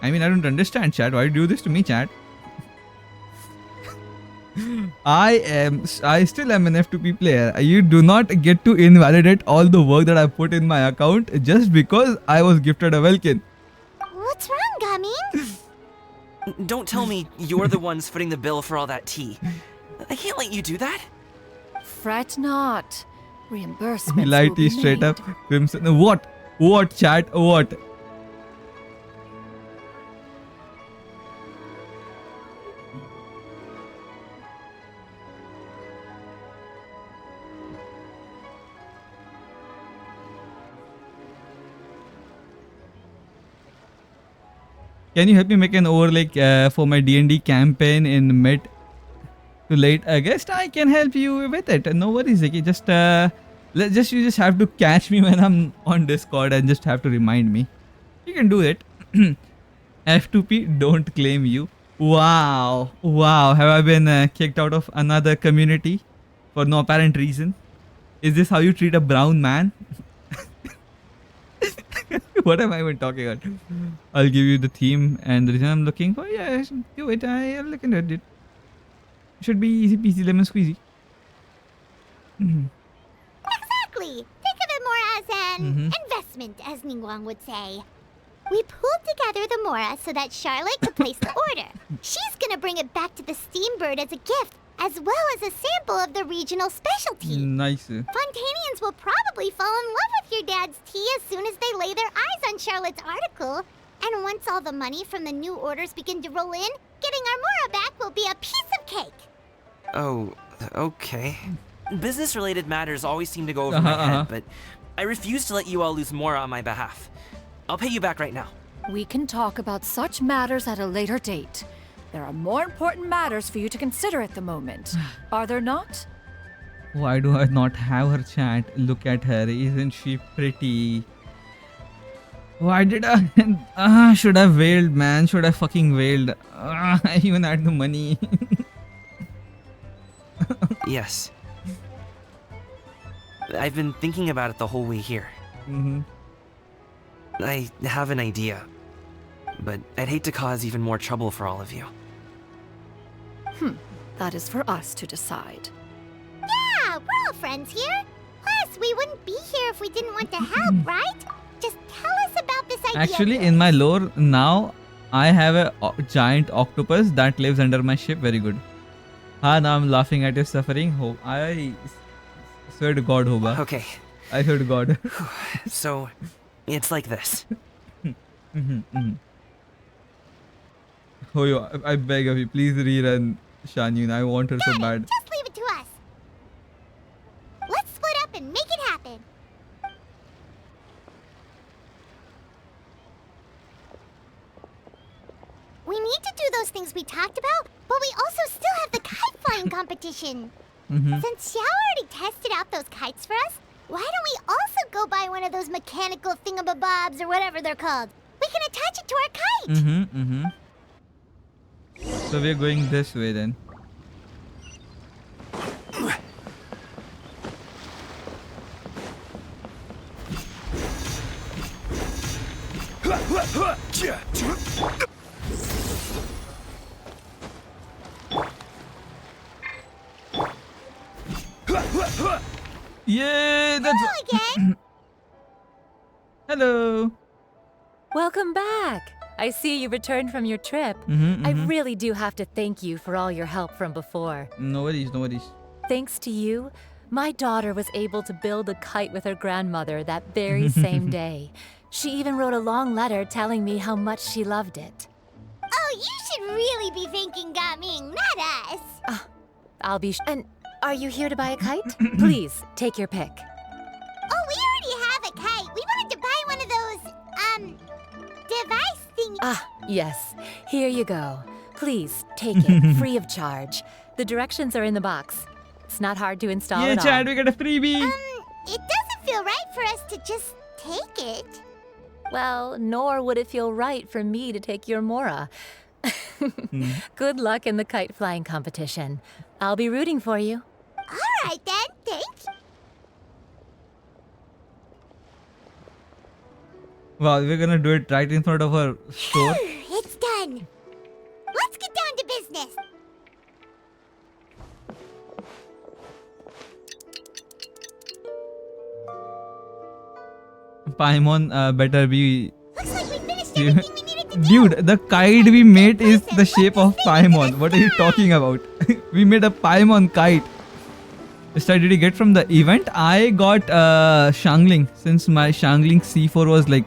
I don't understand, chat. Why do you do this to me, chat? I still am an F2P player. You do not get to invalidate all the work that I put in my account just because I was gifted a Welkin. What's wrong, Gaming? Don't tell me you're the ones footing the bill for all that tea. I can't let you do that. fret not. Reimbursements He will lied be straight made. up. Crimson. What, chat? What? Can you help me make an overlay for my D&D campaign in mid to late August? I can help you with it. No worries. Okay, you just have to catch me when I'm on Discord and just have to remind me. You can do it. F2P, don't claim you. Wow. Have I been kicked out of another community for no apparent reason? Is this how you treat a brown man? What am I even talking about? I'll give you the theme and the reason I'm looking for. Yeah, do it. I'm looking at it. Should be easy peasy lemon squeezy. Exactly. Think of it more as an investment, as Ningguang would say. We pulled together the Mora so that Charlotte could place the order. She's gonna bring it back to the Steambird as a gift, as well as a sample of the regional specialty. Nice. Fontanians will probably fall in love with your dad's tea as soon as they lay their eyes on Charlotte's article. And once all the money from the new orders begin to roll in, getting our Mora back will be a piece of cake. Oh, okay. Business-related matters always seem to go over my head, but I refuse to let you all lose more on my behalf. I'll pay you back right now. We can talk about such matters at a later date. There are more important matters for you to consider at the moment. Are there not? Why do I not have her chat? Look at her. Isn't she pretty? Why did I? Should I have wailed, man? Should I fucking wailed? I even had the money. Yes. I've been thinking about it the whole way here. I have an idea, but I'd hate to cause even more trouble for all of you. That is for us to decide. Yeah, we're all friends here. Plus, we wouldn't be here if we didn't want to help, right? Just tell us about this idea. Actually, in my lore now, I have a giant octopus that lives under my ship. Very good. Now I'm laughing at his suffering. I swear to God, Hoba. Okay. I swear to God. So, it's like this. Oh, yo, I beg of you, please rerun Shanyun. I want her so bad. Just leave it to us. Let's split up and make it happen. We need to do those things we talked about, but we also still have the kite flying competition. Since Xiao already tested out those kites for us, why don't we also go buy one of those mechanical thingamabobs or whatever they're called? We can attach it to our kite. So we're going this way then. Yeah, that's again. Hello. Welcome back. I see you returned from your trip. I really do have to thank you for all your help from before. No worries, no worries. Thanks to you, my daughter was able to build a kite with her grandmother that very same day. She even wrote a long letter telling me how much she loved it. Oh, you should really be thanking Gaming, not us. I'll be And are you here to buy a kite? Please, take your pick. Oh, we already have a kite. We wanted to buy Ah, yes. Here you go. Please, take it, free of charge. The directions are in the box. It's not hard to install Yeah, at all. Chad, we get a freebie. It doesn't feel right for us to just take it. Well, nor would it feel right for me to take your Mora. Good luck in the kite flying competition. I'll be rooting for you. All right then, thanks. Wow, we're gonna do it right in front of her store. It's done. Let's get down to business. Paimon better be. Looks like we finished everything we needed to do. Dude, the kite we made is the shape of Paimon. What are you talking about? We made a Paimon kite. Did you get from the event? I got Shangling. Since my Shangling C4 was like...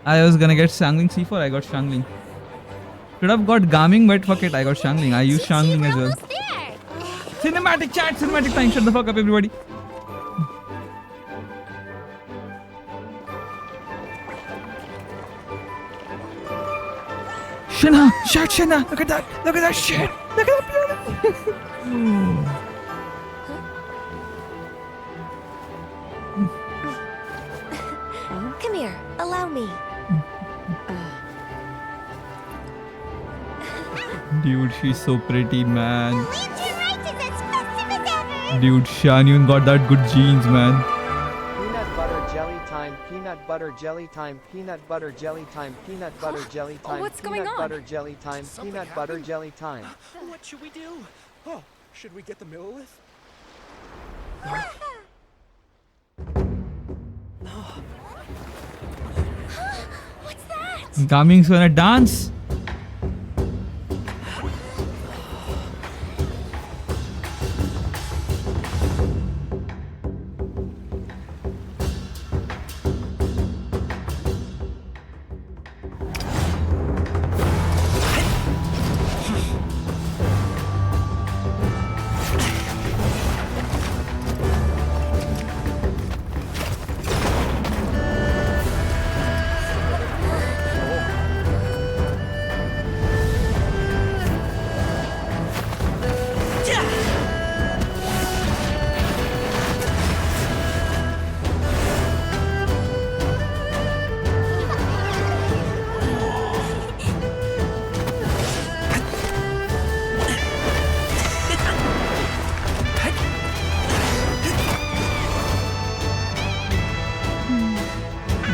I was gonna get Shangling C4, I got Shangling. Should have got Gaming, but fuck it, I got Shangling. I used Shangling as well. Cinematic chat, cinematic time. Shut the fuck up, everybody. Shinna! Shut Shinna! Look at that! Look at that shit! Look at that beauty! Come here, allow me. Dude, she's so pretty, man. Dude, Shanyun got that good genes, man. Peanut butter jelly time, peanut butter jelly time, peanut butter jelly time, peanut butter jelly time. What's going peanut on? butter jelly time, peanut butter jelly time. What should we do? Oh, should we get the Millilith? What's that? Gaming's gonna dance.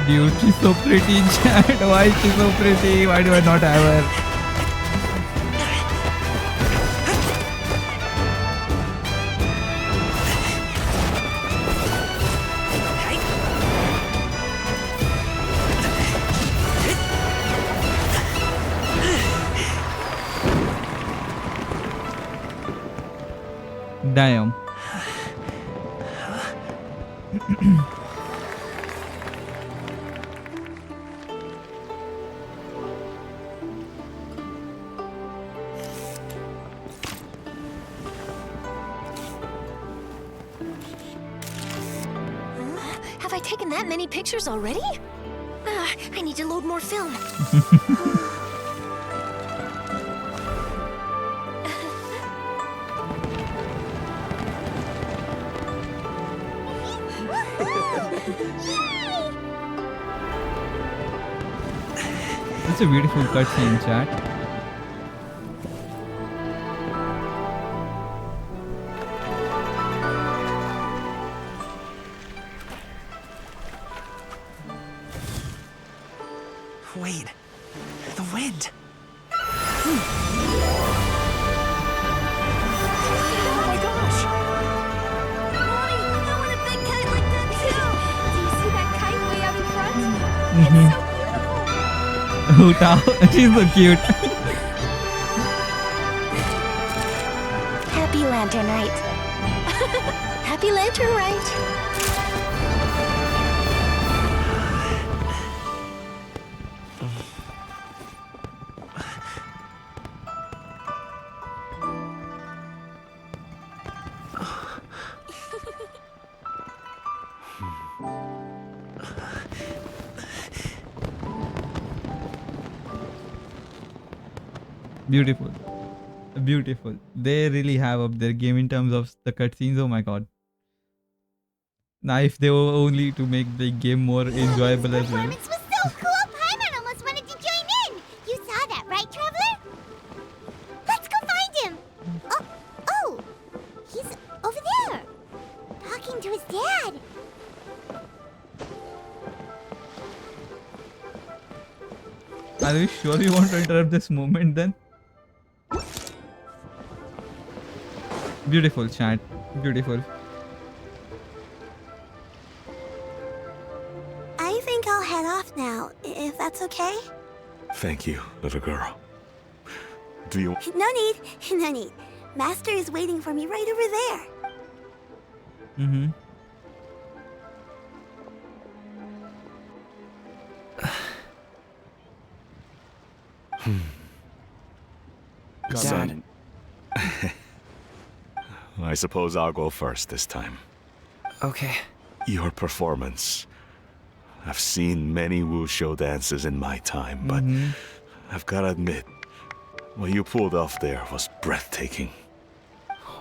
Dude, she's so pretty in chat. Why is she so pretty? Why do I not have her? Damn. Have I taken that many pictures already? I need to load more film. It's a beautiful cutscene, chat. Wait, the wind. Oh my gosh! Mommy, I want a big kite like that too! Do you see that kite way out in front? It's so beautiful! Huta, she's so cute. Happy Lantern Rite. Happy Lantern Rite. Beautiful. Beautiful. They really have up their game in terms of the cutscenes. Oh my god. Now if they were only to make the game more enjoyable as well. Performance was so cool, Paimon almost wanted to join in. You saw that, right, Traveler? Let's go find him. Oh, he's over there, talking to his dad. Are you sure you want to interrupt this moment then? Beautiful chat. Beautiful. I think I'll head off now, if that's okay. Thank you, little girl. Do you... No need, no need. Master is waiting for me right over there. Mm-hmm. Dad. I suppose I'll go first this time. Okay. Your performance. I've seen many wuxia dances in my time, but I've gotta admit, what you pulled off there was breathtaking.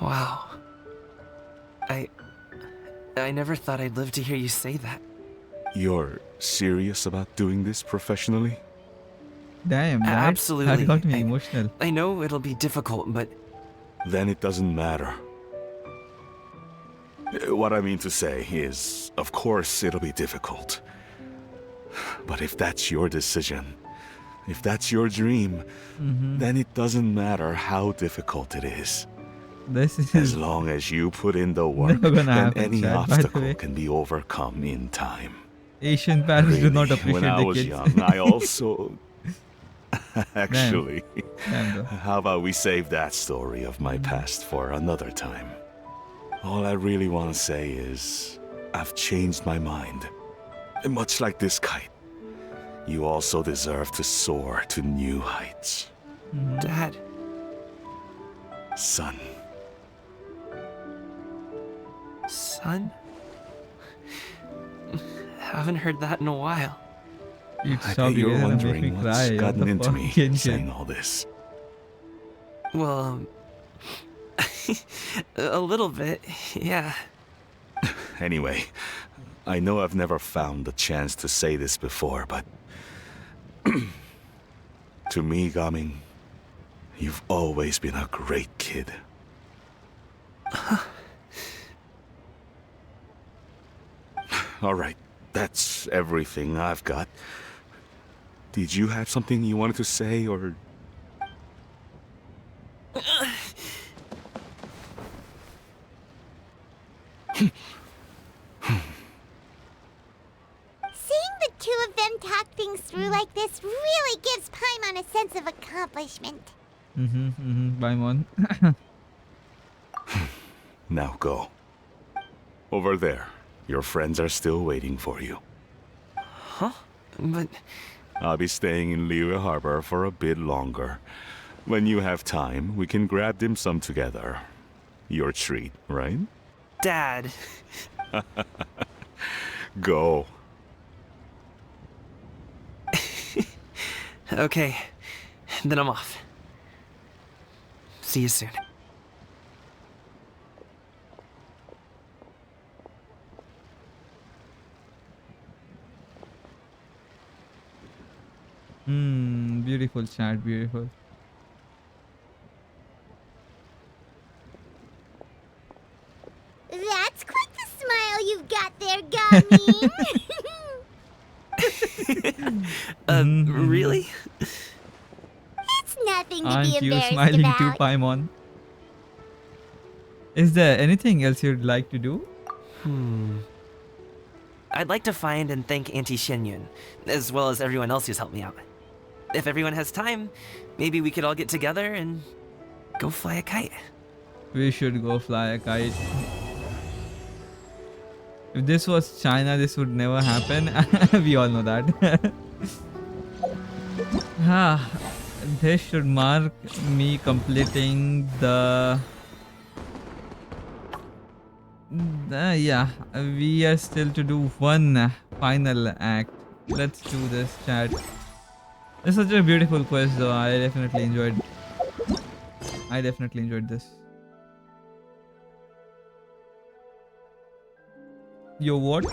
Wow. I never thought I'd live to hear you say that. You're serious about doing this professionally? Damn, right? Absolutely. That got me emotional. I know it'll be difficult, but... Then it doesn't matter. What I mean to say is, of course it'll be difficult. But if that's your decision, if that's your dream, then it doesn't matter how difficult it is. This is as long as you put in the work, never gonna then happen, any Chad, by the obstacle way. can be overcome in time. Asian parents do not Really, appreciate when I the was kids. young, I also... Actually, Damn, though. how about we save that story of my past for another time? All I really want to say is, I've changed my mind. And much like this kite, you also deserve to soar to new heights. Dad. Son. Son? Haven't heard that in a while. I bet you're wondering what's gotten into me saying all this. Well, a little bit, yeah. Anyway, I know I've never found the chance to say this before, but... to me, Gaming, you've always been a great kid. Alright, that's everything I've got. Did you have something you wanted to say, or... Seeing the two of them talk things through like this really gives Paimon a sense of accomplishment. Paimon. Now go. Over there. Your friends are still waiting for you. Huh? But... I'll be staying in Liyue Harbor for a bit longer. When you have time, we can grab dim sum together. Your treat, right? Dad. Go. Okay, then I'm off. See you soon. Beautiful chat, beautiful. That's quite the smile you've got there, Gummy. Really? It's nothing to Aren't be you embarrassed smiling about. too, Paimon? Is there anything else you'd like to do? I'd like to find and thank Auntie Xianyun, as well as everyone else who's helped me out. If everyone has time, maybe we could all get together and go fly a kite. We should go fly a kite. If this was China, this would never happen. We all know that. This should mark me completing the... yeah, we are still to do one final act. Let's do this, chat. It's such a beautiful quest though. I definitely enjoyed I definitely enjoyed this. Yo, what?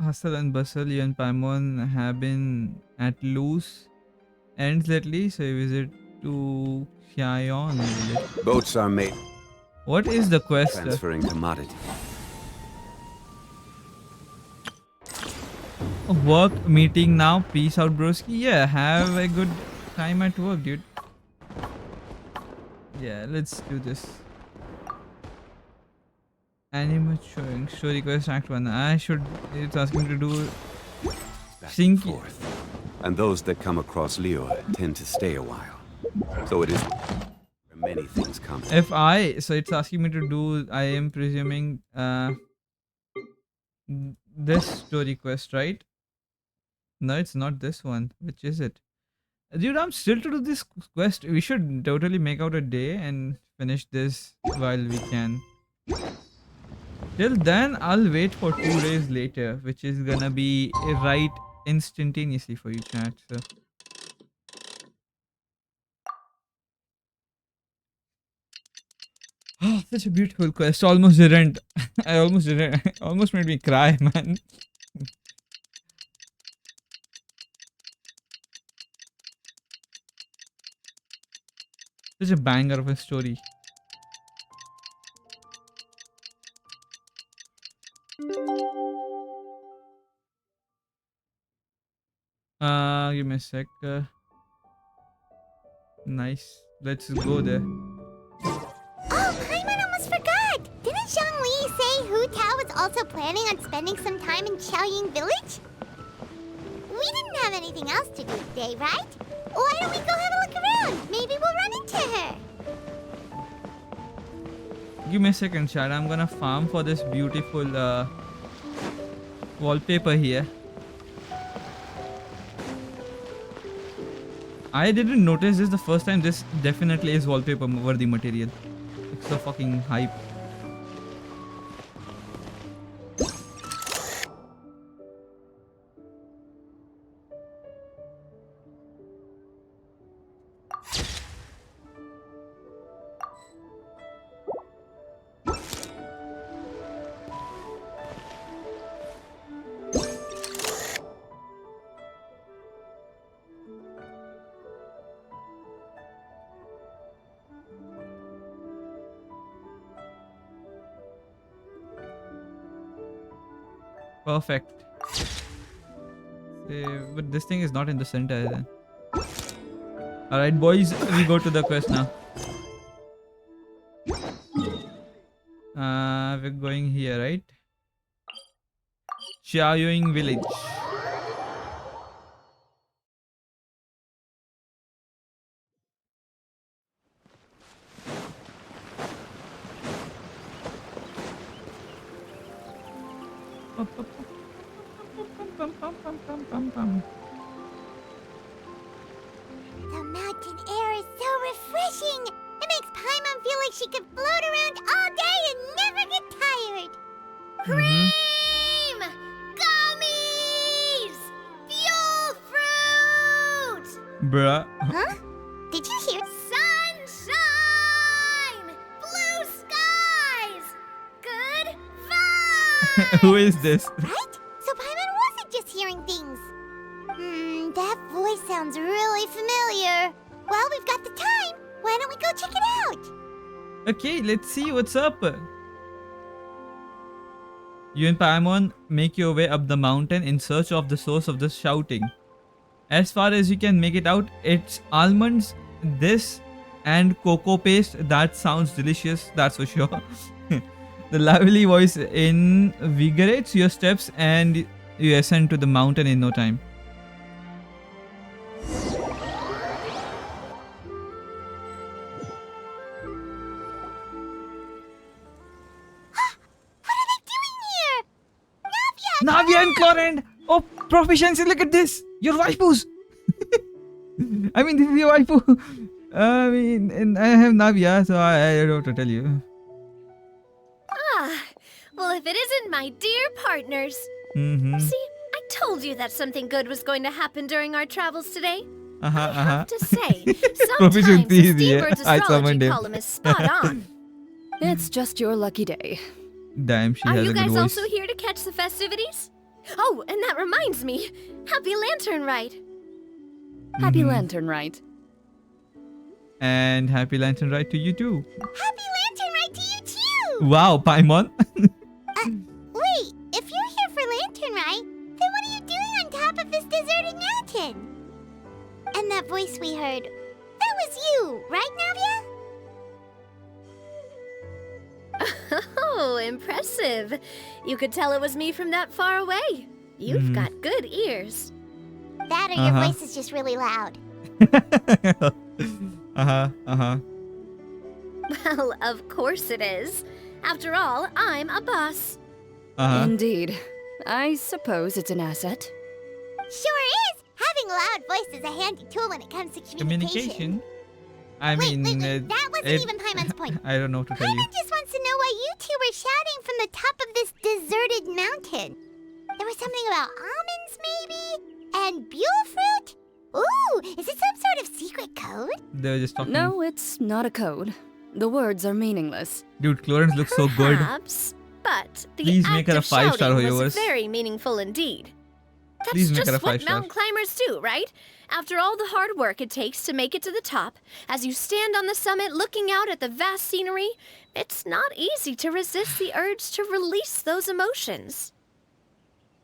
Hustle and Bustle, you and Paimon have been at loose ends lately, so you visit to Xiaoyan village. Boats are made. What is the quest? Transferring commodity. Work meeting now. Peace out, broski. Yeah, have a good time at work, dude. Yeah, let's do this. Anime showing story quest act 1. It's asking to do sync. And those that come across Leo tend to stay a while. So it is where many things come. So it's asking me to do, I am presuming, this story quest, right? No, it's not this one. Which is it? Dude, I'm still to do this quest. We should totally make out a day and finish this while we can. Till then, I'll wait for 2 days later, which is gonna be right instantaneously for you, chat. So. Oh, such a beautiful quest. Almost didn't. I almost didn't. Almost made me cry, man. Such a banger of a story. Give me a sec. Nice. Let's go there. Oh, Paimon almost forgot! Didn't Zhongli say Hu Tao was also planning on spending some time in Xiaoying village? We didn't have anything else to do today, right? Why don't we go have a look around? Maybe we'll run into her. Give me a second, chat. I'm gonna farm for this beautiful wallpaper here. I didn't notice this the first time. This definitely is wallpaper worthy material. It's so fucking hype. Perfect. But this thing is not in the center then. Alright boys, we go to the quest now. We're going here, right? Xiaoying village. The mountain air is so refreshing! It makes Paimon feel like she could float around all day and never get tired! Cream! Gummies! Fuel fruit! Bruh. Huh? Did you hear? Sunshine! Blue skies! Good vibes! Who is this? Right? So Paimon wasn't just hearing things. That voice sounds really familiar. Well, we've got the time. Why don't we go check it out? Okay, let's see what's up. You and Paimon make your way up the mountain in search of the source of the shouting. As far as you can make it out, it's almonds, this, and cocoa paste. That sounds delicious, that's for sure. The lively voice invigorates your steps and you ascend to the mountain in no time. Navia and Chlorand! Oh, proficiency, look at this! Your waifus! I mean, this is your waifu. I mean, and I have Navia, so I don't have to tell you. Ah, well, if it isn't my dear partners. See, I told you that something good was going to happen during our travels today. I have to say, sometimes the Steambird's astrology column is spot on. It's just your lucky day. Damn, she Are has you a good guys voice. also here to catch the festivities? Oh, and that reminds me. Happy Lantern Ride. Happy Lantern Ride. And happy Lantern Ride to you too. Happy Lantern Ride to you too! Wow, Paimon. Wait, if you're here for Lantern Ride, then what are you doing on top of this deserted mountain? And that voice we heard, that was you, right, Navia? Oh, impressive. You could tell it was me from that far away. You've got good ears. That or your voice is just really loud. Well, of course it is. After all, I'm a boss. Indeed. I suppose it's an asset. Sure is! Having a loud voice is a handy tool when it comes to communication. I mean, that wasn't even Paimon's point. I don't know what to tell you. Paimon just wants to know why you two were shouting from the top of this deserted mountain. There was something about almonds, maybe? And buell fruit? Ooh, is it some sort of secret code? They were just talking. No, it's not a code. The words are meaningless. Dude, Clarence looks so good. Perhaps, but the Please act make her a of 5-star shouting was universe. very meaningful indeed. That's Please make her a just what 5-star. mountain climbers do, right? After all the hard work it takes to make it to the top, as you stand on the summit looking out at the vast scenery, it's not easy to resist the urge to release those emotions.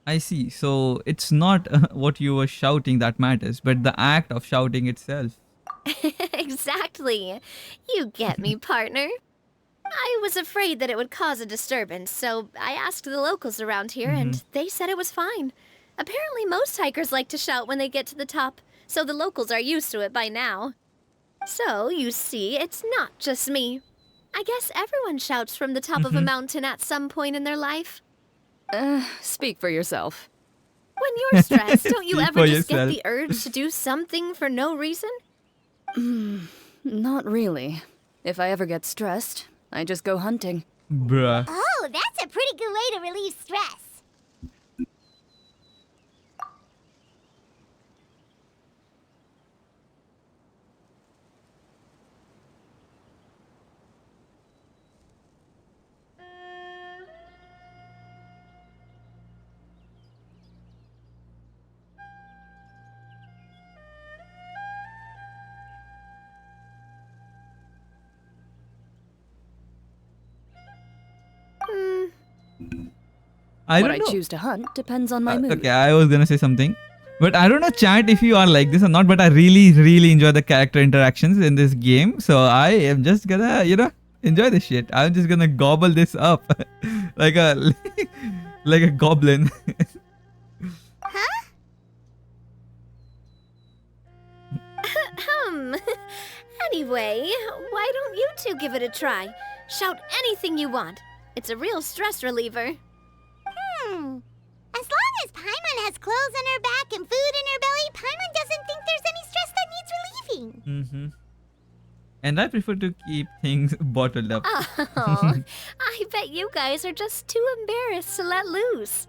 I see. So it's not what you were shouting that matters, but the act of shouting itself. Exactly. You get me, partner. I was afraid that it would cause a disturbance, so I asked the locals around here, and they said it was fine. Apparently, most hikers like to shout when they get to the top, so the locals are used to it by now. So, you see, it's not just me. I guess everyone shouts from the top of a mountain at some point in their life. Speak for yourself. When you're stressed, don't you Speak ever for just yourself. get the urge to do something for no reason? Not really. If I ever get stressed, I just go hunting. Bruh. Oh, that's a pretty good way to relieve stress. I What don't I know. choose to hunt depends on my mood. Okay, I was gonna say something. But I don't know, chat, if you are like this or not, but I really, really enjoy the character interactions in this game. So I am just gonna, enjoy this shit. I'm just gonna gobble this up like a like a goblin. Anyway, why don't you two give it a try? Shout anything you want. It's a real stress reliever. As long as Paimon has clothes on her back and food in her belly, Paimon doesn't think there's any stress that needs relieving. And I prefer to keep things bottled up. Oh, I bet you guys are just too embarrassed to let loose.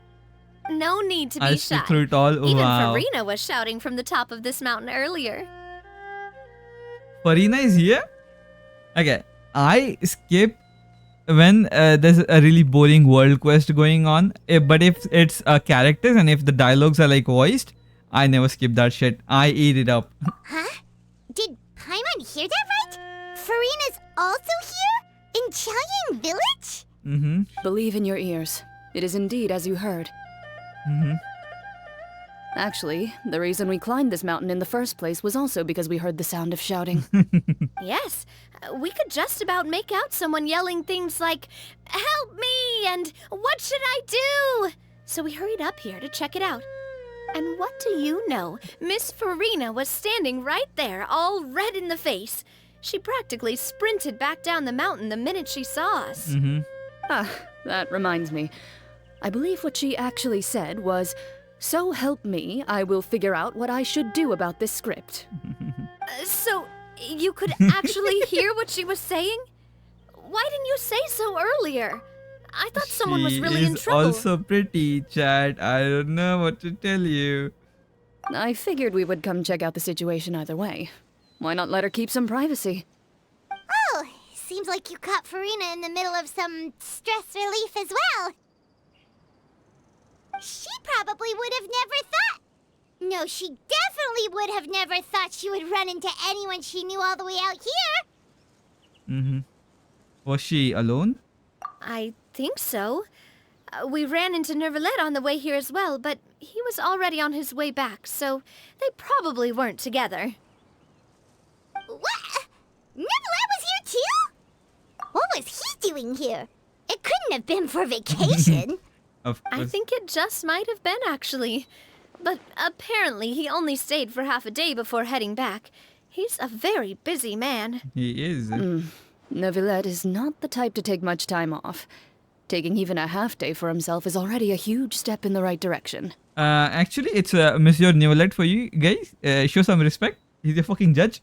No need to be I'll shy. stick through it all. Even Wow. Farina was shouting from the top of this mountain earlier. Farina is here? Okay, I skip when there's a really boring world quest going on. But if it's characters and if the dialogues are like voiced, I never skip that shit. I eat it up. Huh? Did Paimon hear that right? Farina's also here? In Chaoying Village? Believe in your ears. It is indeed as you heard. Actually, the reason we climbed this mountain in the first place was also because we heard the sound of shouting. Yes, we could just about make out someone yelling things like, "Help me!" and "What should I do?" So we hurried up here to check it out. And what do you know? Miss Farina was standing right there, all red in the face. She practically sprinted back down the mountain the minute she saw us. Ah, that reminds me. I believe what she actually said was, "So help me, I will figure out what I should do about this script." So, you could actually hear what she was saying? Why didn't you say so earlier? I thought someone was really in trouble. She is also pretty, chat. I don't know what to tell you. I figured we would come check out the situation either way. Why not let her keep some privacy? Oh, seems like you caught Farina in the middle of some stress relief as well. She probably would have never thought... No, she definitely would have never thought she would run into anyone she knew all the way out here. Was she alone? I think so. We ran into Nervalet on the way here as well, but he was already on his way back, so they probably weren't together. What? Nervalet was here too? What was he doing here? It couldn't have been for vacation. Of course. I think it just might have been, actually. But apparently he only stayed for half a day before heading back. He's a very busy man. He is. Nervalet is not the type to take much time off. Taking even a half day for himself is already a huge step in the right direction. Actually, it's Monsieur Nervalet for you guys. Show some respect. He's a fucking judge.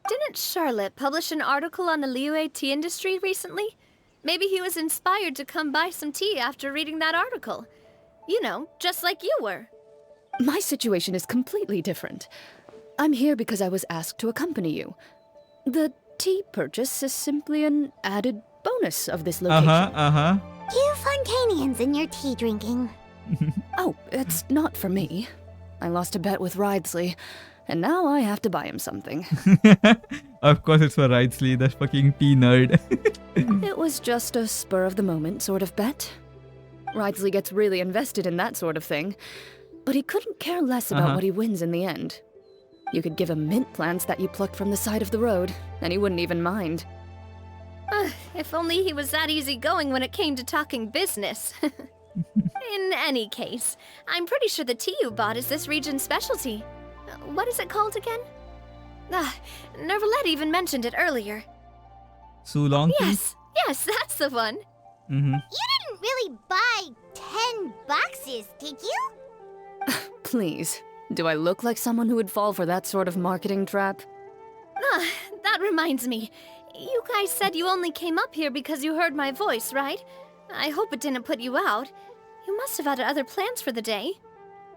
Didn't Charlotte publish an article on the Liyue tea industry recently? Maybe he was inspired to come buy some tea after reading that article. You know, just like you were. My situation is completely different. I'm here because I was asked to accompany you. The tea purchase is simply an added bonus of this location. You Fontainians and your tea drinking. Oh, it's not for me. I lost a bet with Ridesley, and now I have to buy him something. Of course it's for Ridesley, that fucking tea nerd. It was just a spur-of-the-moment sort of bet. Ridesley gets really invested in that sort of thing, but he couldn't care less about what he wins in the end. You could give him mint plants that you plucked from the side of the road, and he wouldn't even mind. If only he was that easygoing when it came to talking business. In any case, I'm pretty sure the tea you bought is this region's specialty. What is it called again? Nervalet even mentioned it earlier. Sulong tea? Yes, that's the one. You didn't really buy 10 boxes, did you? Please, do I look like someone who would fall for that sort of marketing trap? That reminds me. You guys said you only came up here because you heard my voice, right? I hope it didn't put you out. You must have had other plans for the day.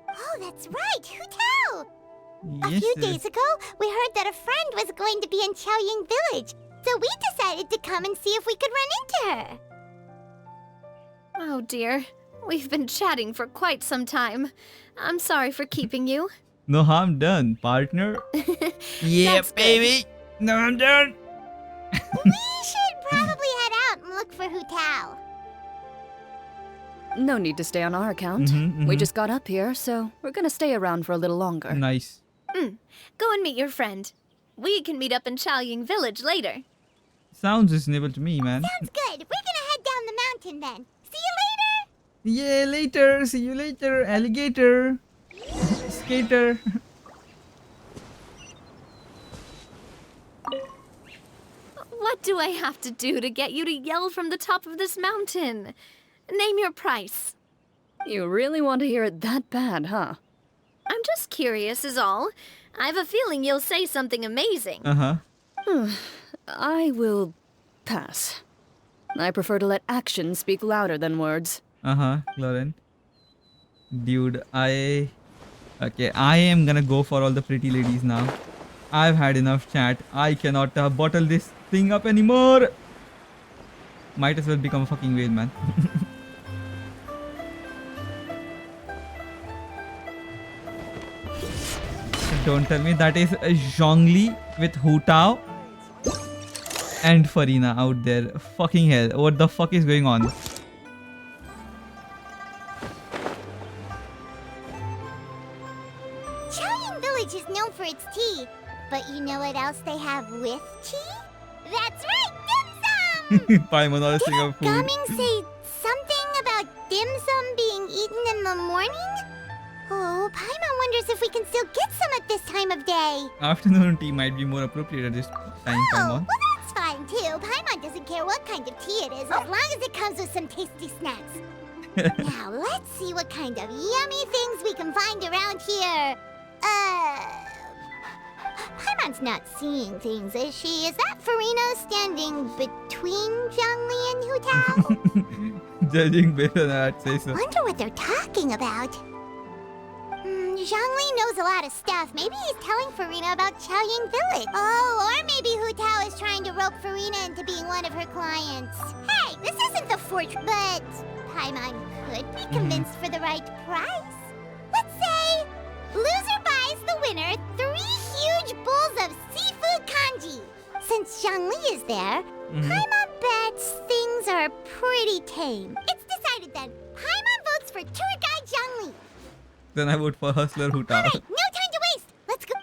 Oh, that's right. Who tell? A few days ago, we heard that a friend was going to be in Chaoying Village, so we decided to come and see if we could run into her. Oh dear. We've been chatting for quite some time. I'm sorry for keeping you. No harm done, partner. Yeah, baby. No harm done. We should probably head out and look for Hu Tao. No need to stay on our account. We just got up here, so we're gonna stay around for a little longer. Nice. Go and meet your friend. We can meet up in Chaoying Village later. Sounds reasonable to me, man. Sounds good. We're gonna head down the mountain then. See you later. Yeah, later. See you later, alligator. Skater. What do I have to do to get you to yell from the top of this mountain? Name your price. You really want to hear it that bad, huh? I'm just curious is all. I have a feeling you'll say something amazing. I will pass. I prefer to let actions speak louder than words. Lauren. Dude, I am gonna go for all the pretty ladies now. I've had enough chat. I cannot bottle this thing up anymore. Might as well become a fucking whale, man. Don't tell me that is Zhongli with Hu Tao and Farina out there. Fucking hell. What the fuck is going on? Chaoying Village is known for its tea, but you know what else they have with tea? That's right, dim sum! Paimon sing of food. Gaming say something about dim sum being eaten in the morning? Oh, Paimon wonders if we can still get some at this time of day. Afternoon tea might be more appropriate at this time, Paimon. Well, that's fine too. Paimon doesn't care what kind of tea it is, as long as it comes with some tasty snacks. Now, let's see what kind of yummy things we can find around here. Paimon's not seeing things, is she? Is that Farina standing between Zhongli and Hu Tao? Judging based on that, say so. Wonder what they're talking about. Zhongli knows a lot of stuff. Maybe he's telling Farina about Chaoying Village. Oh, or maybe Hu Tao is trying to rope Farina into being one of her clients. Hey, this isn't the fortune, but Paimon could be convinced for the right price. Let's say loser buys the winner 3 huge bowls of seafood kanji. Since Zhongli is there, Paimon bets things are pretty tame. It's decided then. Paimon votes for tour guide Zhongli. Then I vote for Hustler Hu Tao. Alright, no time to waste. Let's go.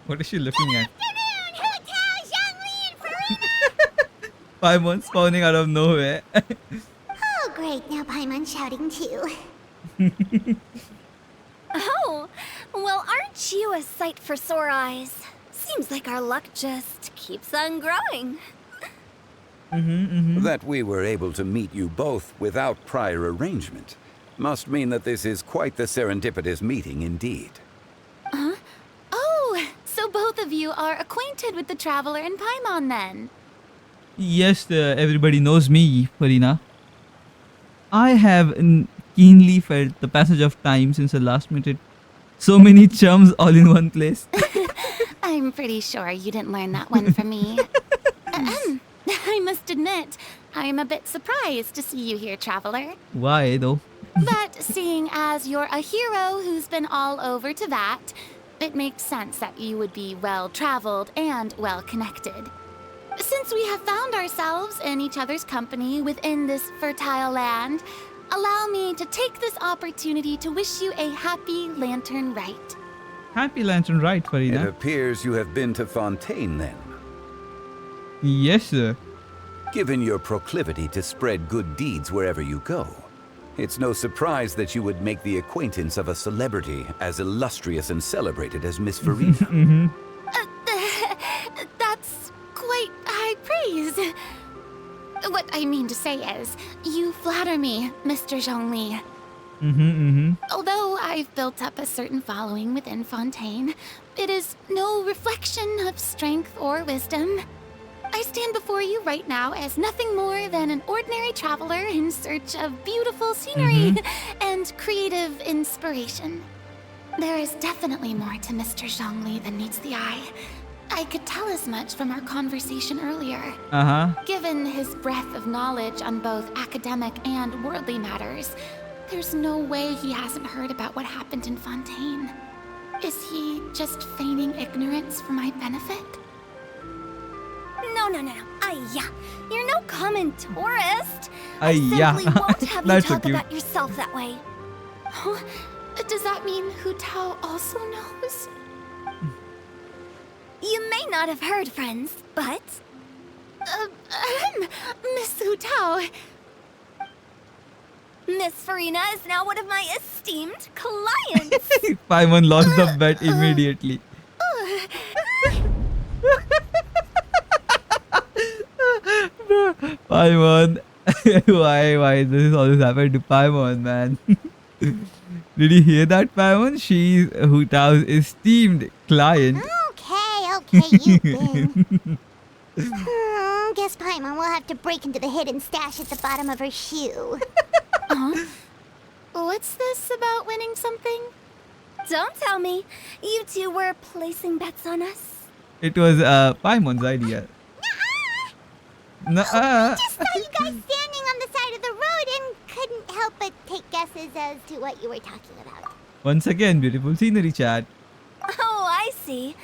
What is she looking at? Afternoon, Hu Tao, Zhongli, and Farina. Paimon spawning out of nowhere. Oh, great. Now Paimon shouting too. Oh, well, aren't you a sight for sore eyes? Seems like our luck just keeps on growing. That we were able to meet you both without prior arrangement must mean that this is quite the serendipitous meeting indeed. Huh? Oh, so both of you are acquainted with the Traveler and Paimon then? Yes, everybody knows me, Farina. I have keenly felt the passage of time since the last minute. So many chums all in one place. I'm pretty sure you didn't learn that one from me. I must admit, I'm a bit surprised to see you here, Traveler. Why, though? But seeing as you're a hero who's been all over Teyvat, it makes sense that you would be well-traveled and well-connected. Since we have found ourselves in each other's company within this fertile land, allow me to take this opportunity to wish you a happy Lantern Rite. Happy Lantern Rite, Farina. It appears you have been to Fontaine then. Yes, sir. Given your proclivity to spread good deeds wherever you go, it's no surprise that you would make the acquaintance of a celebrity as illustrious and celebrated as Miss Farina. That's quite high praise. What I mean to say is, you flatter me, Mr. Zhongli. Although I've built up a certain following within Fontaine, it is no reflection of strength or wisdom. I stand before you right now as nothing more than an ordinary traveler in search of beautiful scenery and creative inspiration. There is definitely more to Mr. Zhongli than meets the eye. I could tell as much from our conversation earlier. Given his breadth of knowledge on both academic and worldly matters, there's no way he hasn't heard about what happened in Fontaine. Is he just feigning ignorance for my benefit? No. You're no common tourist. I yeah. simply won't have you That's talk so cute. about yourself that way. Oh, does that mean Hu Tao also knows? You may not have heard, friends, but... Miss Hu Tao. Miss Farina is now one of my esteemed clients. Paimon lost the bet immediately. Paimon. Why this always happened to Paimon, man? Did you hear that, Paimon? She's Hu Tao's esteemed client. Okay, you win. Guess Paimon will have to break into the hidden stash at the bottom of her shoe. What's this about winning something? Don't tell me. You two were placing bets on us. It was Paimon's idea. Just saw you guys standing on the side of the road and couldn't help but take guesses as to what you were talking about. Once again, beautiful scenery chat. Oh, I see.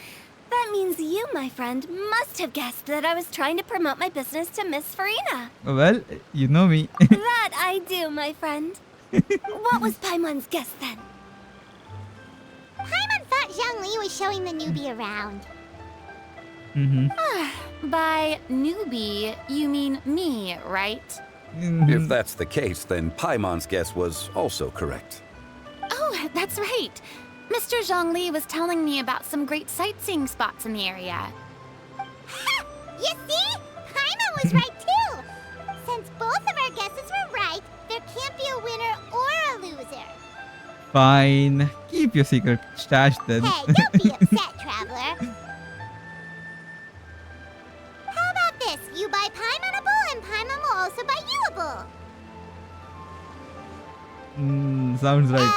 That means you, my friend, must have guessed that I was trying to promote my business to Miss Farina. Well, you know me. That I do, my friend. What was Paimon's guess then? Paimon thought Zhongli was showing the newbie around. By newbie, you mean me, right? If that's the case, then Paimon's guess was also correct. Oh, that's right. Mr. Zhongli was telling me about some great sightseeing spots in the area. Ha! You see? Paimon was right too! Since both of our guesses were right, there can't be a winner or Fine. Keep your secret stash then. Hey, don't be upset, traveler. How about this? You buy Paimon-able and Paimon will also buy you-able. Sounds right.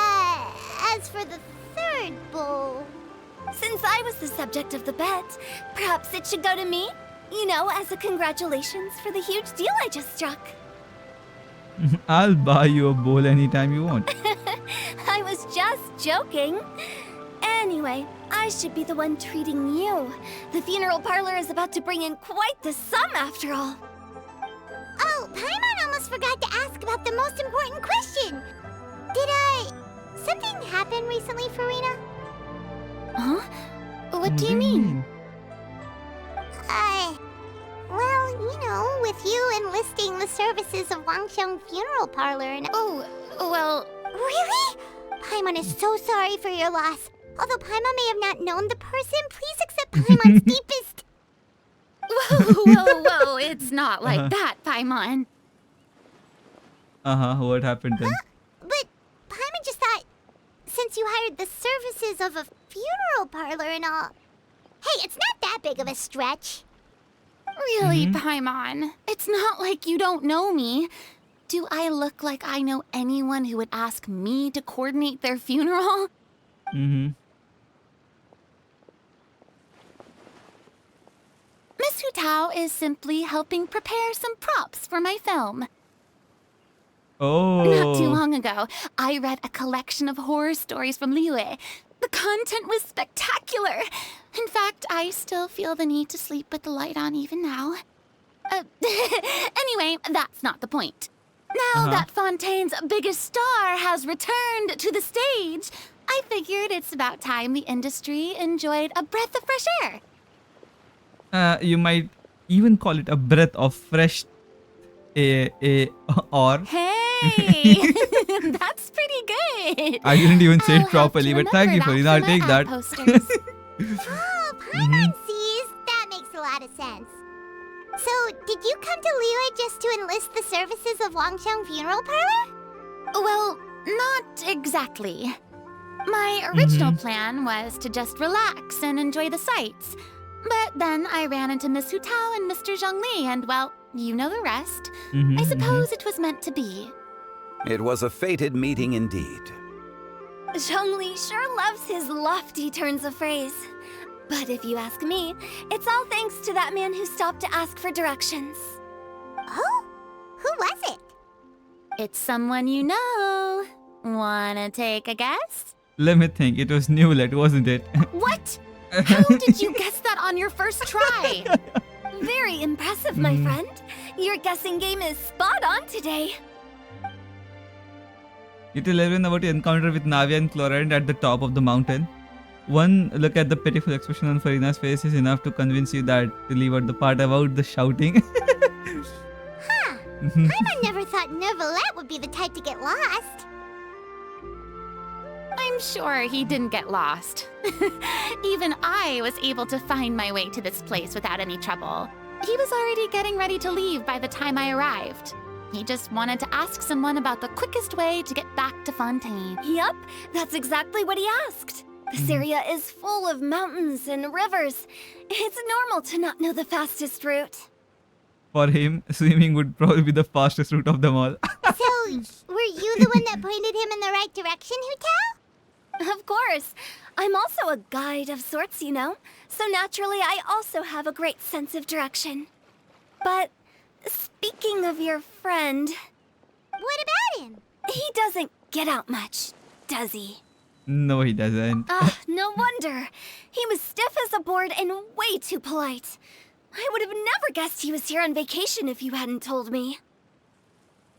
As for the third bowl... Since I was the subject of the bet, perhaps it should go to me? You know, as a congratulations for the huge deal I just struck. I'll buy you a bowl anytime you want. I was just joking. Anyway, I should be the one treating you. The funeral parlor is about to bring in quite the sum after all. Oh, Paimon almost forgot to ask about the most important question. Did something happen recently, Farina? Huh? What do you mean? Well, you know, with you enlisting the services of Wangxiang Funeral Parlor and... Oh, well... Really? Paimon is so sorry for your loss. Although Paimon may have not known the person, please accept Paimon's deepest... Whoa, it's not like that, Paimon. What happened then? But Paimon just thought, since you hired the services of a funeral parlor and all... Hey, it's not that big of a stretch. Really, Paimon? It's not like you don't know me. Do I look like I know anyone who would ask me to coordinate their funeral? Miss Hu Tao is simply helping prepare some props for my film. Not too long ago, I read a collection of horror stories from Liyue. The content was spectacular. In fact, I still feel the need to sleep with the light on even now. Anyway, that's not the point. Now that Fontaine's biggest star has returned to the stage, I figured it's about time the industry enjoyed a breath of fresh air. You might even call it a breath of fresh or... Hey, that's pretty good. I didn't even say it properly, but thank you, Farina. I'll take that. Oh, Paimon sees. That makes a lot of sense. So, did you come to Liyue just to enlist the services of Wangxiang Funeral Parlor? Well, not exactly. My original plan was to just relax and enjoy the sights. But then I ran into Miss Hu Tao and Mr. Zhongli, and well, you know the rest. I suppose it was meant to be. It was a fated meeting indeed. Zhongli sure loves his lofty turns of phrase. But if you ask me, it's all thanks to that man who stopped to ask for directions. Oh? Who was it? It's someone you know. Wanna take a guess? Let me think. It was Newlet, wasn't it? What? How did you guess that on your first try? Very impressive, my friend. Your guessing game is spot on today. You tell everyone about your encounter with Navia and Chloride at the top of the mountain. One look at the pitiful expression on Farina's face is enough to convince you that to leave out the part about the shouting. Paimon never thought Neuvillette would be the type to get lost. I'm sure he didn't get lost. Even I was able to find my way to this place without any trouble. He was already getting ready to leave by the time I arrived. He just wanted to ask someone about the quickest way to get back to Fontaine. Yup, that's exactly what he asked. This area is full of mountains and rivers. It's normal to not know the fastest route. For him, swimming would probably be the fastest route of them all. So, were you the one that pointed him in the right direction, Hu Tao? Of course. I'm also a guide of sorts, you know. So naturally, I also have a great sense of direction. But speaking of your friend... What about him? He doesn't get out much, does he? No, he doesn't. No wonder. He was stiff as a board and way too polite. I would have never guessed he was here on vacation if you hadn't told me.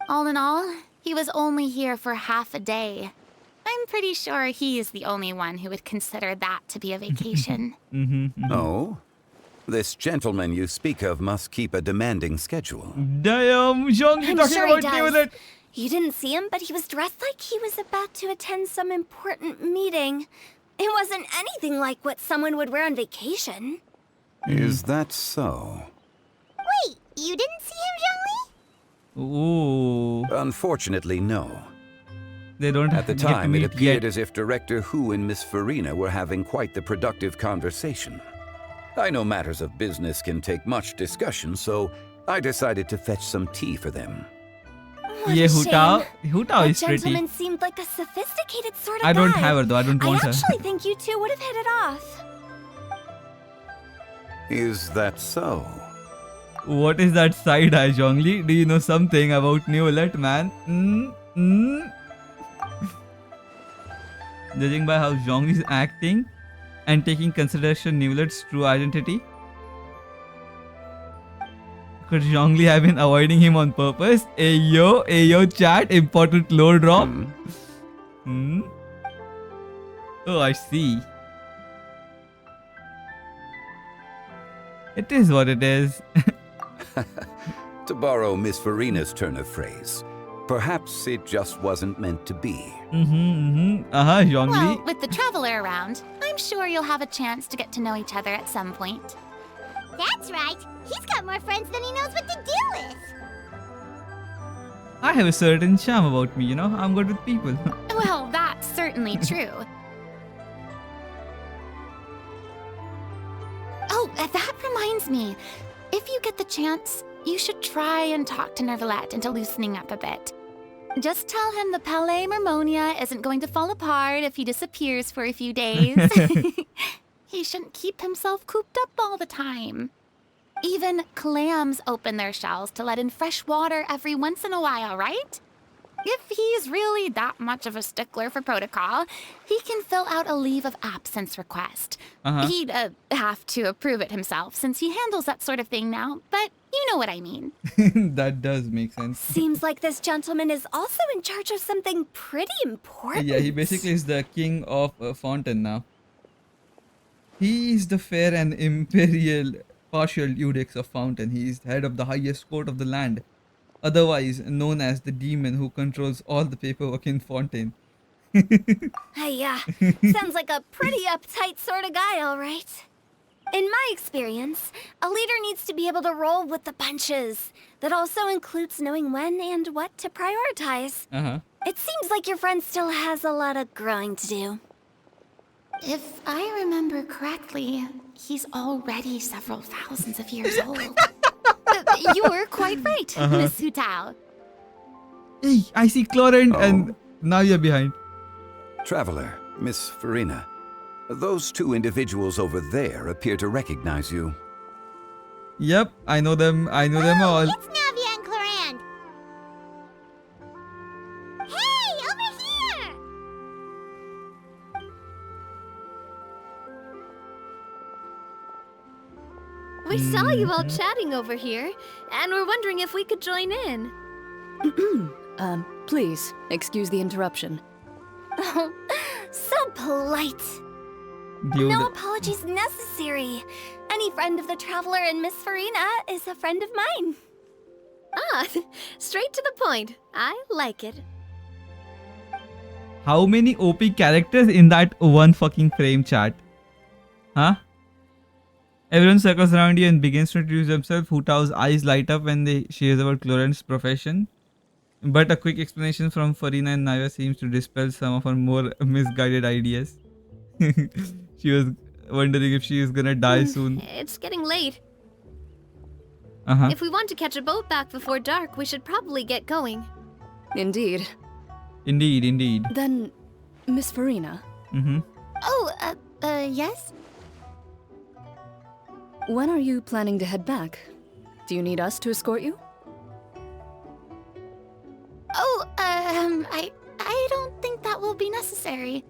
All in all, he was only here for half a day. I'm pretty sure he is the only one who would consider that to be a vacation. Oh? This gentleman you speak of must keep a demanding schedule. Damn, Zhong, you're I'm talking sure about he does. Newlet. You didn't see him, but he was dressed like he was about to attend some important meeting. It wasn't anything like what someone would wear on vacation. Is that so? Wait, you didn't see him, Zhongli? Ooh. Unfortunately, no. They don't At the get to time, it meet appeared yet. as if Director Hu and Miss Farina were having quite the productive conversation. I know matters of business can take much discussion, so I decided to fetch some tea for them. What Yeah, a Hutao shame. is That pretty. gentleman seemed like a sophisticated sort of I don't guy. have her though. I don't want I her. actually think you two would have hit it off. Is that so? What is that side eye, Zhongli? Do you know something about Neolet, man? Judging by how Zhongli is acting and taking consideration Neolet's true identity, could Zhongli have been avoiding him on purpose? Ayo, chat, important lore drop. Oh, I see. It is what it is. To borrow Miss Farina's turn of phrase, perhaps it just wasn't meant to be. Zhongli. Well, with the traveler around, I'm sure you'll have a chance to get to know each other at some point. That's right. He's got more friends than he knows what to do with. I have a certain charm about me, you know. I'm good with people. Well, that's certainly true. Oh, that reminds me. If you get the chance, you should try and talk to Nervalette into loosening up a bit. Just tell him the Palais Mermonia isn't going to fall apart if he disappears for a few days. He shouldn't keep himself cooped up all the time. Even clams open their shells to let in fresh water every once in a while, right? If he's really that much of a stickler for protocol, he can fill out a leave of absence request. He'd have to approve it himself since he handles that sort of thing now, but you know what I mean. That does make sense. Seems like this gentleman is also in charge of something pretty important. Yeah, he basically is the king of Fountain now. He is the fair and imperial partial Eudex of Fountain. He is the head of the highest court of the land, otherwise known as the demon who controls all the paperwork in Fontaine. Yeah, sounds like a pretty uptight sort of guy, all right. In my experience, a leader needs to be able to roll with the punches. That also includes knowing when and what to prioritize. It seems like your friend still has a lot of growing to do. If I remember correctly, he's already several thousands of years old. You were quite right, Miss Hutao. Hey, I see Chlorine and now you're behind. Traveler, Miss Farina, those two individuals over there appear to recognize you. Yep, I know them. I know them all. It's Navia and Clorand. Hey, over here! We saw you all chatting over here, and we're wondering if we could join in. Please, excuse the interruption. Oh, so polite. Dude. No apologies necessary. Any friend of the Traveler and Miss Farina is a friend of mine. Ah, straight to the point. I like it. How many OP characters in that one fucking frame, chat? Huh? Everyone circles around you and begins to introduce themselves. Hutao's eyes light up when she hears about Cloran's profession. But a quick explanation from Farina and Naya seems to dispel some of her more misguided ideas. She was wondering if she is gonna die soon. It's getting late. Uh-huh. If we want to catch a boat back before dark, we should probably get going. Indeed. Indeed, indeed. Then, Miss Farina. Mm-hmm. Oh, yes? When are you planning to head back? Do you need us to escort you? Oh, I don't think that will be necessary.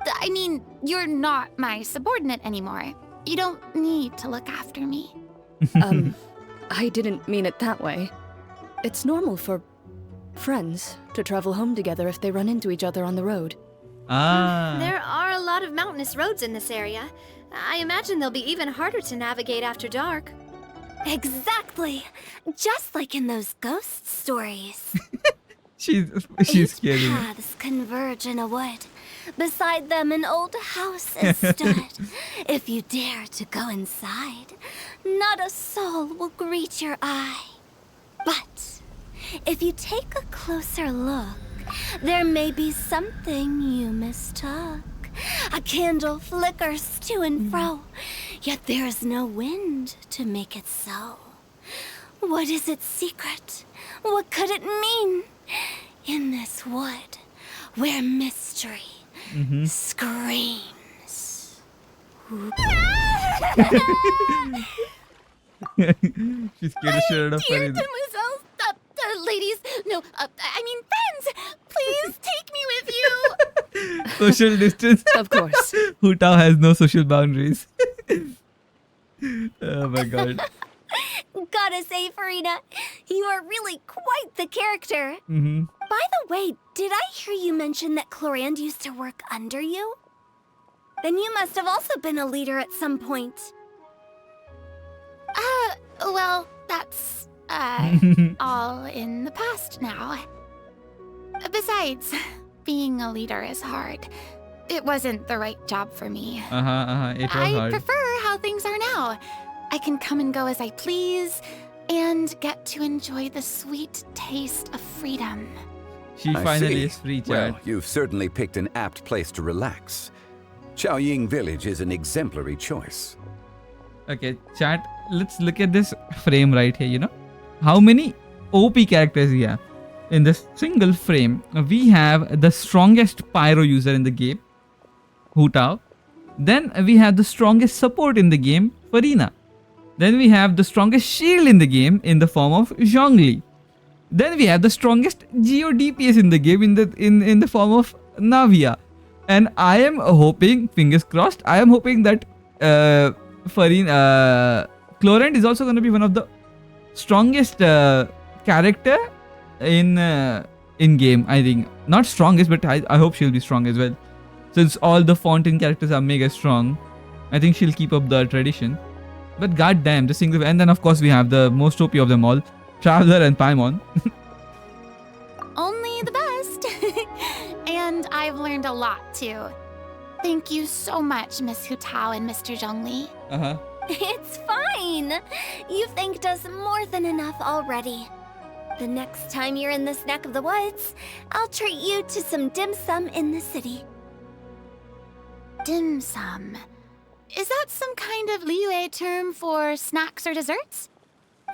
I mean, you're not my subordinate anymore. You don't need to look after me. I didn't mean it that way. It's normal for friends to travel home together if they run into each other on the road. There are a lot of mountainous roads in this area. I imagine they'll be even harder to navigate after dark. Exactly. Just like in those ghost stories. She's scared. Paths converge in a wood. Beside them an old house is stood. If you dare to go inside, not a soul will greet your eye. But if you take a closer look, there may be something you mistook. A candle flickers to and fro, yet there is no wind to make it so. What is its secret? What could it mean? In this wood, where mystery screams. She's scared the shit out of Dear Farina. demoiselles, ladies, no, I mean friends, please take me with you. Social distance. Of course. Hu Tao has no social boundaries. Oh my god. Gotta say, Farina, you are really quite the character. Mm-hmm. By the way, did I hear you mention that Clorand used to work under you? Then you must have also been a leader at some point. Well, that's, all in the past now. Besides, being a leader is hard. It wasn't the right job for me. It was I hard. prefer how things are now. I can come and go as I please, and get to enjoy the sweet taste of freedom. She I finally see. is free, Well, Chad. you've certainly picked an apt place to relax. Chaoying Village is an exemplary choice. Okay, chat. Let's look at this frame right here. You know, how many OP characters we have in this single frame? We have the strongest pyro user in the game, Hu Tao. Then we have the strongest support in the game, Farina. Then we have the strongest shield in the game in the form of Zhongli. Then we have the strongest Geo DPS in the game in the form of Navia. And I am hoping, fingers crossed, I am hoping that Clorand is also going to be one of the strongest character in game. I think not strongest, but I hope she'll be strong as well. Since all the Fontaine characters are mega strong, I think she'll keep up the tradition. But goddamn, the single, and then of course we have the most OP of them all, Traveler and Paimon. Only the best. And I've learned a lot too. Thank you so much, Miss Hu Tao and Mr. Zhongli. It's fine. You've thanked us more than enough already. The next time you're in this neck of the woods, I'll treat you to some dim sum in the city. Dim sum. Is that some kind of Liyue term for snacks or desserts?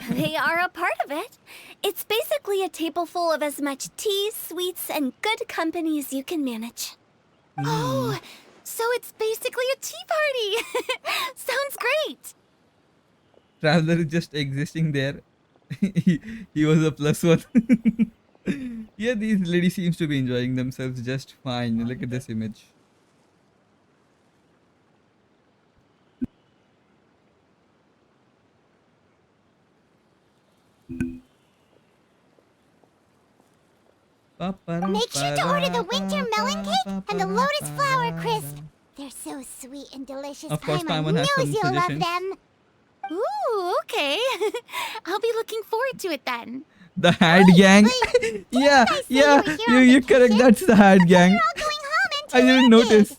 They are a part of it. It's basically a table full of as much tea, sweets, and good company as you can manage. Oh, so it's basically a tea party. Sounds great. Traveler is just existing there. he was a +1. Yeah, these ladies seems to be enjoying themselves just fine. Look at this image. Make sure to order the winter melon cake and the lotus flower crisp. They're so sweet and delicious. Of course, Paimon Paimon has knows some you'll love suggestions. them. Ooh, okay. I'll be looking forward to it then. The Hat Gang. Yeah, you correct. That's the Hat Gang. I didn't notice.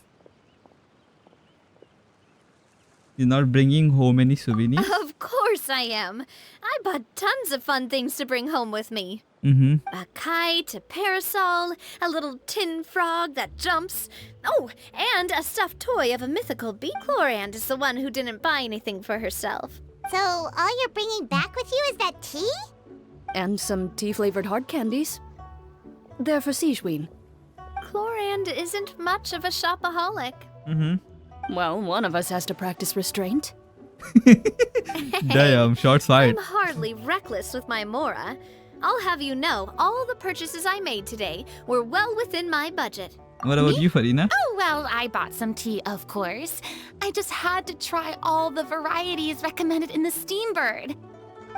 You're not bringing home any souvenirs? Of course I am. I bought tons of fun things to bring home with me. A kite, a parasol, a little tin frog that jumps. Oh, and a stuffed toy of a mythical bee. Clorand is the one who didn't buy anything for herself. So all you're bringing back with you is that tea? And some tea-flavored hard candies. They're for Sigewin. Clorand isn't much of a shopaholic. Well, one of us has to practice restraint. Damn, shots fired. I'm hardly reckless with my Mora. I'll have you know, all the purchases I made today were well within my budget. What about you, Farina? Oh, well, I bought some tea, of course. I just had to try all the varieties recommended in the Steambird.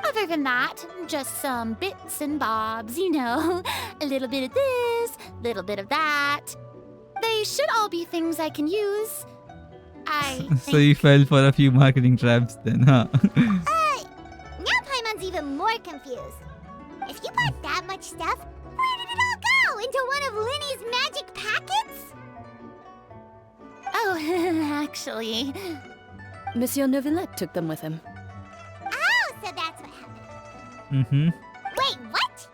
Other than that, just some bits and bobs, you know. A little bit of this, little bit of that. They should all be things I can use. So you fell for a few marketing traps then, huh? Now Paimon's even more confused. If you bought that much stuff, where did it all go? Into one of Linny's magic packets? Oh, actually... Monsieur Neuvillette took them with him. Oh, so that's what happened. Wait, what?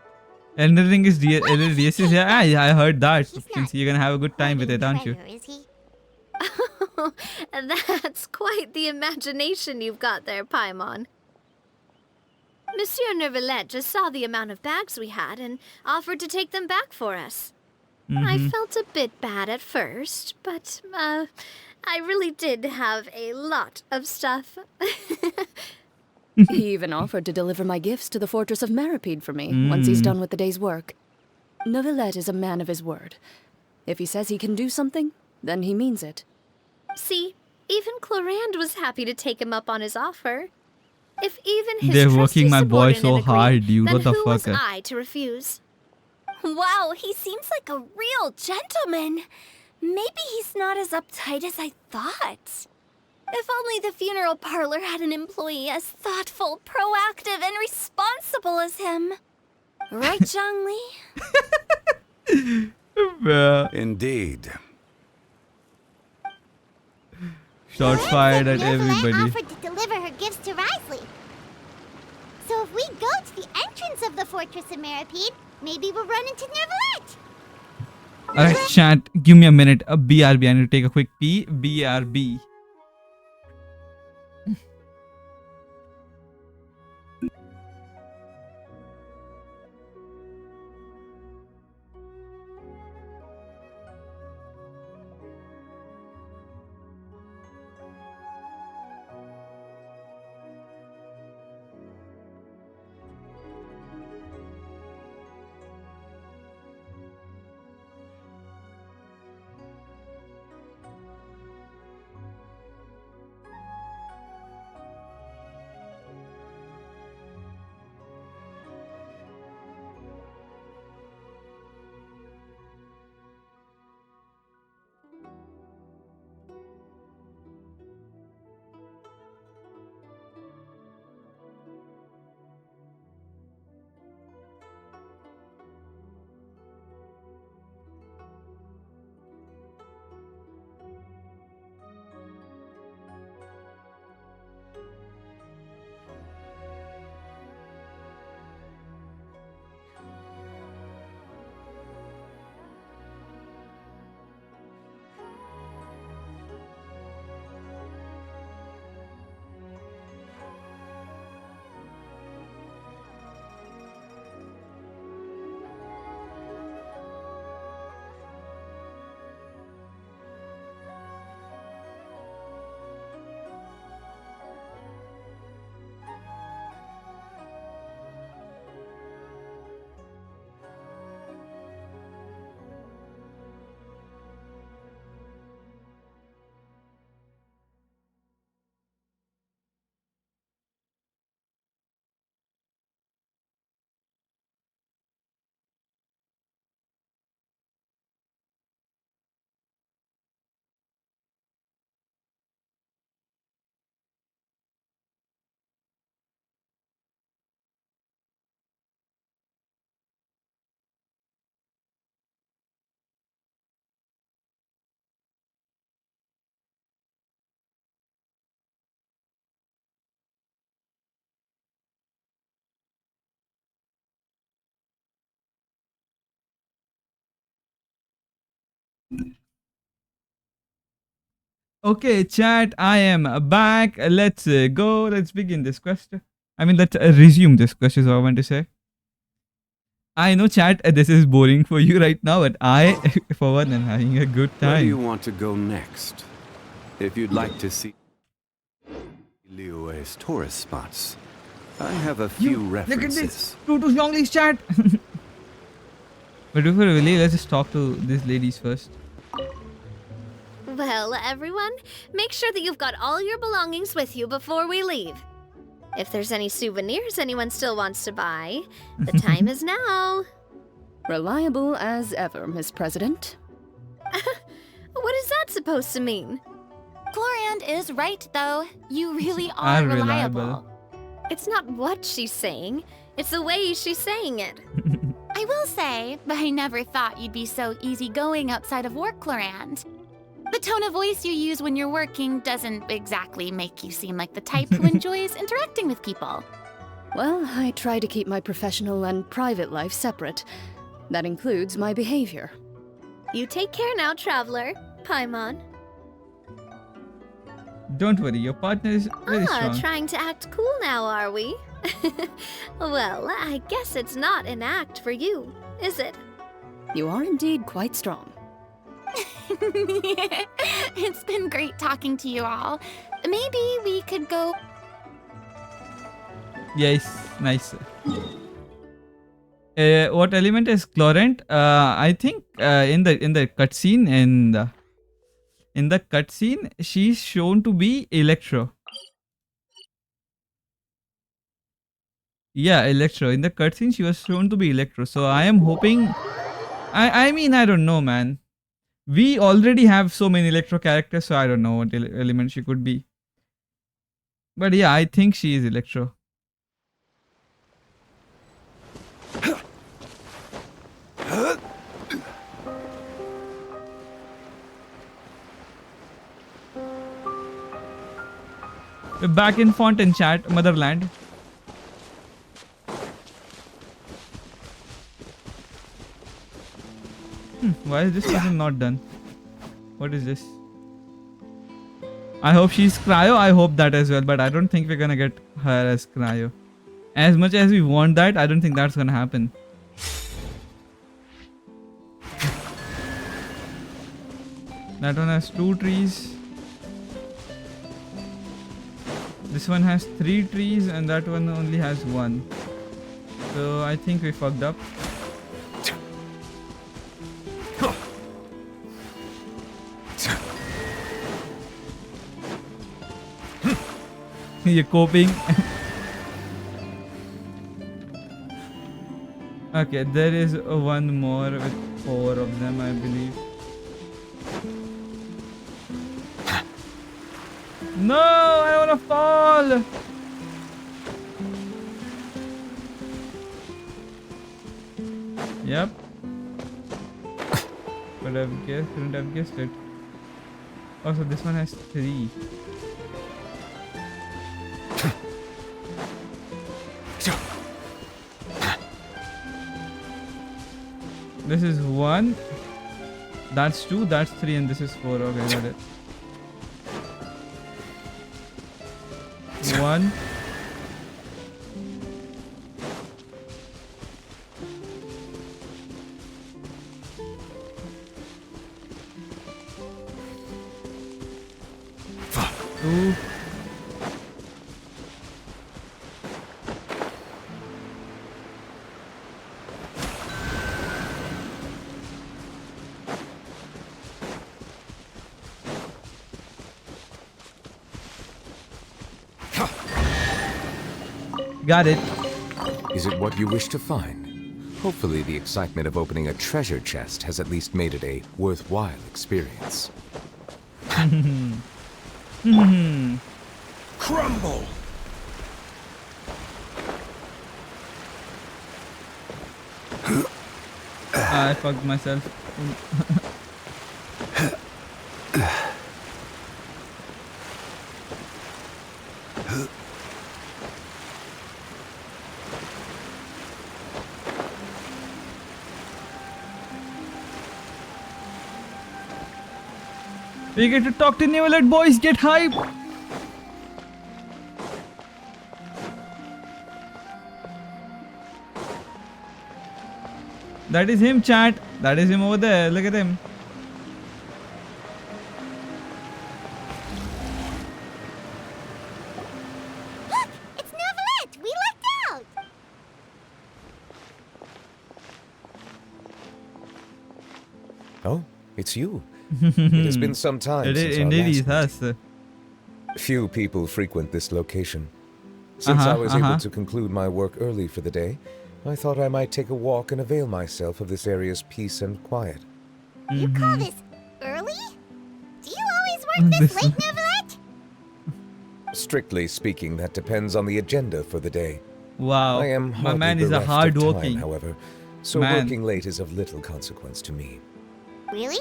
Elden Ring is DLCs. Yeah, I heard that. So you're gonna have a good time with it, aren't you? Is he? That's quite the imagination you've got there, Paimon. Monsieur Neuvillette just saw the amount of bags we had and offered to take them back for us. I felt a bit bad at first, but, I really did have a lot of stuff. He even offered to deliver my gifts to the Fortress of Meripede for me once he's done with the day's work. Neuvillette is a man of his word. If he says he can do something, then he means it. See, even Clorand was happy to take him up on his offer. If even his They're trusty working my boy subordinate so agreed, hard, dude. then What the who was fuck? I to refuse? Wow, he seems like a real gentleman. Maybe he's not as uptight as I thought. If only the funeral parlor had an employee as thoughtful, proactive, and responsible as him. Right, Zhongli? Indeed. Shots fired at Neuvillette everybody. offered to deliver her gifts to Risley. So if we go to the entrance of the Fortress of Meripede, maybe we'll run into Neuvillette. Alright, chat. Give me a minute. BRB. I need to take a quick pee. BRB. Okay, chat, I am back. Let's go. Let's begin this quest. I mean, let's resume this quest is what I want to say. I know, chat, this is boring for you right now, but I, for one, am having a good time. Where do you want to go next? If you'd like to see Liyue's tourist spots, I have a few references. Look at this. Tutu Zhongli's chat. But before we leave, let's just talk to these ladies first. Well, everyone, make sure that you've got all your belongings with you before we leave. If there's any souvenirs anyone still wants to buy, the time is now. Reliable as ever, Miss President. What is that supposed to mean? Clorand is right, though. You really Are are reliable. reliable. It's not what she's saying, it's the way she's saying it. I will say, I never thought you'd be so easygoing outside of work, Clorand. The tone of voice you use when you're working doesn't exactly make you seem like the type who enjoys interacting with people. Well, I try to keep my professional and private life separate. That includes my behavior. You take care now, traveler. Paimon. Don't worry, your partner is very strong. Trying to act cool now, are we? Well, I guess it's not an act for you, is it? You are indeed quite strong. It's been great talking to you all. Maybe we could go. Yes, nice. What element is Chlorant? I think in the cutscene in the cutscene she's shown to be Electro. Yeah, Electro. In the cutscene she was shown to be Electro. So I am hoping. I mean I don't know, man. We already have so many Electro characters, so I don't know what element she could be. But yeah, I think she is Electro. We're back in Fountain chat, Motherland. Why is this person not done? What is this? I hope she's Cryo. I hope that as well, but I don't think we're gonna get her as Cryo. As much as we want that, I don't think that's gonna happen. That one has 2 trees. This one has 3 trees and that one only has 1. So I think we fucked up. You're coping. Okay, there is one more with 4 of them, I believe. No, I don't wanna fall. Yep. But couldn't have guessed it. Also, this one has 3. This is 1. That's 2. That's 3, and this is 4. Okay, got it. 1. Two. Got it. Is it what you wish to find? Hopefully the excitement of opening a treasure chest has at least made it a worthwhile experience. Crumble! I fucked myself. We get to talk to Neverlet, boys. Get hype. That is him, chat. That is him over there. Look at him. Look! It's Neverlet! We lucked out! Oh, it's you. It has been some time since our last meeting. Few people frequent this location. Since I was able to conclude my work early for the day, I thought I might take a walk and avail myself of this area's peace and quiet. You call this early? Do you always work this late, Neverlet? Strictly speaking, that depends on the agenda for the day. Wow, I am my man is a bereft of hard time, working, however, so working late is of little consequence to me. Really?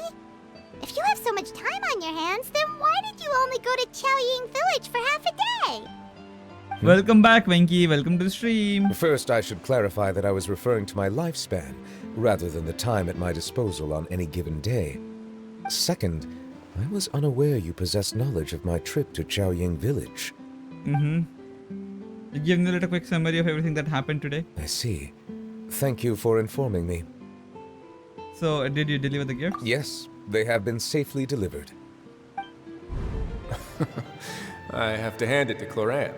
If you have so much time on your hands, then why did you only go to Chaoying Village for half a day? Welcome back, Venki. Welcome to the stream. First, I should clarify that I was referring to my lifespan, rather than the time at my disposal on any given day. Second, I was unaware you possessed knowledge of my trip to Chaoying village. Give me a little quick summary of everything that happened today. I see. Thank you for informing me. So, did you deliver the gifts? Yes, they have been safely delivered. I have to hand it to Clorant.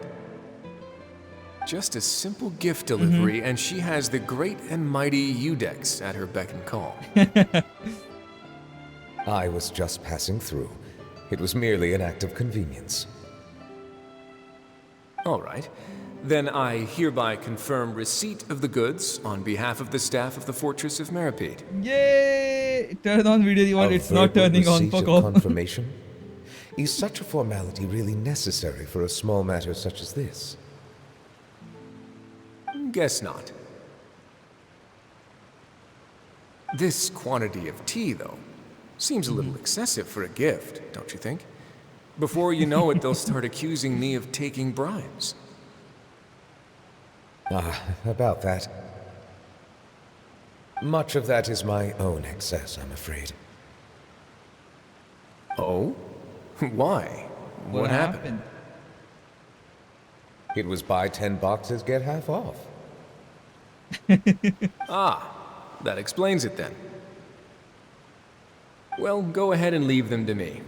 Just a simple gift delivery, and she has the great and mighty Udex at her beck and call. I was just passing through. It was merely an act of convenience. All right. Then I hereby confirm receipt of the goods on behalf of the staff of the Fortress of Meripede. Yay! Turn on video you want, it's not turning on. Fuck off. Confirmation? Is such a formality really necessary for a small matter such as this? Guess not. This quantity of tea, though, seems a little excessive for a gift, don't you think? Before you know it, they'll start accusing me of taking bribes. About that. Much of that is my own excess, I'm afraid. Oh? Why? What happened? It was buy 10 boxes, get half off. That explains it then. Well, go ahead and leave them to me.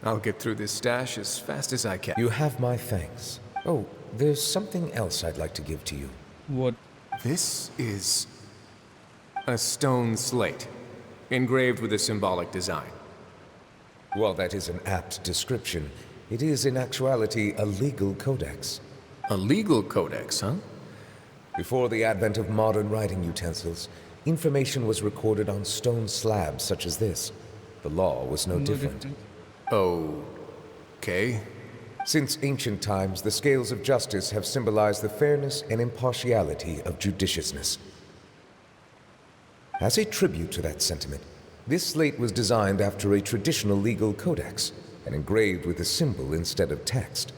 I'll get through this stash as fast as I can. You have my thanks. Oh, there's something else I'd like to give to you. What? This is a stone slate, engraved with a symbolic design. While that is an apt description, it is in actuality a legal codex. A legal codex, huh? Before the advent of modern writing utensils, information was recorded on stone slabs such as this. The law was no different. Okay. Since ancient times, the scales of justice have symbolized the fairness and impartiality of judiciousness. As a tribute to that sentiment, this slate was designed after a traditional legal codex and engraved with a symbol instead of text.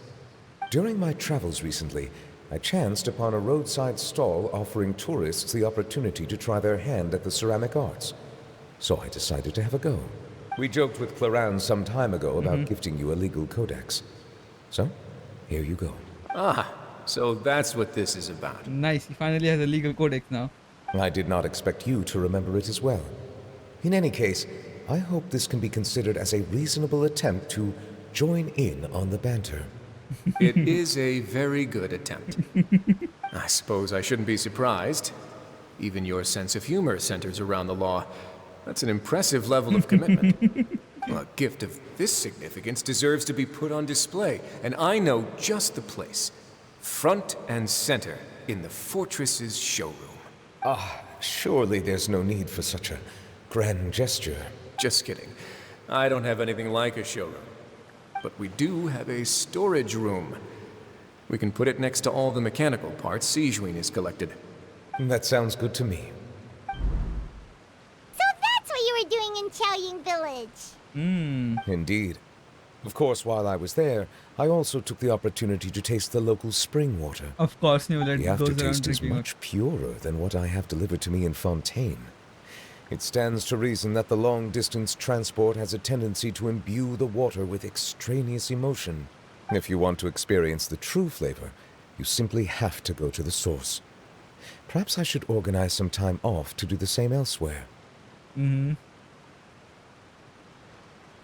During my travels recently, I chanced upon a roadside stall offering tourists the opportunity to try their hand at the ceramic arts. So I decided to have a go. We joked with Clorant some time ago about gifting you a legal codex. So, here you go. So that's what this is about. Nice, he finally has a legal codex now. I did not expect you to remember it as well. In any case, I hope this can be considered as a reasonable attempt to join in on the banter. It is a very good attempt. I suppose I shouldn't be surprised. Even your sense of humor centers around the law. That's an impressive level of commitment. A gift of this significance deserves to be put on display, and I know just the place. Front and center in the Fortress's showroom. Surely there's no need for such a grand gesture. Just kidding. I don't have anything like a showroom. But we do have a storage room. We can put it next to all the mechanical parts Sijuin has collected. That sounds good to me. So that's what you were doing in Chaoying village. Indeed. Of course, while I was there, I also took the opportunity to taste the local spring water. Of course, the aftertaste is much purer than what I have delivered to me in Fontaine. It stands to reason that the long-distance transport has a tendency to imbue the water with extraneous emotion. If you want to experience the true flavor, you simply have to go to the source. Perhaps I should organize some time off to do the same elsewhere.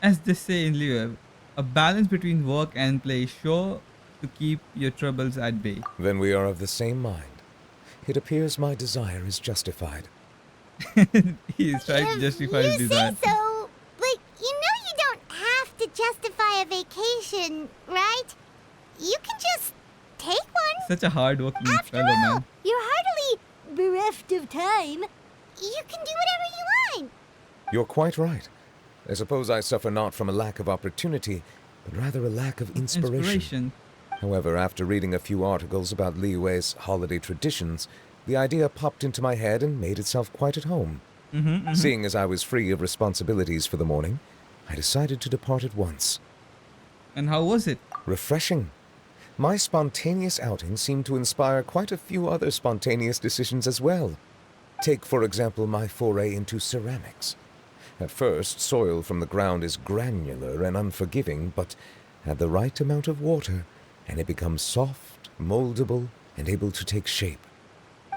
As they say in Liyue, a balance between work and play is sure to keep your troubles at bay. Then we are of the same mind. It appears my desire is justified. He's trying to justify his desire. So, like, you don't have to justify a vacation, right? You can just take one. Such a hard-working fellow, man. You're hardly bereft of time. You can do whatever you want. You're quite right. I suppose I suffer not from a lack of opportunity, but rather a lack of inspiration. However, after reading a few articles about Liyue's holiday traditions, the idea popped into my head and made itself quite at home. Seeing as I was free of responsibilities for the morning, I decided to depart at once. And how was it? Refreshing. My spontaneous outing seemed to inspire quite a few other spontaneous decisions as well. Take, for example, my foray into ceramics. At first, soil from the ground is granular and unforgiving, but add the right amount of water, and it becomes soft, moldable, and able to take shape.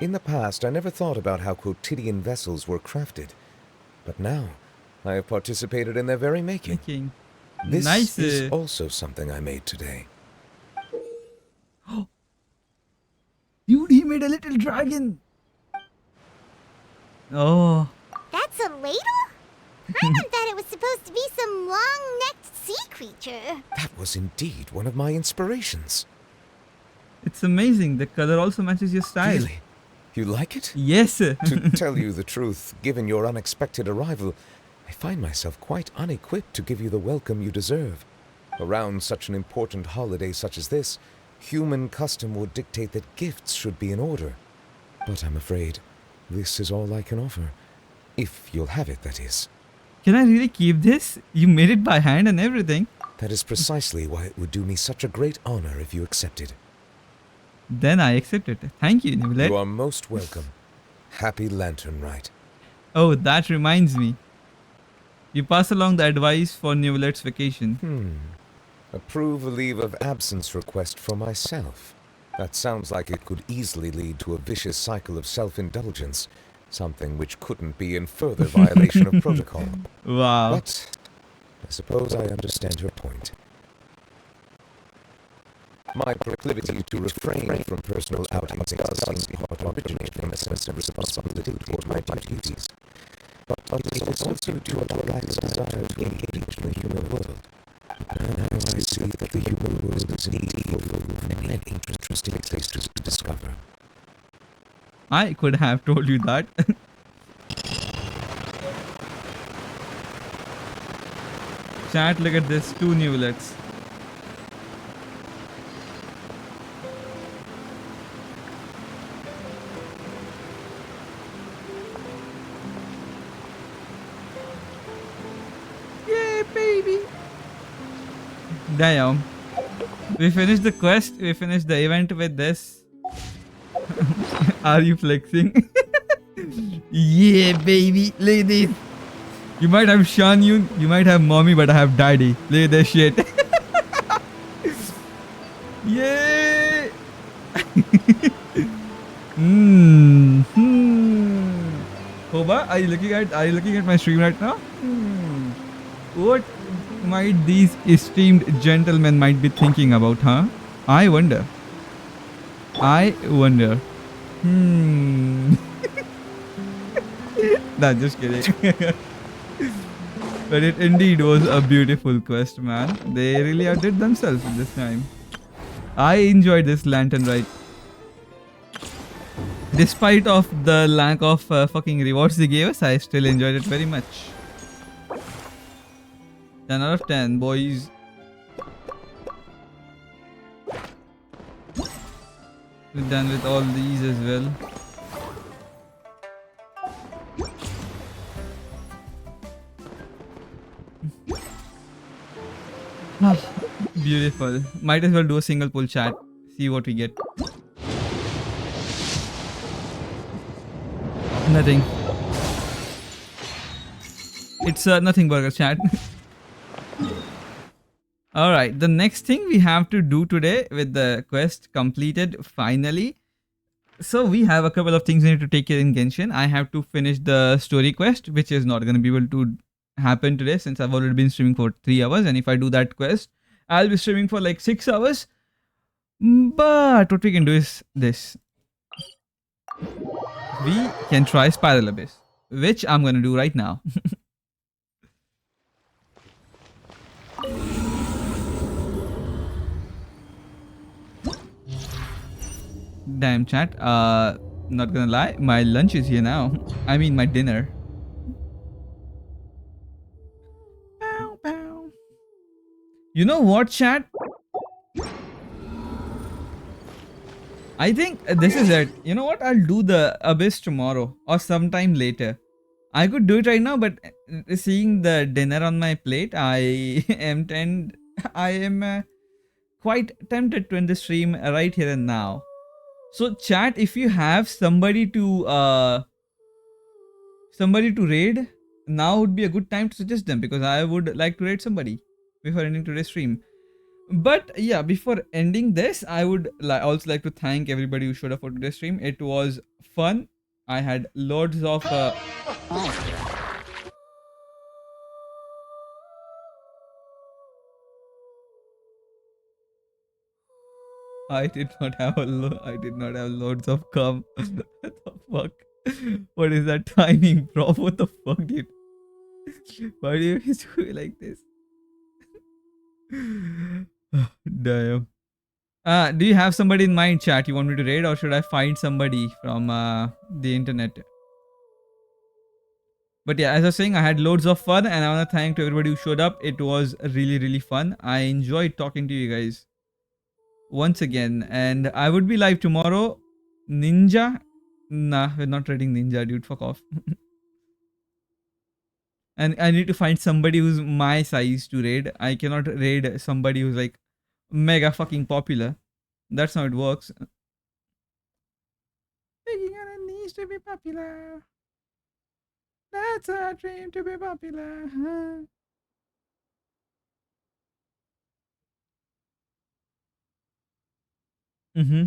In the past, I never thought about how quotidian vessels were crafted, but now I have participated in their very making. This Nice. is also something I made today. Dude, he made a little dragon. Oh. That's a ladle? I thought it was supposed to be some long-necked sea creature. That was indeed one of my inspirations. It's amazing. The color also matches your style. Really? You like it? Yes. To tell you the truth, given your unexpected arrival, I find myself quite unequipped to give you the welcome you deserve. Around such an important holiday such as this, human custom would dictate that gifts should be in order. But I'm afraid this is all I can offer. If you'll have it, that is. Can I really keep this? You made it by hand and everything. That is precisely why it would do me such a great honor if you accepted. Then I accept it. Thank you, Nivelette. You are most welcome. Happy Lantern Rite. Oh, that reminds me. You pass along the advice for Nivelette's vacation. Approve a leave of absence request for myself. That sounds like it could easily lead to a vicious cycle of self-indulgence, something which couldn't be in further violation of protocol. Wow. But I suppose I understand your point. My proclivity to refrain from personal outings does seem part originate from a sense of responsibility toward my duties, but it is also due to a lack of desire to engage in the human world. And now I see that the human world is indeed full of many interesting places to discover. I could have told you that. Chat, look at this. 2 Nivelettes. Yay, baby! Damn. We finished the quest. We finished the event with this. Are you flexing? Yeah, baby. Look at this. You might have Shan Yun, you might have mommy, but I have daddy. Look at this shit. Yeah. Hoba, are you looking at my stream right now? What might these esteemed gentlemen might be thinking about, huh? I wonder. Nah, just kidding. But it indeed was a beautiful quest, man. They really outdid themselves this time. I enjoyed this lantern ride. Despite of the lack of fucking rewards they gave us, I still enjoyed it very much. 10 out of 10, boys. We're done with all these as well. Beautiful. Might as well do a single pull chat. See what we get. Nothing. It's nothing burger chat. Alright, the next thing we have to do today with the quest completed finally. So we have a couple of things we need to take care in Genshin. I have to finish the story quest, which is not going to be able to happen today since I've already been streaming for 3 hours. And if I do that quest, I'll be streaming for like 6 hours. But what we can do is this. We can try Spiral Abyss, which I'm going to do right now. Damn chat, not gonna lie, my lunch is here now. I mean my dinner. Bow, bow. You know what, chat? I think this is it. You know what? I'll do the Abyss tomorrow or sometime later. I could do it right now, but seeing the dinner on my plate, I am quite tempted to end the stream right here and now. So chat, if you have somebody to raid, now would be a good time to suggest them, because I would like to raid somebody before ending today's stream. But yeah, before ending this, I would also like to thank everybody who showed up for today's stream. It was fun. I had loads of I did not have loads of cum. What the fuck? What is that timing, bro? What the fuck, dude? Why do you always do it like this? Damn. Do you have somebody in mind, chat, you want me to raid, or should I find somebody from the internet? But yeah, as I was saying, I had loads of fun, and I want to thank to everybody who showed up. It was really, really fun. I enjoyed talking to you guys once again, and I would be live tomorrow. Ninja? Nah, we're not raiding Ninja, dude. Fuck off. And I need to find somebody who's my size to raid. I cannot raid somebody who's like mega fucking popular. That's how it works. Begging on a knees to be popular. That's our dream, to be popular. Mm-hmm.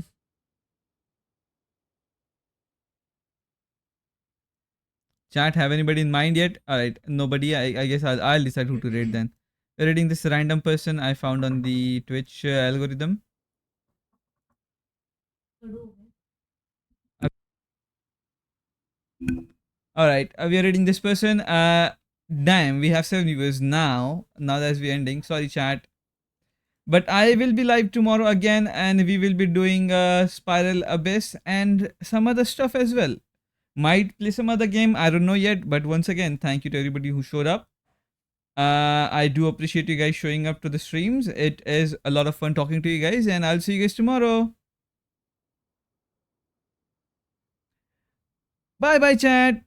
Chat, have anybody in mind yet? Alright, nobody. I guess I'll decide who to raid then. We're raiding this random person I found on the Twitch algorithm. Alright, we are raiding this person. Damn, we have 7 viewers now. Now that we're ending. Sorry, chat. But I will be live tomorrow again, and we will be doing Spiral Abyss and some other stuff as well. Might play some other game, I don't know yet. But once again, thank you to everybody who showed up. I do appreciate you guys showing up to the streams. It is a lot of fun talking to you guys, and I'll see you guys tomorrow. Bye bye, chat.